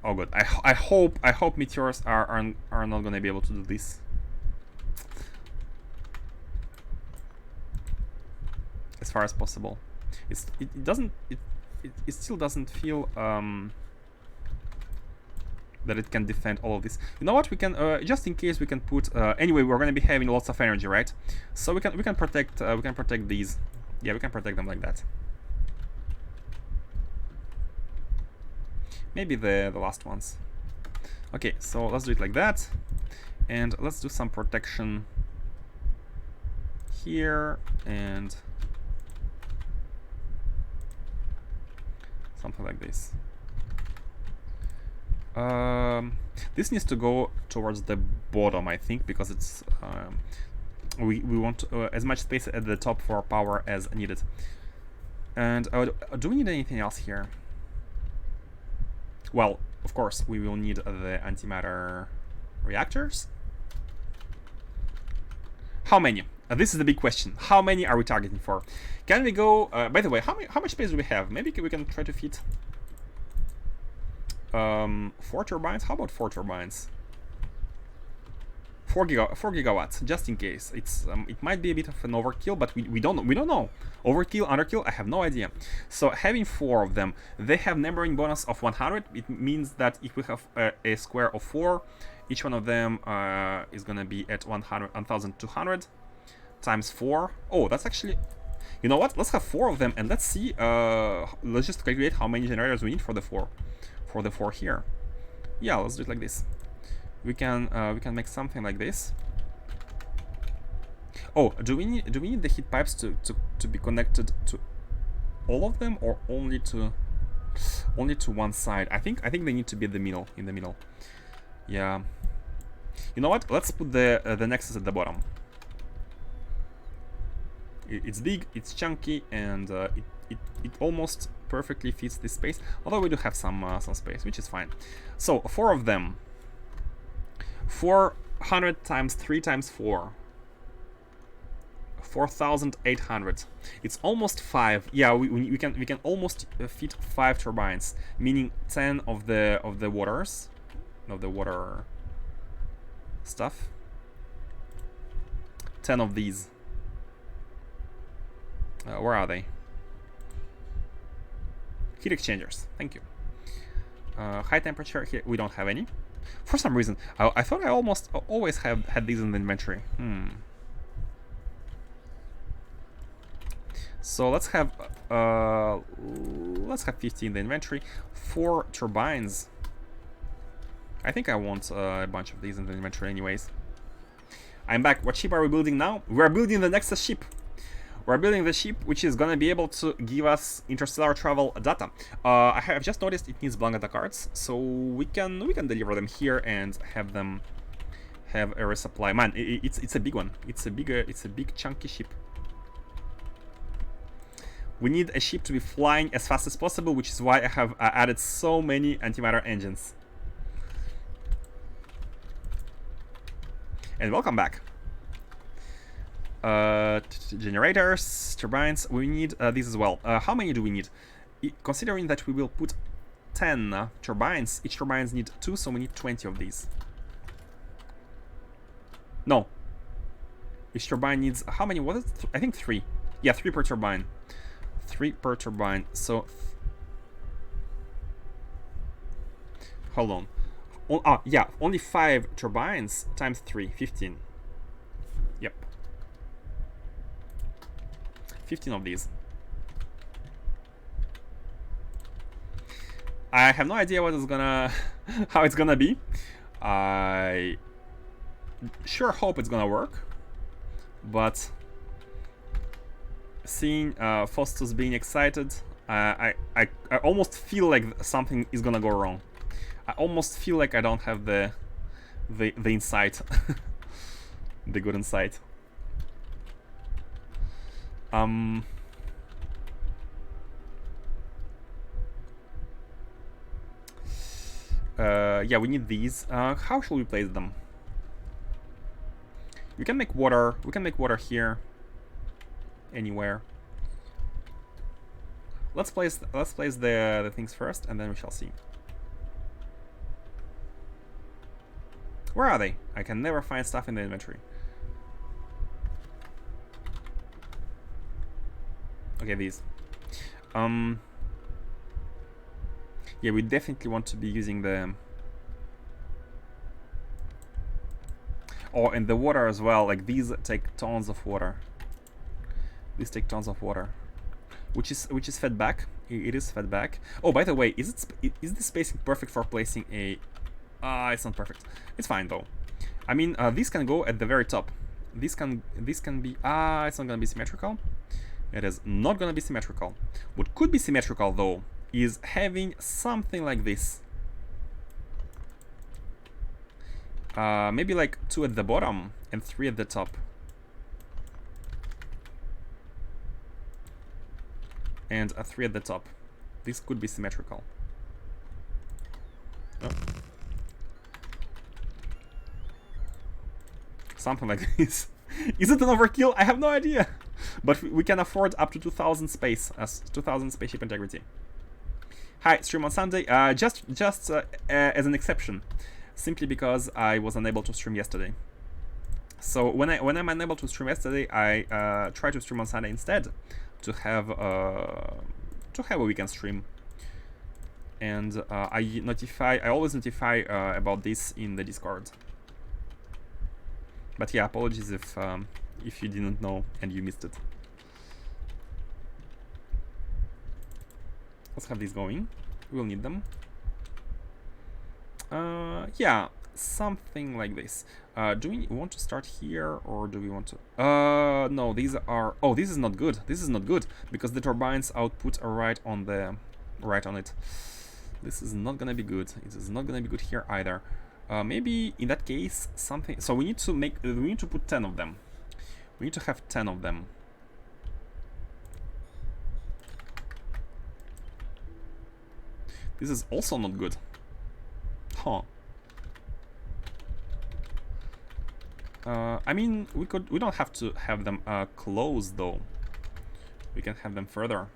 Oh, good. I hope meteors are not gonna be able to do this. As far as possible. It still doesn't feel that it can defend all of this. You know what? We can just in case we can put. Anyway, we're gonna be having lots of energy, right? So we can protect these. Yeah, we can protect them like that. Maybe the last ones. Okay, so let's do it like that, and let's do some protection here and something like this. This needs to go towards the bottom, I think, because it's we want as much space at the top for power as needed. And do we need anything else here? Well, of course, we will need the antimatter reactors. How many? This is the big question. How many are we targeting for? Can we go? By the way, how much space do we have? Maybe we can try to fit 4 turbines. How about 4 turbines? 4 gigawatts, just in case. It's it might be a bit of an overkill, but we don't know. Overkill, underkill, I have no idea. So having 4 of them, they have numbering bonus of 100. It means that if we have a square of 4, each one of them is gonna be at 1,200 times 4. Oh, that's actually. You know what? Let's have 4 of them, and let's see. Let's just calculate how many generators we need for the 4. For the 4 here. Yeah, let's do it like this. We can make something like this. Oh, do we need the heat pipes to be connected to all of them, or only to one side? I think they need to be in the middle. Yeah. You know what? Let's put the nexus at the bottom. It's big, it's chunky, and it almost perfectly fits this space. Although we do have some space, which is fine. So 4 of them. 400 times 3 times 4. 4,800. It's almost 5. Yeah, we can almost fit 5 turbines, meaning 10 of the waters, of the water stuff. 10 of these. Where are they? Heat exchangers. Thank you. High temperature here. We don't have any. For some reason, I thought I almost always had these in the inventory. So let's have 50 in the inventory. 4 turbines. I think I want a bunch of these in the inventory anyways. I'm back. What ship are we building now? We're building the Nexus ship. We're building the ship which is gonna be able to give us interstellar travel data. I have just noticed it needs blank data cards, so we can deliver them here and have them have a resupply. Man, it's a big one. It's a big chunky ship. We need a ship to be flying as fast as possible, which is why I have added so many antimatter engines. And welcome back. Generators, turbines, we need these as well. How many do we need? Considering that we will put 10 turbines, each turbines need 2, so we need 20 of these. No. Each turbine needs, how many was it? I think 3. Yeah, 3 per turbine. 3 per turbine, so... Hold on. Yeah, only 5 turbines times 3, 15. Yep. 15 of these. I have no idea what is gonna how it's gonna be. I sure hope it's gonna work, but seeing Faustus being excited, I almost feel like something is gonna go wrong. I almost feel like I don't have the the insight, the good insight. Yeah, we need these. How shall we place them? We can make water. We can make water here. Anywhere. Let's place the things first, and then we shall see. Where are they? I can never find stuff in the inventory. Okay, these. Yeah, we definitely want to be using the... Oh, and the water as well. Like, these take tons of water. These take tons of water. Which is fed back. It is fed back. Oh, by the way, is the spacing perfect for placing a... it's not perfect. It's fine, though. I mean, these can go at the very top. This can be... it's not gonna be symmetrical. It is not gonna be symmetrical. What could be symmetrical, though, is having something like this. Maybe like 2 at the bottom and 3 at the top. And a 3 at the top. This could be symmetrical. Oh. Something like this. Is it an overkill? I have no idea. But we can afford up to 2000 space as 2000 spaceship integrity. Hi, stream on Sunday. Just as an exception, simply because I was unable to stream yesterday. So when I'm unable to stream yesterday, I try to stream on Sunday instead to have a weekend stream. And I always notify about this in the Discord. But yeah, apologies if you didn't know and you missed it. Let's have these going. We'll need them. Yeah, something like this. Do we want to start here, or do we want to... no, these are... Oh, this is not good. This is not good, because the turbine's output are right on it. This is not gonna be good. It is not gonna be good here either. Maybe in that case, something... So we need to put 10 of them. We need to have 10 of them. This is also not good. Huh. I mean, we don't have to have them close though. We can have them further,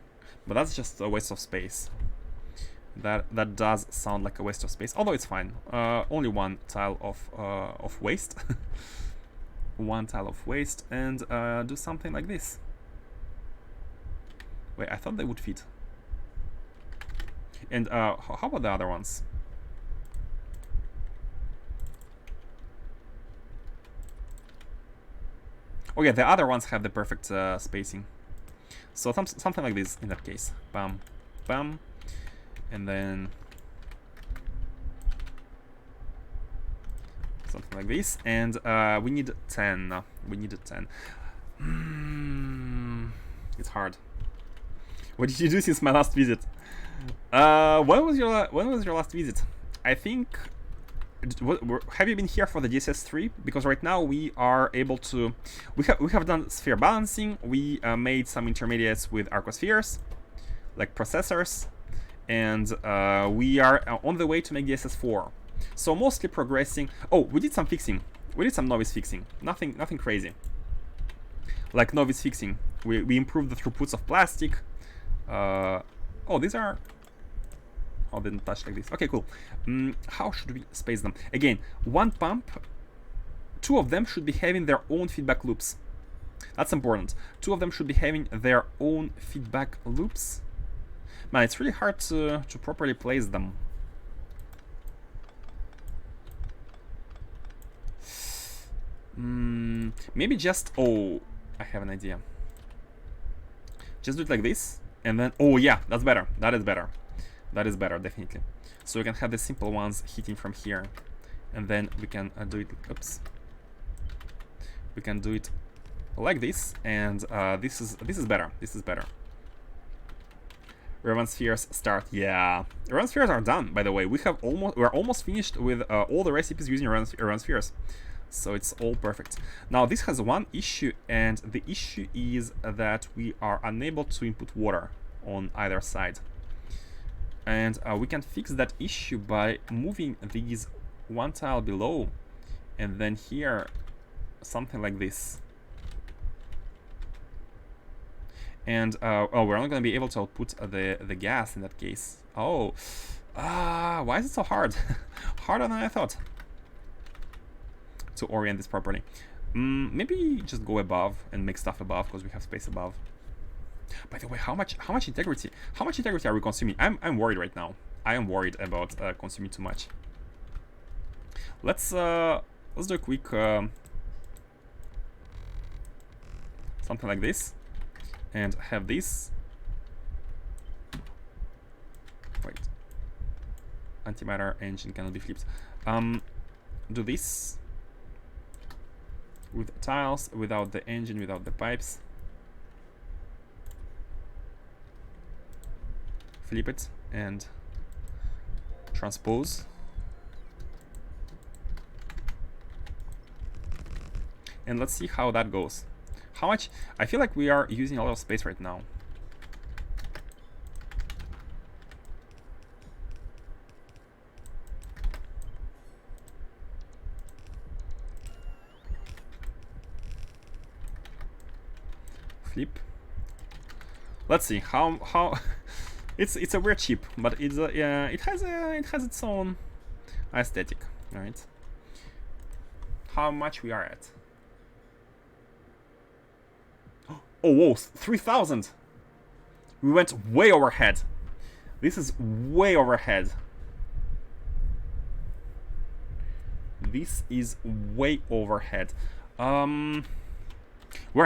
but that's just a waste of space. That does sound like a waste of space, although it's fine. Only one tile of waste. One tile of waste, and do something like this. Wait, I thought they would fit. And how about the other ones? Oh yeah, the other ones have the perfect spacing. So something like this in that case. Bam, bam, and then something like this. And we need 10. We need 10. It's hard. What did you do since my last visit? When was your last visit? I think. Have you been here for the DSS3? Because right now we are able to. We have done sphere balancing. We made some intermediates with arcospheres, like processors, and we are on the way to make DSS4. So mostly progressing. Oh, we did some fixing. We did some novice fixing. Nothing crazy. Like novice fixing. We improved the throughputs of plastic. Oh, these are... Oh, they didn't touch like this. Okay, cool. How should we space them? Again, one pump, 2 of them should be having their own feedback loops. That's important. 2 of them should be having their own feedback loops. Man, it's really hard to properly place them. Maybe just... Oh, I have an idea. Just do it like this. And then, oh yeah, that's better. That is better. That is better, definitely. So we can have the simple ones hitting from here, and then we can do it. Oops. We can do it like this, and this is better. This is better. Raven spheres start. Yeah, Raven spheres are done. By the way, we're almost finished with all the recipes using Raven spheres, so it's all perfect. Now this has one issue, and the issue is that we are unable to input water on either side, and we can fix that issue by moving these one tile below, and then here something like this. And oh, we're only going to be able to output the gas in that case. Oh, why is it so hard? Harder than I thought to orient this properly. Maybe just go above and make stuff above because we have space above. By the way, how much integrity? How much integrity are we consuming? I'm worried right now. I am worried about consuming too much. Let's do a quick something like this. And have this. Wait. Antimatter engine cannot be flipped. Do this with tiles, without the engine, without the pipes. Flip it and transpose. And let's see how that goes. How much? I feel like we are using a lot of space right now. Flip. Let's see how it's a weird chip, but it's yeah, it has its own aesthetic, right? How much we are at? Oh, whoa, 3,000! We went way overhead. This is way overhead. This is way overhead. We're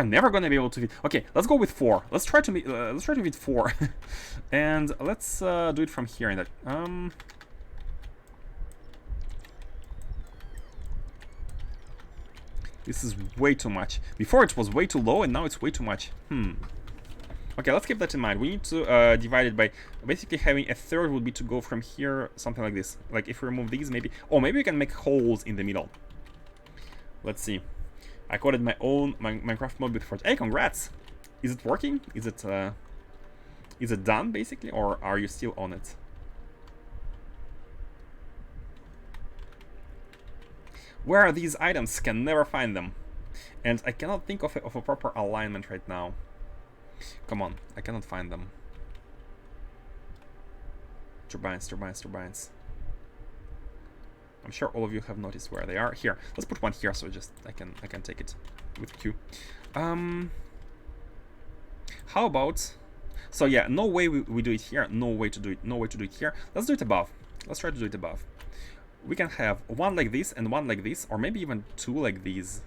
never gonna be able to fit. Okay, let's go with 4. Let's try to fit 4, and let's do it from here. In that this is way too much. Before it was way too low, and now it's way too much. Okay, let's keep that in mind. We need to divide it by basically having a third would be to go from here, something like this. Like if we remove these, maybe. Oh, maybe we can make holes in the middle. Let's see. I coded my own Minecraft mod before. Hey, congrats! Is it working? Is it done basically, or are you still on it? Where are these items? Can never find them, and I cannot think of a proper alignment right now. Come on, I cannot find them. Turbines, turbines, turbines. I'm sure all of you have noticed where they are. Here, let's put one here, so just I can take it with Q. How about? So yeah, no way we do it here. No way to do it. No way to do it here. Let's do it above. Let's try to do it above. We can have one like this and one like this, or maybe even two like these.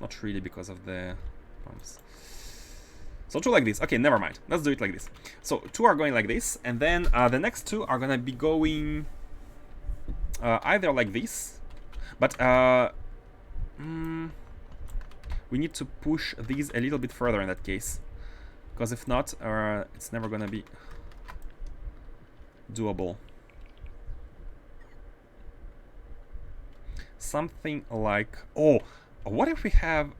Not really, because of the pumps. So two like this. Okay, never mind. Let's do it like this. So two are going like this, and then the next two are gonna be going either like this, but we need to push these a little bit further in that case, because if not, it's never gonna be doable. Something like, oh, what if we have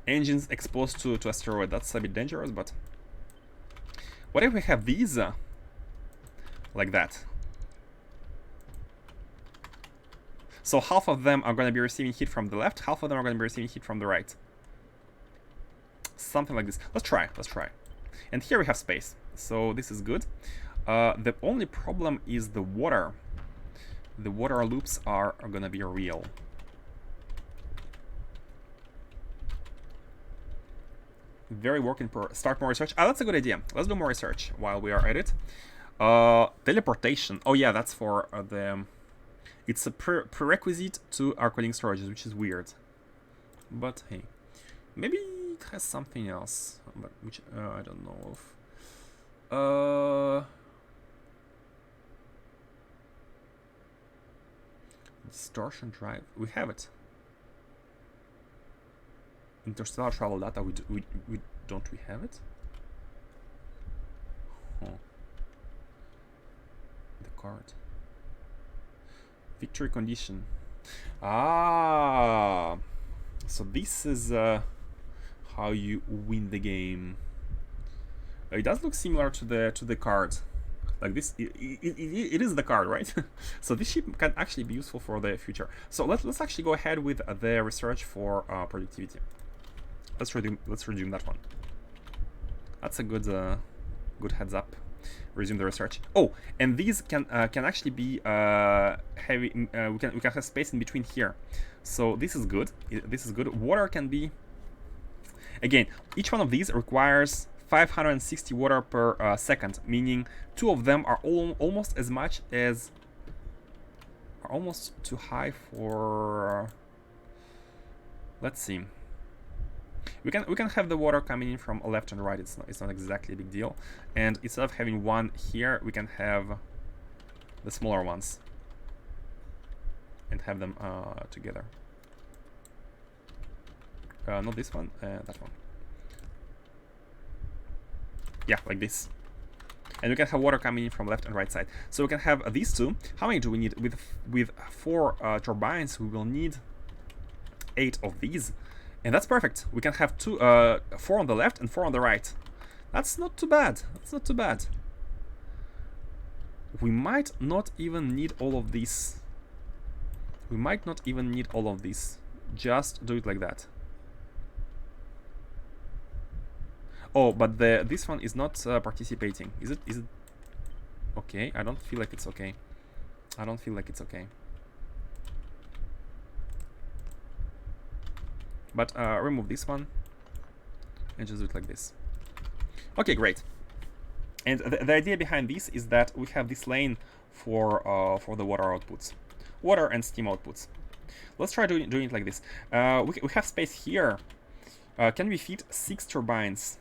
engines exposed to asteroid? That's a bit dangerous, but what if we have these like that? So half of them are going to be receiving heat from the left, half of them are going to be receiving heat from the right. Something like this. Let's try. And here we have space, so this is good. The only problem is the water. The water loops are going to be real. Very work in progress. Start more research. That's a good idea. Let's do more research while we are at it. Teleportation. Oh yeah, that's for the... It's a prerequisite to our coding storages, which is weird. But hey, maybe it has something else, but which I don't know of. Distortion Drive. We have it. Interstellar Travel Data. We don't we have it? card. Victory condition. Ah, so this is how you win the game. It does look similar to the card. Like this, it is the card, right? So this ship can actually be useful for the future. So let's actually go ahead with the research for productivity. Let's resume that one. That's a good good heads up. Resume the research. Oh, and these can actually be heavy. We can have space in between here. So this is good. This is good. Water can be. Again, each one of these requires 560 water per second, meaning 2 of them are almost as much as. Are almost too high for. Let's see. We can have the water coming in from left and right. It's not exactly a big deal. And instead of having one here, we can have the smaller ones and have them together. Not this one, that one. Yeah, like this. And we can have water coming in from left and right side. So we can have these two. How many do we need? With 4 turbines, we will need 8 of these. And that's perfect. We can have 4 on the left and 4 on the right. That's not too bad. That's not too bad. We might not even need all of these. We might not even need all of these. Just do it like that. Oh, but this one is not participating. Is it? Is it? Okay. I don't feel like it's okay. I don't feel like it's okay. But remove this one and just do it like this. Okay, great. And the idea behind this is that we have this lane for the water outputs, water and steam outputs. Let's try doing it like this. We have space here. Can we fit 6 turbines?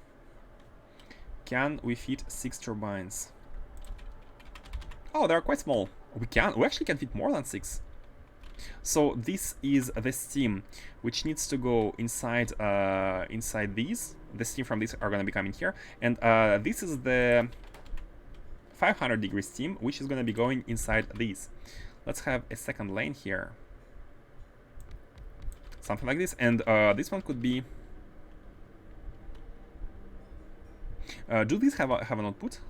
Can we fit 6 turbines? Oh, they're quite small. We actually can fit more than 6. So this is the steam, which needs to go inside inside these. The steam from these are going to be coming here, and this is the 500-degree steam, which is going to be going inside these. Let's have a second lane here, something like this, and this one could be. Do these have an output?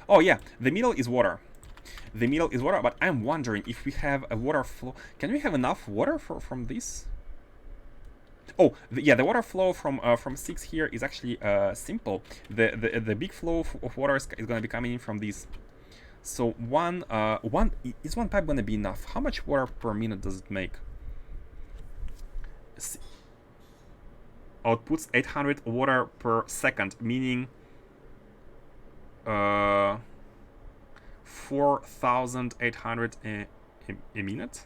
Oh yeah, the middle is water. The middle is water, but I'm wondering if we have a water flow. Can we have enough water from this? Oh, yeah, the water flow from 6 here is actually simple. The big flow of water is going to be coming in from these. So one pipe going to be enough? How much water per minute does it make? Outputs 800 water per second, meaning 4,800 a minute?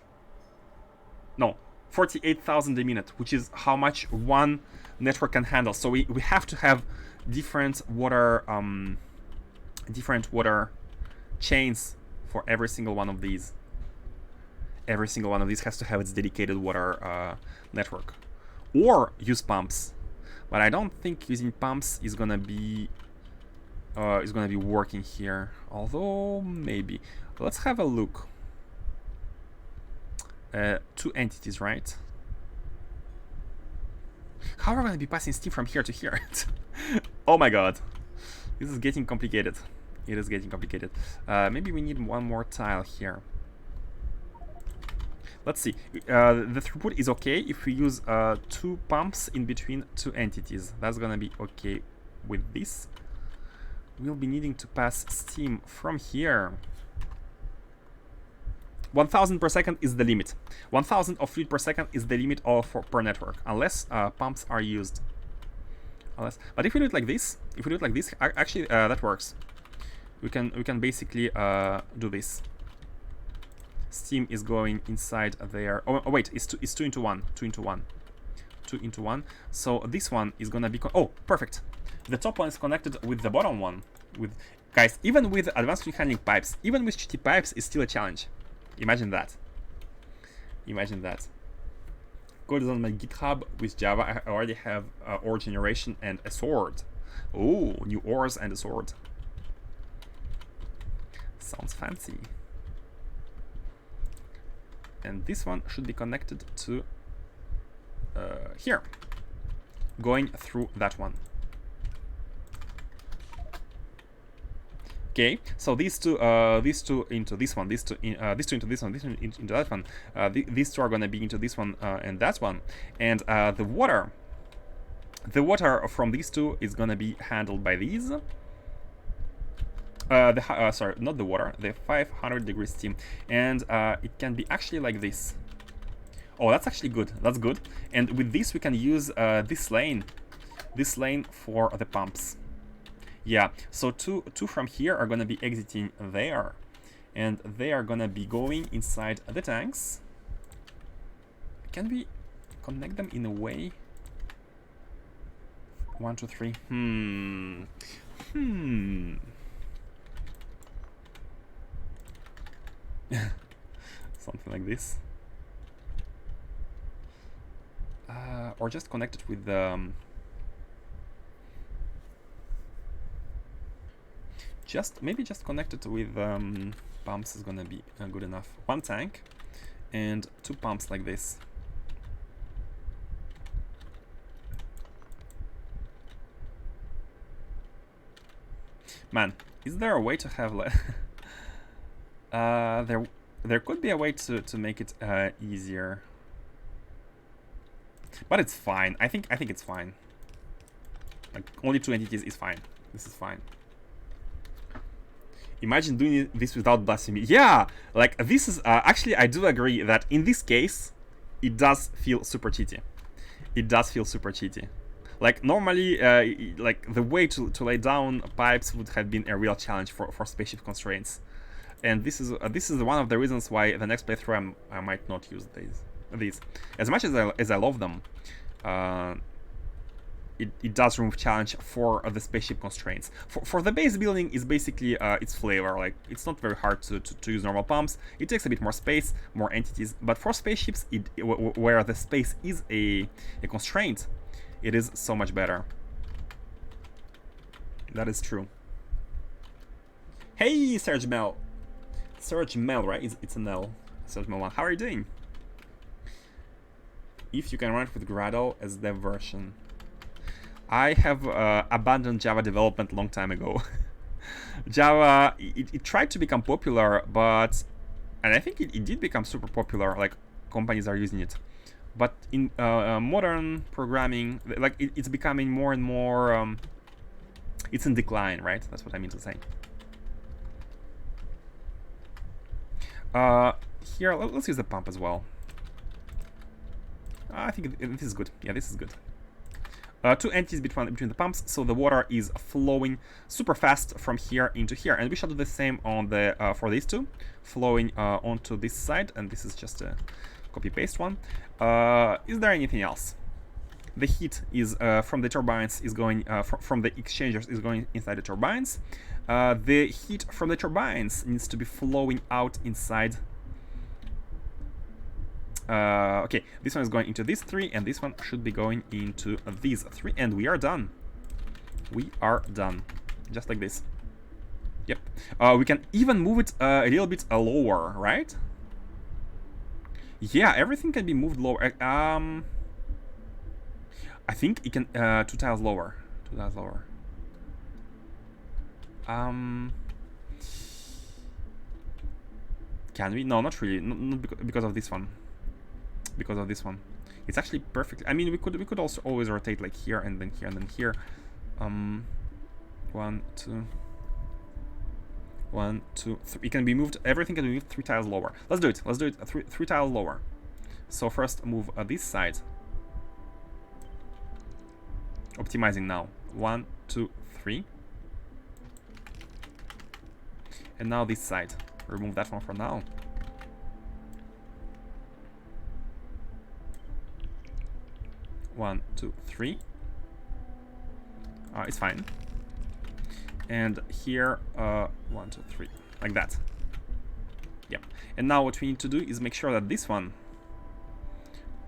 No, 48,000 a minute, which is how much one network can handle. So we have to have different water chains for every single one of these. Every single one of these has to have its dedicated water network, or use pumps. But I don't think using pumps is gonna be working here. Although maybe. Let's have a look. 2 entities, right? How are we going to be passing steam from here to here? Oh my god. This is getting complicated. It is getting complicated. Maybe we need one more tile here. Let's see. The throughput is okay if we use 2 pumps in between 2 entities. That's going to be okay with this. We'll be needing to pass steam from here. 1,000 per second is the limit. 1,000 of fluid per second is the limit per network, unless pumps are used. But if we do it like this, actually that works. We can basically do this. Steam is going inside there. Oh wait, it's 2 into 1. 2 into 1. 2 into 1. So this one is gonna be oh, perfect. The top one is connected with the bottom one. Guys, even with advanced fluid handling pipes, even with GT pipes, is still a challenge. Imagine that. Imagine that. Code is on my GitHub with Java. I already have ore generation and a sword. Oh, new ores and a sword. Sounds fancy. and this one should be connected to here, going through that one. Okay, so these two into this one, these two into this one, this one into that one. These two are gonna be into this one and that one, and the water from these two is gonna be handled by these. Sorry, not the water, the 500 degree steam, and it can be actually like this. Oh, that's actually good. That's good. And with this, we can use this lane for the pumps. Yeah, so two from here are gonna be exiting there, and they are gonna be going inside the tanks. Can we connect them in a way? 1, 2, 3. Something like this. Or just connect it with maybe just connect it with pumps is gonna be good enough. One tank and two pumps like this. Man, is there a way to have there could be a way to make it easier, but it's fine. I think it's fine. Like only 2 entities is fine. This is fine. Imagine doing this without blasphemy. Yeah, like this is actually, I do agree that in this case it does feel super cheaty. It does feel super cheaty. Like normally, like the way to lay down pipes would have been a real challenge for spaceship constraints, and this is one of the reasons why the next playthrough I might not use these. As much as I love them, it does remove challenge for the spaceship constraints. For the base building is basically its flavor. Like it's not very hard to use normal pumps. It takes a bit more space, more entities, but for spaceships, where the space is a constraint, it is so much better. That is true. Hey, Serge Mel, right? It's an L. Serge Mel 1. How are you doing? If you can run it with Gradle as dev version. I have abandoned Java development a long time ago. Java, it tried to become popular, and I think it did become super popular, like companies are using it. But in modern programming, like it's becoming more and more, it's in decline, right? That's what I mean to say. Here, let's use the pump as well. I think this is good. Yeah, this is good. 2 entities between the pumps, so the water is flowing super fast from here into here, and we shall do the same on the for these two, flowing onto this side, and this is just a copy-paste one. Is there anything else? The heat is from the turbines is going from the exchangers is going inside the turbines. The heat from the turbines needs to be flowing out inside. Okay, this one is going into these 3, and this one should be going into these 3, and we are done. We are done, just like this. Yep. We can even move it a little bit lower, right? Yeah, everything can be moved lower. I think it can 2 tiles lower. 2 tiles lower. Can we? No, not really. Not because of this one. Because of this one, it's actually perfect. I mean, we could also always rotate like here and then here and then here. 1, 2, 1, 2, 3. It can be moved. Everything can be moved 3 tiles lower. Let's do it. Let's do it 3 tiles lower. So first move this side. Optimizing now. 1, 2, 3. And now this side. Remove that one for now. One, 2, 3. It's fine. And here, 1, 2, 3, like that. Yep. And now what we need to do is make sure that this one,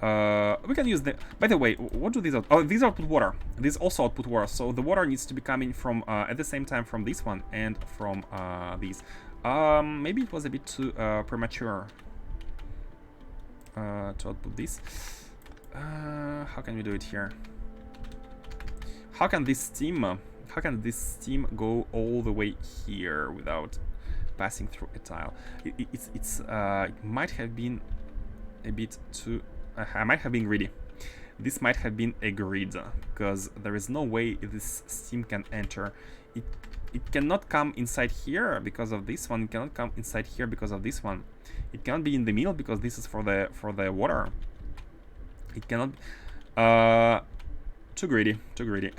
we can use the. By the way, what do these? Oh, these output water. These also output water. So the water needs to be coming from at the same time from this one and from these. Maybe it was a bit too premature. to output this. How can we do it here? How can this steam go all the way here without passing through a tile? It might have been a bit too. I might have been greedy. This might have been a grid, because there is no way this steam can enter. It cannot come inside here because of this one. It cannot come inside here because of this one. It cannot be in the middle because this is for the water. It cannot. Too greedy. Too greedy.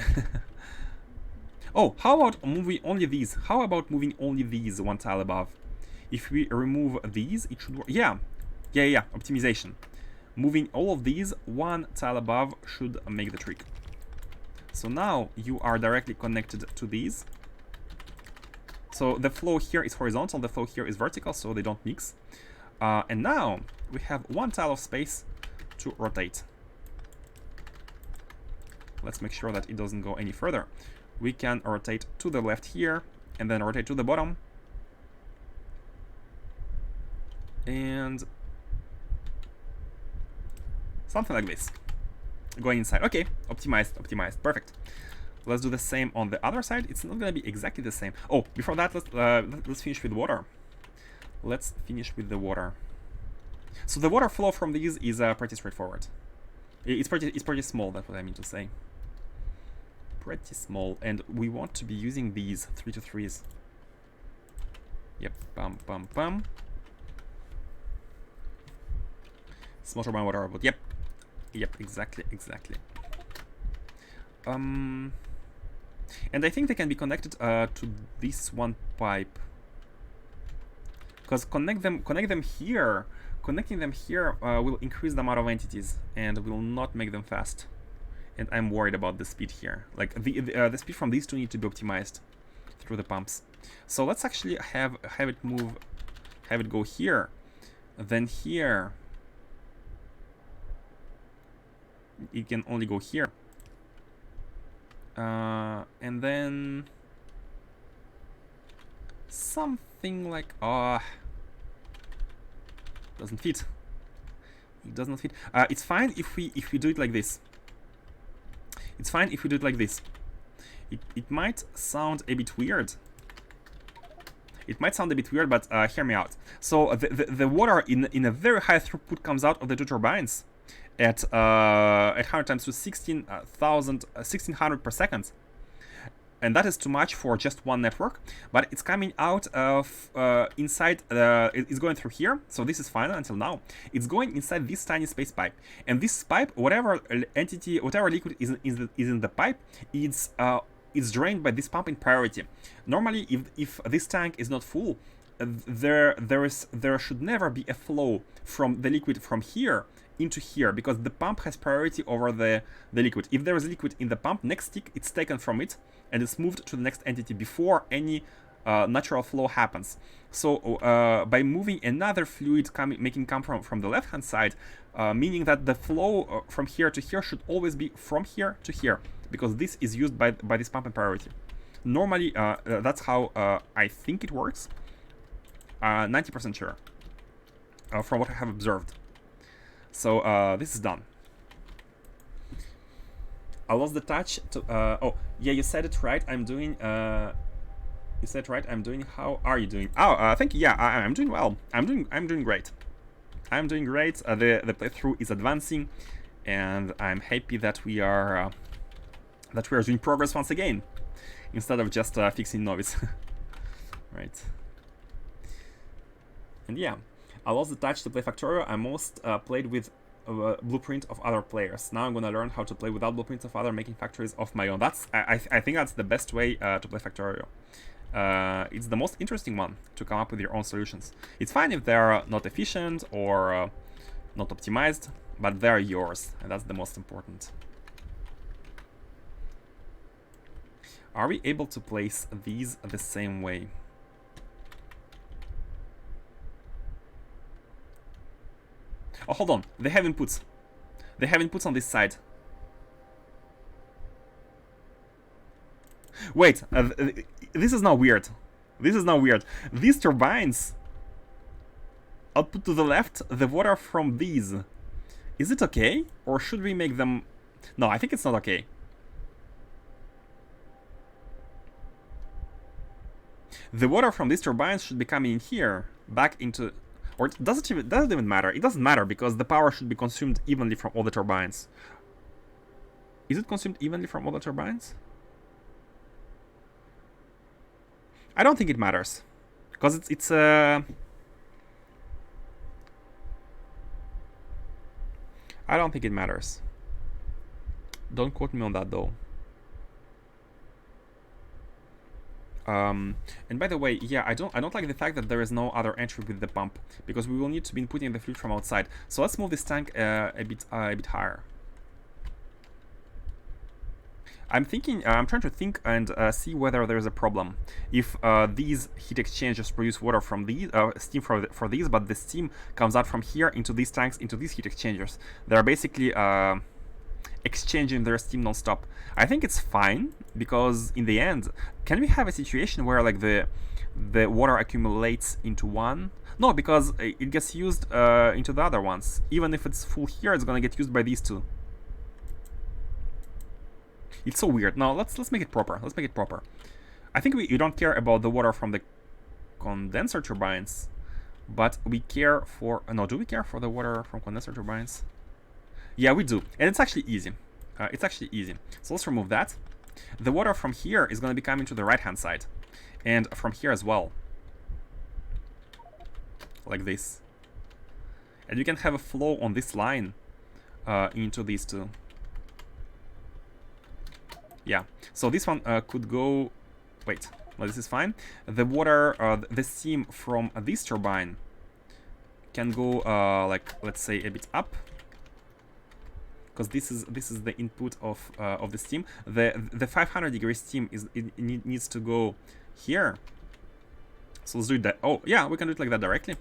Oh, how about moving only these? How about moving only these one tile above? If we remove these, it should work. Yeah. Optimization. Moving all of these one tile above should make the trick. So now you are directly connected to these. So the flow here is horizontal, the flow here is vertical, so they don't mix. And now we have one tile of space to rotate. Let's make sure that it doesn't go any further. We can rotate to the left here, and then rotate to the bottom. And something like this. Going inside. Okay, optimized, perfect. Let's do the same on the other side. It's not going to be exactly the same. Oh, before that, let's finish with water. Let's finish with the water. So the water flow from these is pretty straightforward. It's pretty small. That's what I mean to say. Pretty small, and we want to be using these 3-to-3s. Yep, bum. Small turbine water output. Yep, exactly. And I think they can be connected to this one pipe, because connecting them here will increase the amount of entities and will not make them fast. And I'm worried about the speed here. Like the speed from these two need to be optimized through the pumps. So let's actually have it go here, then here. It can only go here. And then something like doesn't fit. It does not fit. It's fine if we do it like this. It's fine if we do it like this. It might sound a bit weird. But hear me out. So the water in a very high throughput comes out of the two turbines at 100 times to 1600 per second. And that is too much for just one network, but it's coming out of inside. It's going through here, so this is fine until now. It's going inside this tiny space pipe, and this pipe, whatever entity, whatever liquid is in the pipe, it's drained by this pump in priority. Normally, if this tank is not full, there should never be a flow from the liquid from here into here, because the pump has priority over the liquid. If there is liquid in the pump, next tick it's taken from it and it's moved to the next entity before any natural flow happens. So by moving another fluid making come from the left hand side, meaning that the flow from here to here should always be from here to here, because this is used by this pump in priority. Normally that's how I think it works. 90% sure from what I have observed. So this is done. I lost the touch to oh yeah, you said it right. I'm doing you said right. I'm doing. How are you doing? Oh, thank you. Yeah, I'm doing well. I'm doing great. I'm doing great. The playthrough is advancing, and I'm happy that we are doing progress once again, instead of just fixing novice. Right. And yeah, I lost the touch to play Factorio. I most played with blueprint of other players. Now I'm gonna learn how to play without blueprints of other, making factories of my own. That's I think that's the best way to play Factorio. It's the most interesting one to come up with your own solutions. It's fine if they're not efficient or not optimized, but they're yours, and that's the most important. Are we able to place these the same way? Oh, hold on. They have inputs. They have inputs on this side. Wait. This is now weird. This is now weird. These turbines output to the left, the water from these. Is it okay? Or should we make them... No, I think it's not okay. The water from these turbines should be coming in here, back into... Or it doesn't even matter. It doesn't matter because the power should be consumed evenly from all the turbines. Is it consumed evenly from all the turbines? I don't think it matters. Because it's I don't think it matters. Don't quote me on that though. And by the way, yeah, I don't like the fact that there is no other entry with the pump, because we will need to be inputting the fluid from outside. So let's move this tank a bit higher. I'm trying to think and see whether there's a problem. If these heat exchangers produce water from these, steam for these, but the steam comes out from here into these tanks, into these heat exchangers. They're basically exchanging their steam non-stop. I think it's fine, because in the end, can we have a situation where like the water accumulates into one? No, because it gets used into the other ones. Even if it's full here, it's gonna get used by these two. It's so weird. No, let's make it proper. Let's make it proper. I think we don't care about the water from the condenser turbines, but we care for... no, do we care for the water from condenser turbines? Yeah, we do. And it's actually easy. It's actually easy. So let's remove that. The water from here is going to be coming to the right-hand side. And from here as well. Like this. And you can have a flow on this line into these two. Yeah, so this one could go... Wait, well, this is fine. The water, the steam from this turbine can go, like, let's say a bit up, because this is the input of the steam. The 500 degree steam it needs to go here. So let's do that. Oh yeah, we can do it like that directly.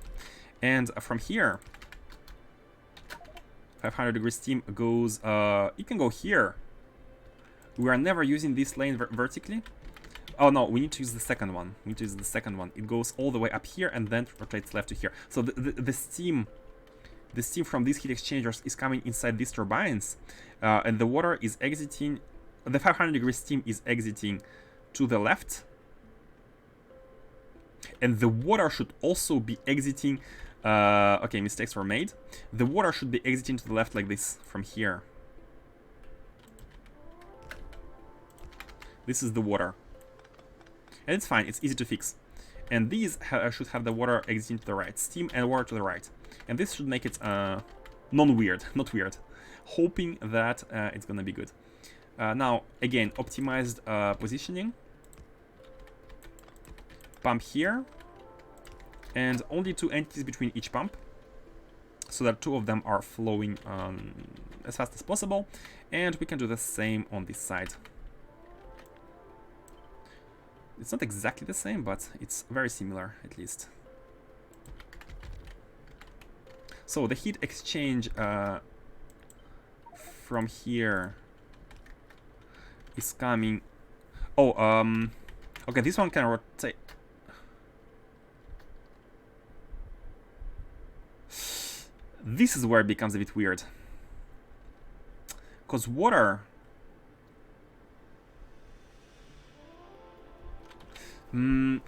And from here, 500 degree steam goes. It can go here. We are never using this lane vertically. Oh no, we need to use the second one. We need to use the second one. It goes all the way up here and then rotates left to here. So the steam from these heat exchangers is coming inside these turbines, and the water is exiting. The 500 degree steam is exiting to the left, and the water should also be exiting. Okay, mistakes were made. The water should be exiting to the left like this from here. This is the water. And it's fine, it's easy to fix. And these should have the water exiting to the right. Steam and water to the right. And this should make it non-weird, not weird. Hoping that it's gonna be good. Now, again, optimized positioning. Pump here. And only 2 entities between each pump. So that 2 of them are flowing as fast as possible. And we can do the same on this side. It's not exactly the same, but it's very similar, at least. So the heat exchange from here is coming... Oh, okay, this one can rotate. This is where it becomes a bit weird. Because water...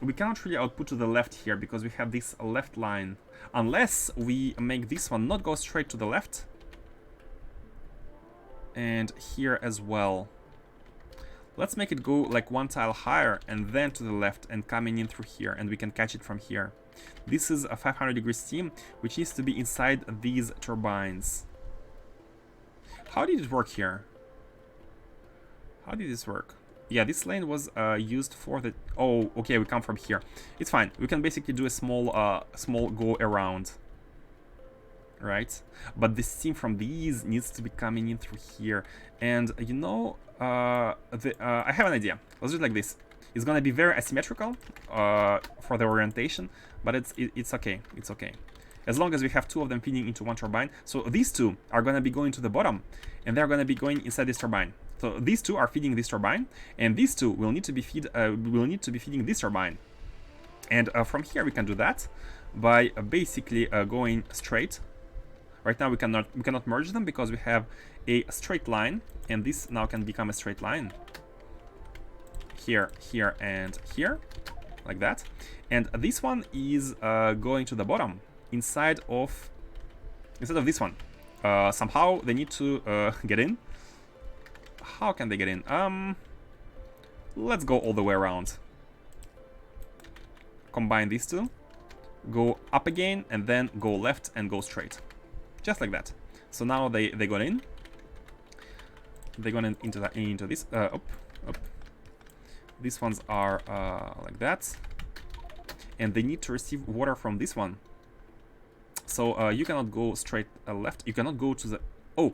we cannot really output to the left here because we have this left line. Unless we make this one not go straight to the left. And here as well. Let's make it go like 1 tile higher and then to the left and coming in through here, and we can catch it from here. This is a 500 degree steam which needs to be inside these turbines. How did it work here? How did this work? Yeah, this lane was used for the... Oh, okay, we come from here. It's fine. We can basically do a small go around. Right? But the steam from these needs to be coming in through here. And, you know, I have an idea. Let's do it like this. It's gonna be very asymmetrical for the orientation, but it's okay. It's okay. As long as we have 2 of them feeding into 1 turbine. So these 2 are gonna be going to the bottom, and they're gonna be going inside this turbine. So these 2 are feeding this turbine, and these 2 will need to be feeding this turbine. And from here we can do that by basically going straight. Right now we cannot merge them because we have a straight line, and this now can become a straight line. Here, here, and here, like that. And this one is going to the bottom instead of this one. Somehow they need to get in. How can they get in? Let's go all the way around. Combine these two. Go up again, and then go left and go straight. Just like that. So now they got in. They got into this. Up. These ones are like that. And they need to receive water from this one. So you cannot go straight left. You cannot go to the... Oh.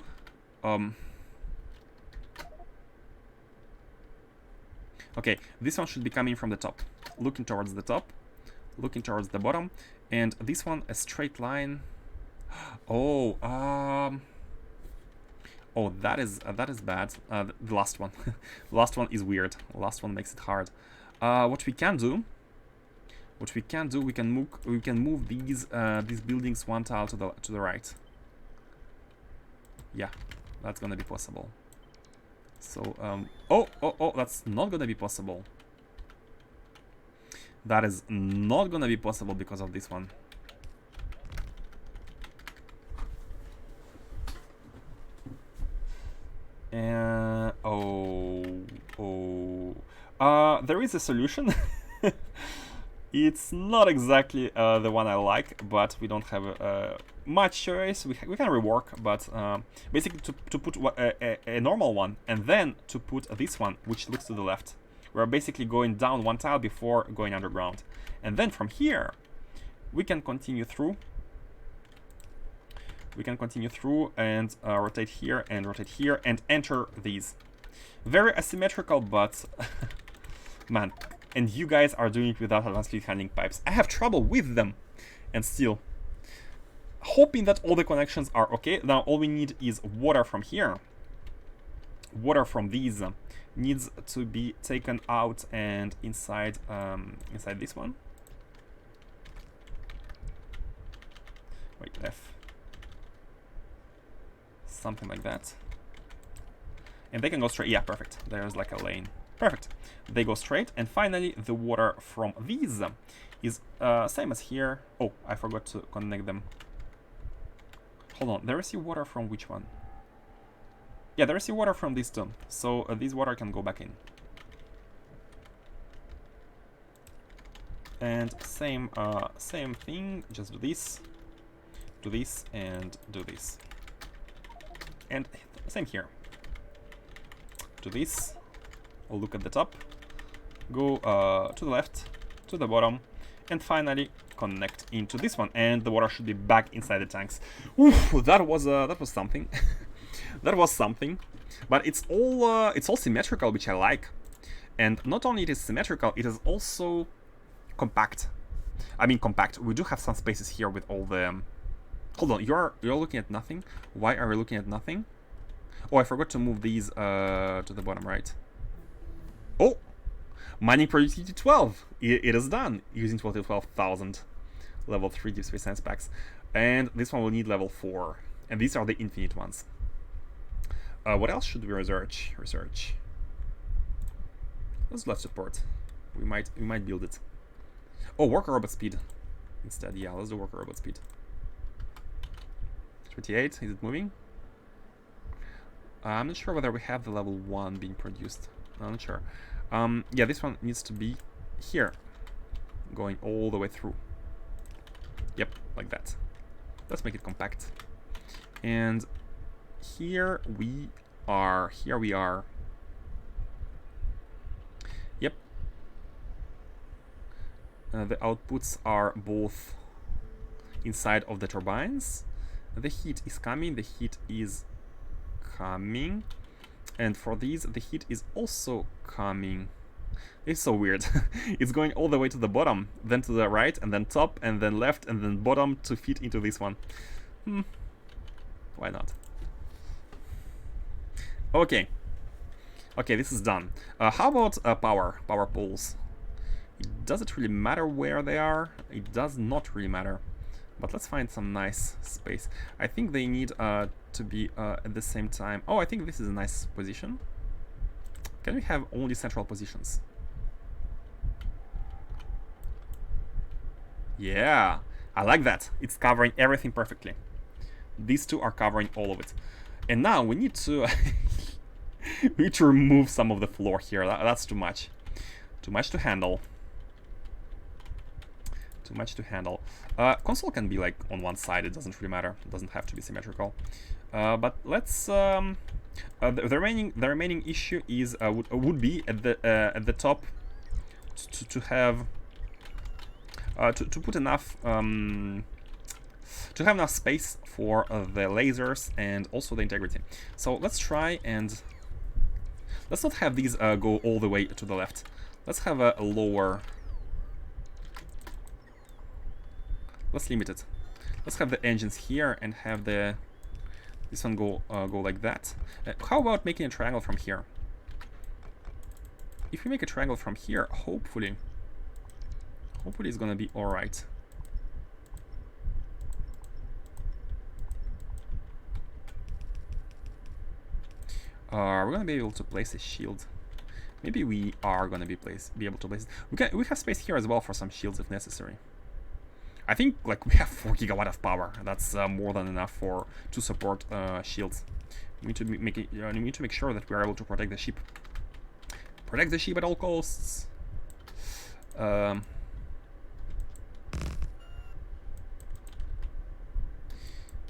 Okay, this one should be coming from the top. Looking towards the top. Looking towards the bottom. And this one, a straight line. Oh, oh, that is bad. The last one. The last one is weird. The last one makes it hard. What we can do, we can move these buildings one tile to the right. Yeah, that's gonna be possible. So oh, that's not gonna be possible. That is not gonna be possible because of this one. There is a solution. It's not exactly the one I like, but we don't have much choice. We can rework, but basically to put a normal one and then to put this one, which looks to the left. We're basically going down one tile before going underground. And then from here, we can continue through. We can continue through and rotate here and enter these. Very asymmetrical, but man, and you guys are doing it without advanced fluid handling pipes. I have trouble with them, and still. Hoping that all the connections are okay. Now all we need is water from here. Water from these needs to be taken out and inside inside this one. Wait, F. Something like that. And they can go straight. Yeah, perfect. There's like a lane. Perfect. They go straight. And finally, the water from these is same as here. Oh, I forgot to connect them. Hold on. They receive water from which one? Yeah, they receive water from these two. So this water can go back in. And same thing. Just do this, and do this. And same here. Do this. We'll look at the top. Go to the left, to the bottom, and finally connect into this one. And the water should be back inside the tanks. Oof, that was something. That was something. But it's all symmetrical, which I like. And not only it is symmetrical, it is also compact. I mean compact. We do have some spaces here with all the. Hold on, you're looking at nothing. Why are we looking at nothing? Oh, I forgot to move these to the bottom right. Oh, mining productivity 12. It is done using 12,000 level 3 deep space science packs, and this one will need level 4. And these are the infinite ones. What else should we research? Let's do support. We might build it. Oh, worker robot speed instead. Yeah, let's do worker robot speed. 28. Is it moving? I'm not sure whether we have the level 1 being produced. I'm not sure. Yeah, this one needs to be here, going all the way through. Yep, like that. Let's make it compact. And here we are. Yep. The outputs are both inside of the turbines. The heat is coming. And for these, the heat is also coming. It's so weird. It's going all the way to the bottom, then to the right, and then top, and then left, and then bottom to fit into this one. Why not? Okay. Okay, this is done. How about power poles? Does it really matter where they are? It does not really matter. But let's find some nice space. I think they need to be at the same time. Oh, I think this is a nice position. Can we have only central positions? Yeah, I like that. It's covering everything perfectly. These two are covering all of it. And now we need to we need to remove some of the floor here. That's too much. Too much to handle. Too much to handle. Console can be like on one side. It doesn't really matter. It doesn't have to be symmetrical. But let's. The remaining issue is would be at the top to have to put enough to have enough space for the lasers and also the integrity. So let's try and let's not have these go all the way to the left. Let's have a lower. Let's limit it. Let's have the engines here and have the this one go like that. How about making a triangle from here? If we make a triangle from here, hopefully it's gonna be all right. Are we gonna be able to place a shield? Maybe we are gonna be able to place it. We have space here as well for some shields if necessary. I think like we have 4 gigawatt of power. That's more than enough to support shields. We need to make sure that we are able to protect the ship. Protect the ship at all costs.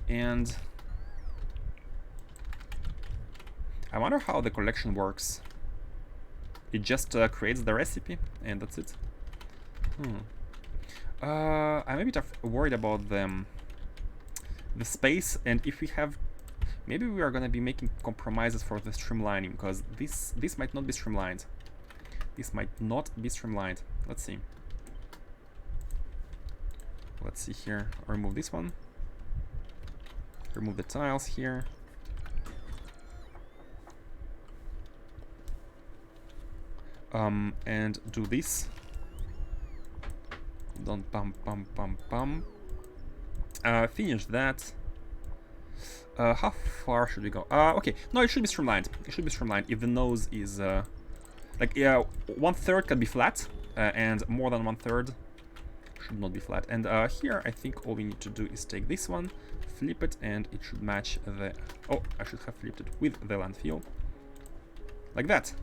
And I wonder how the collection works. It just creates the recipe and that's it. I'm a bit worried about the space, and if we have, maybe we are gonna be making compromises for the streamlining, because this might not be streamlined. This might not be streamlined. Let's see. Let's see here. Remove this one. Remove the tiles here. And do this. Don't finish that. How far should we go? Okay, no, it should be streamlined. It should be streamlined if the nose is like 1/3 can be flat, and more than 1/3 should not be flat. And here, I think all we need to do is take this one, flip it, and it should match the. Oh, I should have flipped it with the landfill, like that.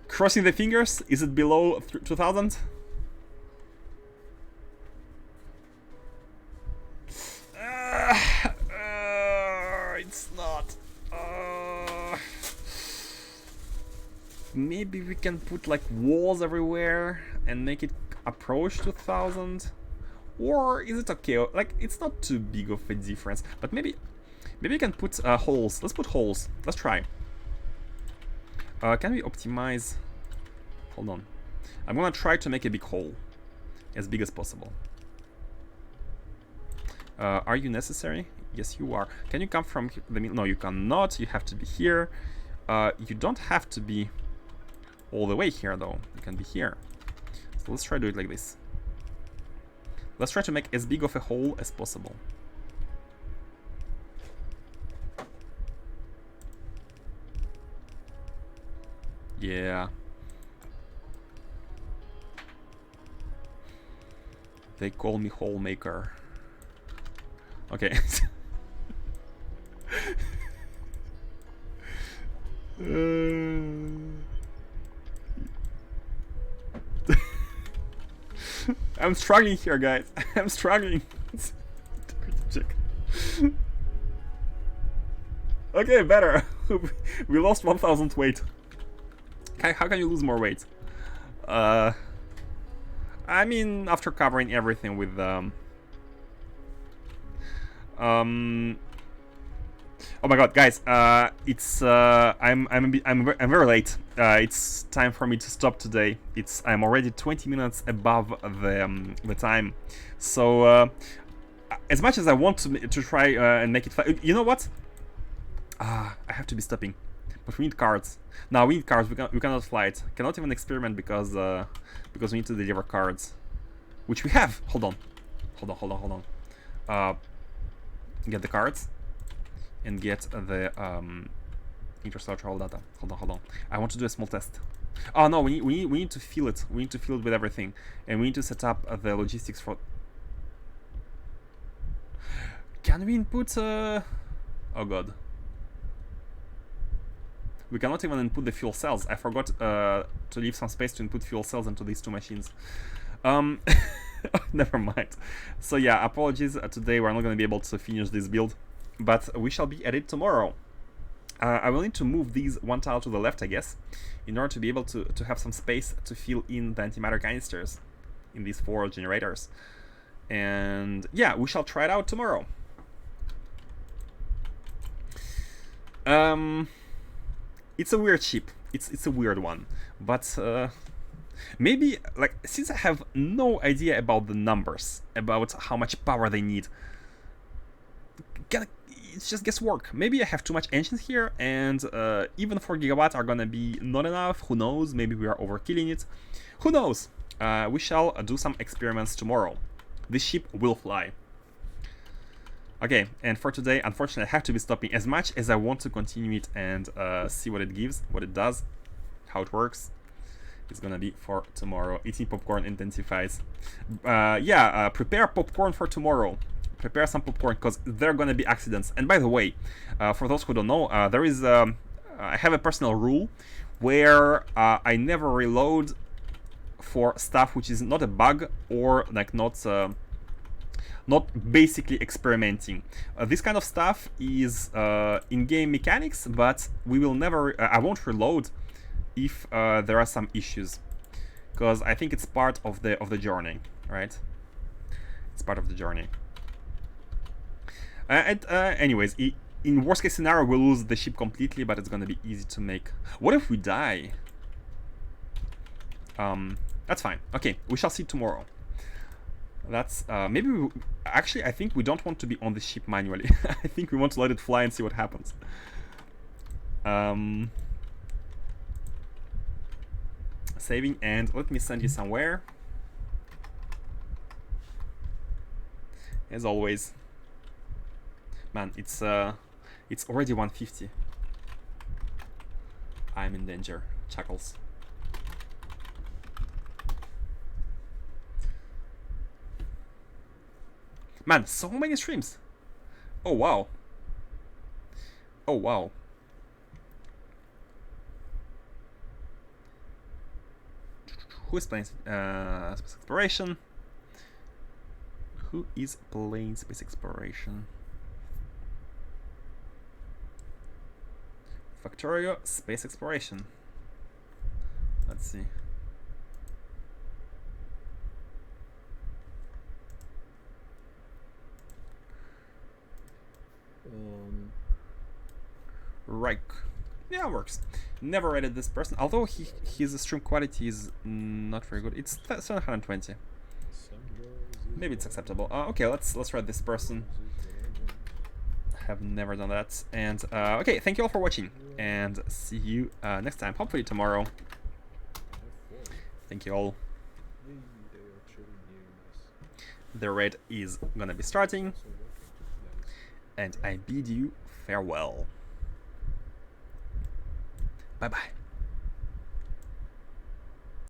Crossing the fingers. Is it below 2000? It's not. Maybe we can put like walls everywhere and make it approach 2000. Or is it okay? Like it's not too big of a difference. But maybe we can put holes. Let's put holes. Let's try. Can we optimize? Hold on. I'm gonna try to make a big hole, as big as possible. Are you necessary? Yes, you are. Can you come from the middle? No, you cannot. You have to be here. You don't have to be all the way here, though. You can be here. So let's try to do it like this. Let's try to make as big of a hole as possible. Yeah. They call me hole maker. Okay. I'm struggling here, guys. I'm struggling. Check. Okay, better. We lost 1000 weight. How can you lose more weight? I mean, after covering everything with oh my god, guys! It's I'm very late. It's time for me to stop today. I'm already 20 minutes above the time. So as much as I want to try and make it, you know what? I have to be stopping. But we need cards. Now we need cards. We cannot fly it. Cannot even experiment because we need to deliver cards, which we have. Hold on. Get the cards and get the Interstellar Travel Data. Hold on. I want to do a small test. Oh no, we need to fill it. We need to fill it with everything, and we need to set up the logistics for. Can we input? Oh god. We cannot even input the fuel cells. I forgot to leave some space to input fuel cells into these two machines. Never mind. So yeah, apologies. Today we're not going to be able to finish this build, but we shall be at it tomorrow. I will need to move these one tile to the left, I guess, in order to be able to have some space to fill in the antimatter canisters in these 4 generators. And yeah, we shall try it out tomorrow. It's a weird ship. It's a weird one, but maybe, like, since I have no idea about the numbers, about how much power they need, it's just guesswork. Maybe I have too much engines here, and even 4 gigawatts are gonna be not enough. Who knows? Maybe we are overkilling it. Who knows? We shall do some experiments tomorrow. This ship will fly. Okay, and for today, unfortunately, I have to be stopping. As much as I want to continue it and see what it gives, what it does, how it works, it's gonna be for tomorrow. Eating popcorn intensifies. Prepare popcorn for tomorrow. Prepare some popcorn, because there are gonna be accidents. And by the way, for those who don't know, I have a personal rule where I never reload for stuff which is not a bug or like not basically experimenting. This kind of stuff is in-game mechanics, but we will never. I won't reload if there are some issues, because I think it's part of the journey, right? It's part of the journey. Anyways, in worst case scenario, we'll lose the ship completely, but it's gonna be easy to make. What if we die? That's fine. Okay, we shall see tomorrow. That's maybe actually, I think we don't want to be on the ship manually. I think we want to let it fly and see what happens. Saving, and let me send you somewhere. As always. Man, it's already 150. I'm in danger. Chuckles. Man, so many streams. Oh wow. Oh wow. Who is playing space exploration? Who is playing space exploration? Factorio, space exploration. Let's see. Right. Yeah, works. Never rated this person, although his stream quality is not very good. It's 720. Maybe it's acceptable. Okay, let's rate this person. Have never done that. And okay, thank you all for watching, and see you next time. Hopefully tomorrow. Thank you all. The raid is gonna be starting, and I bid you farewell. Bye bye.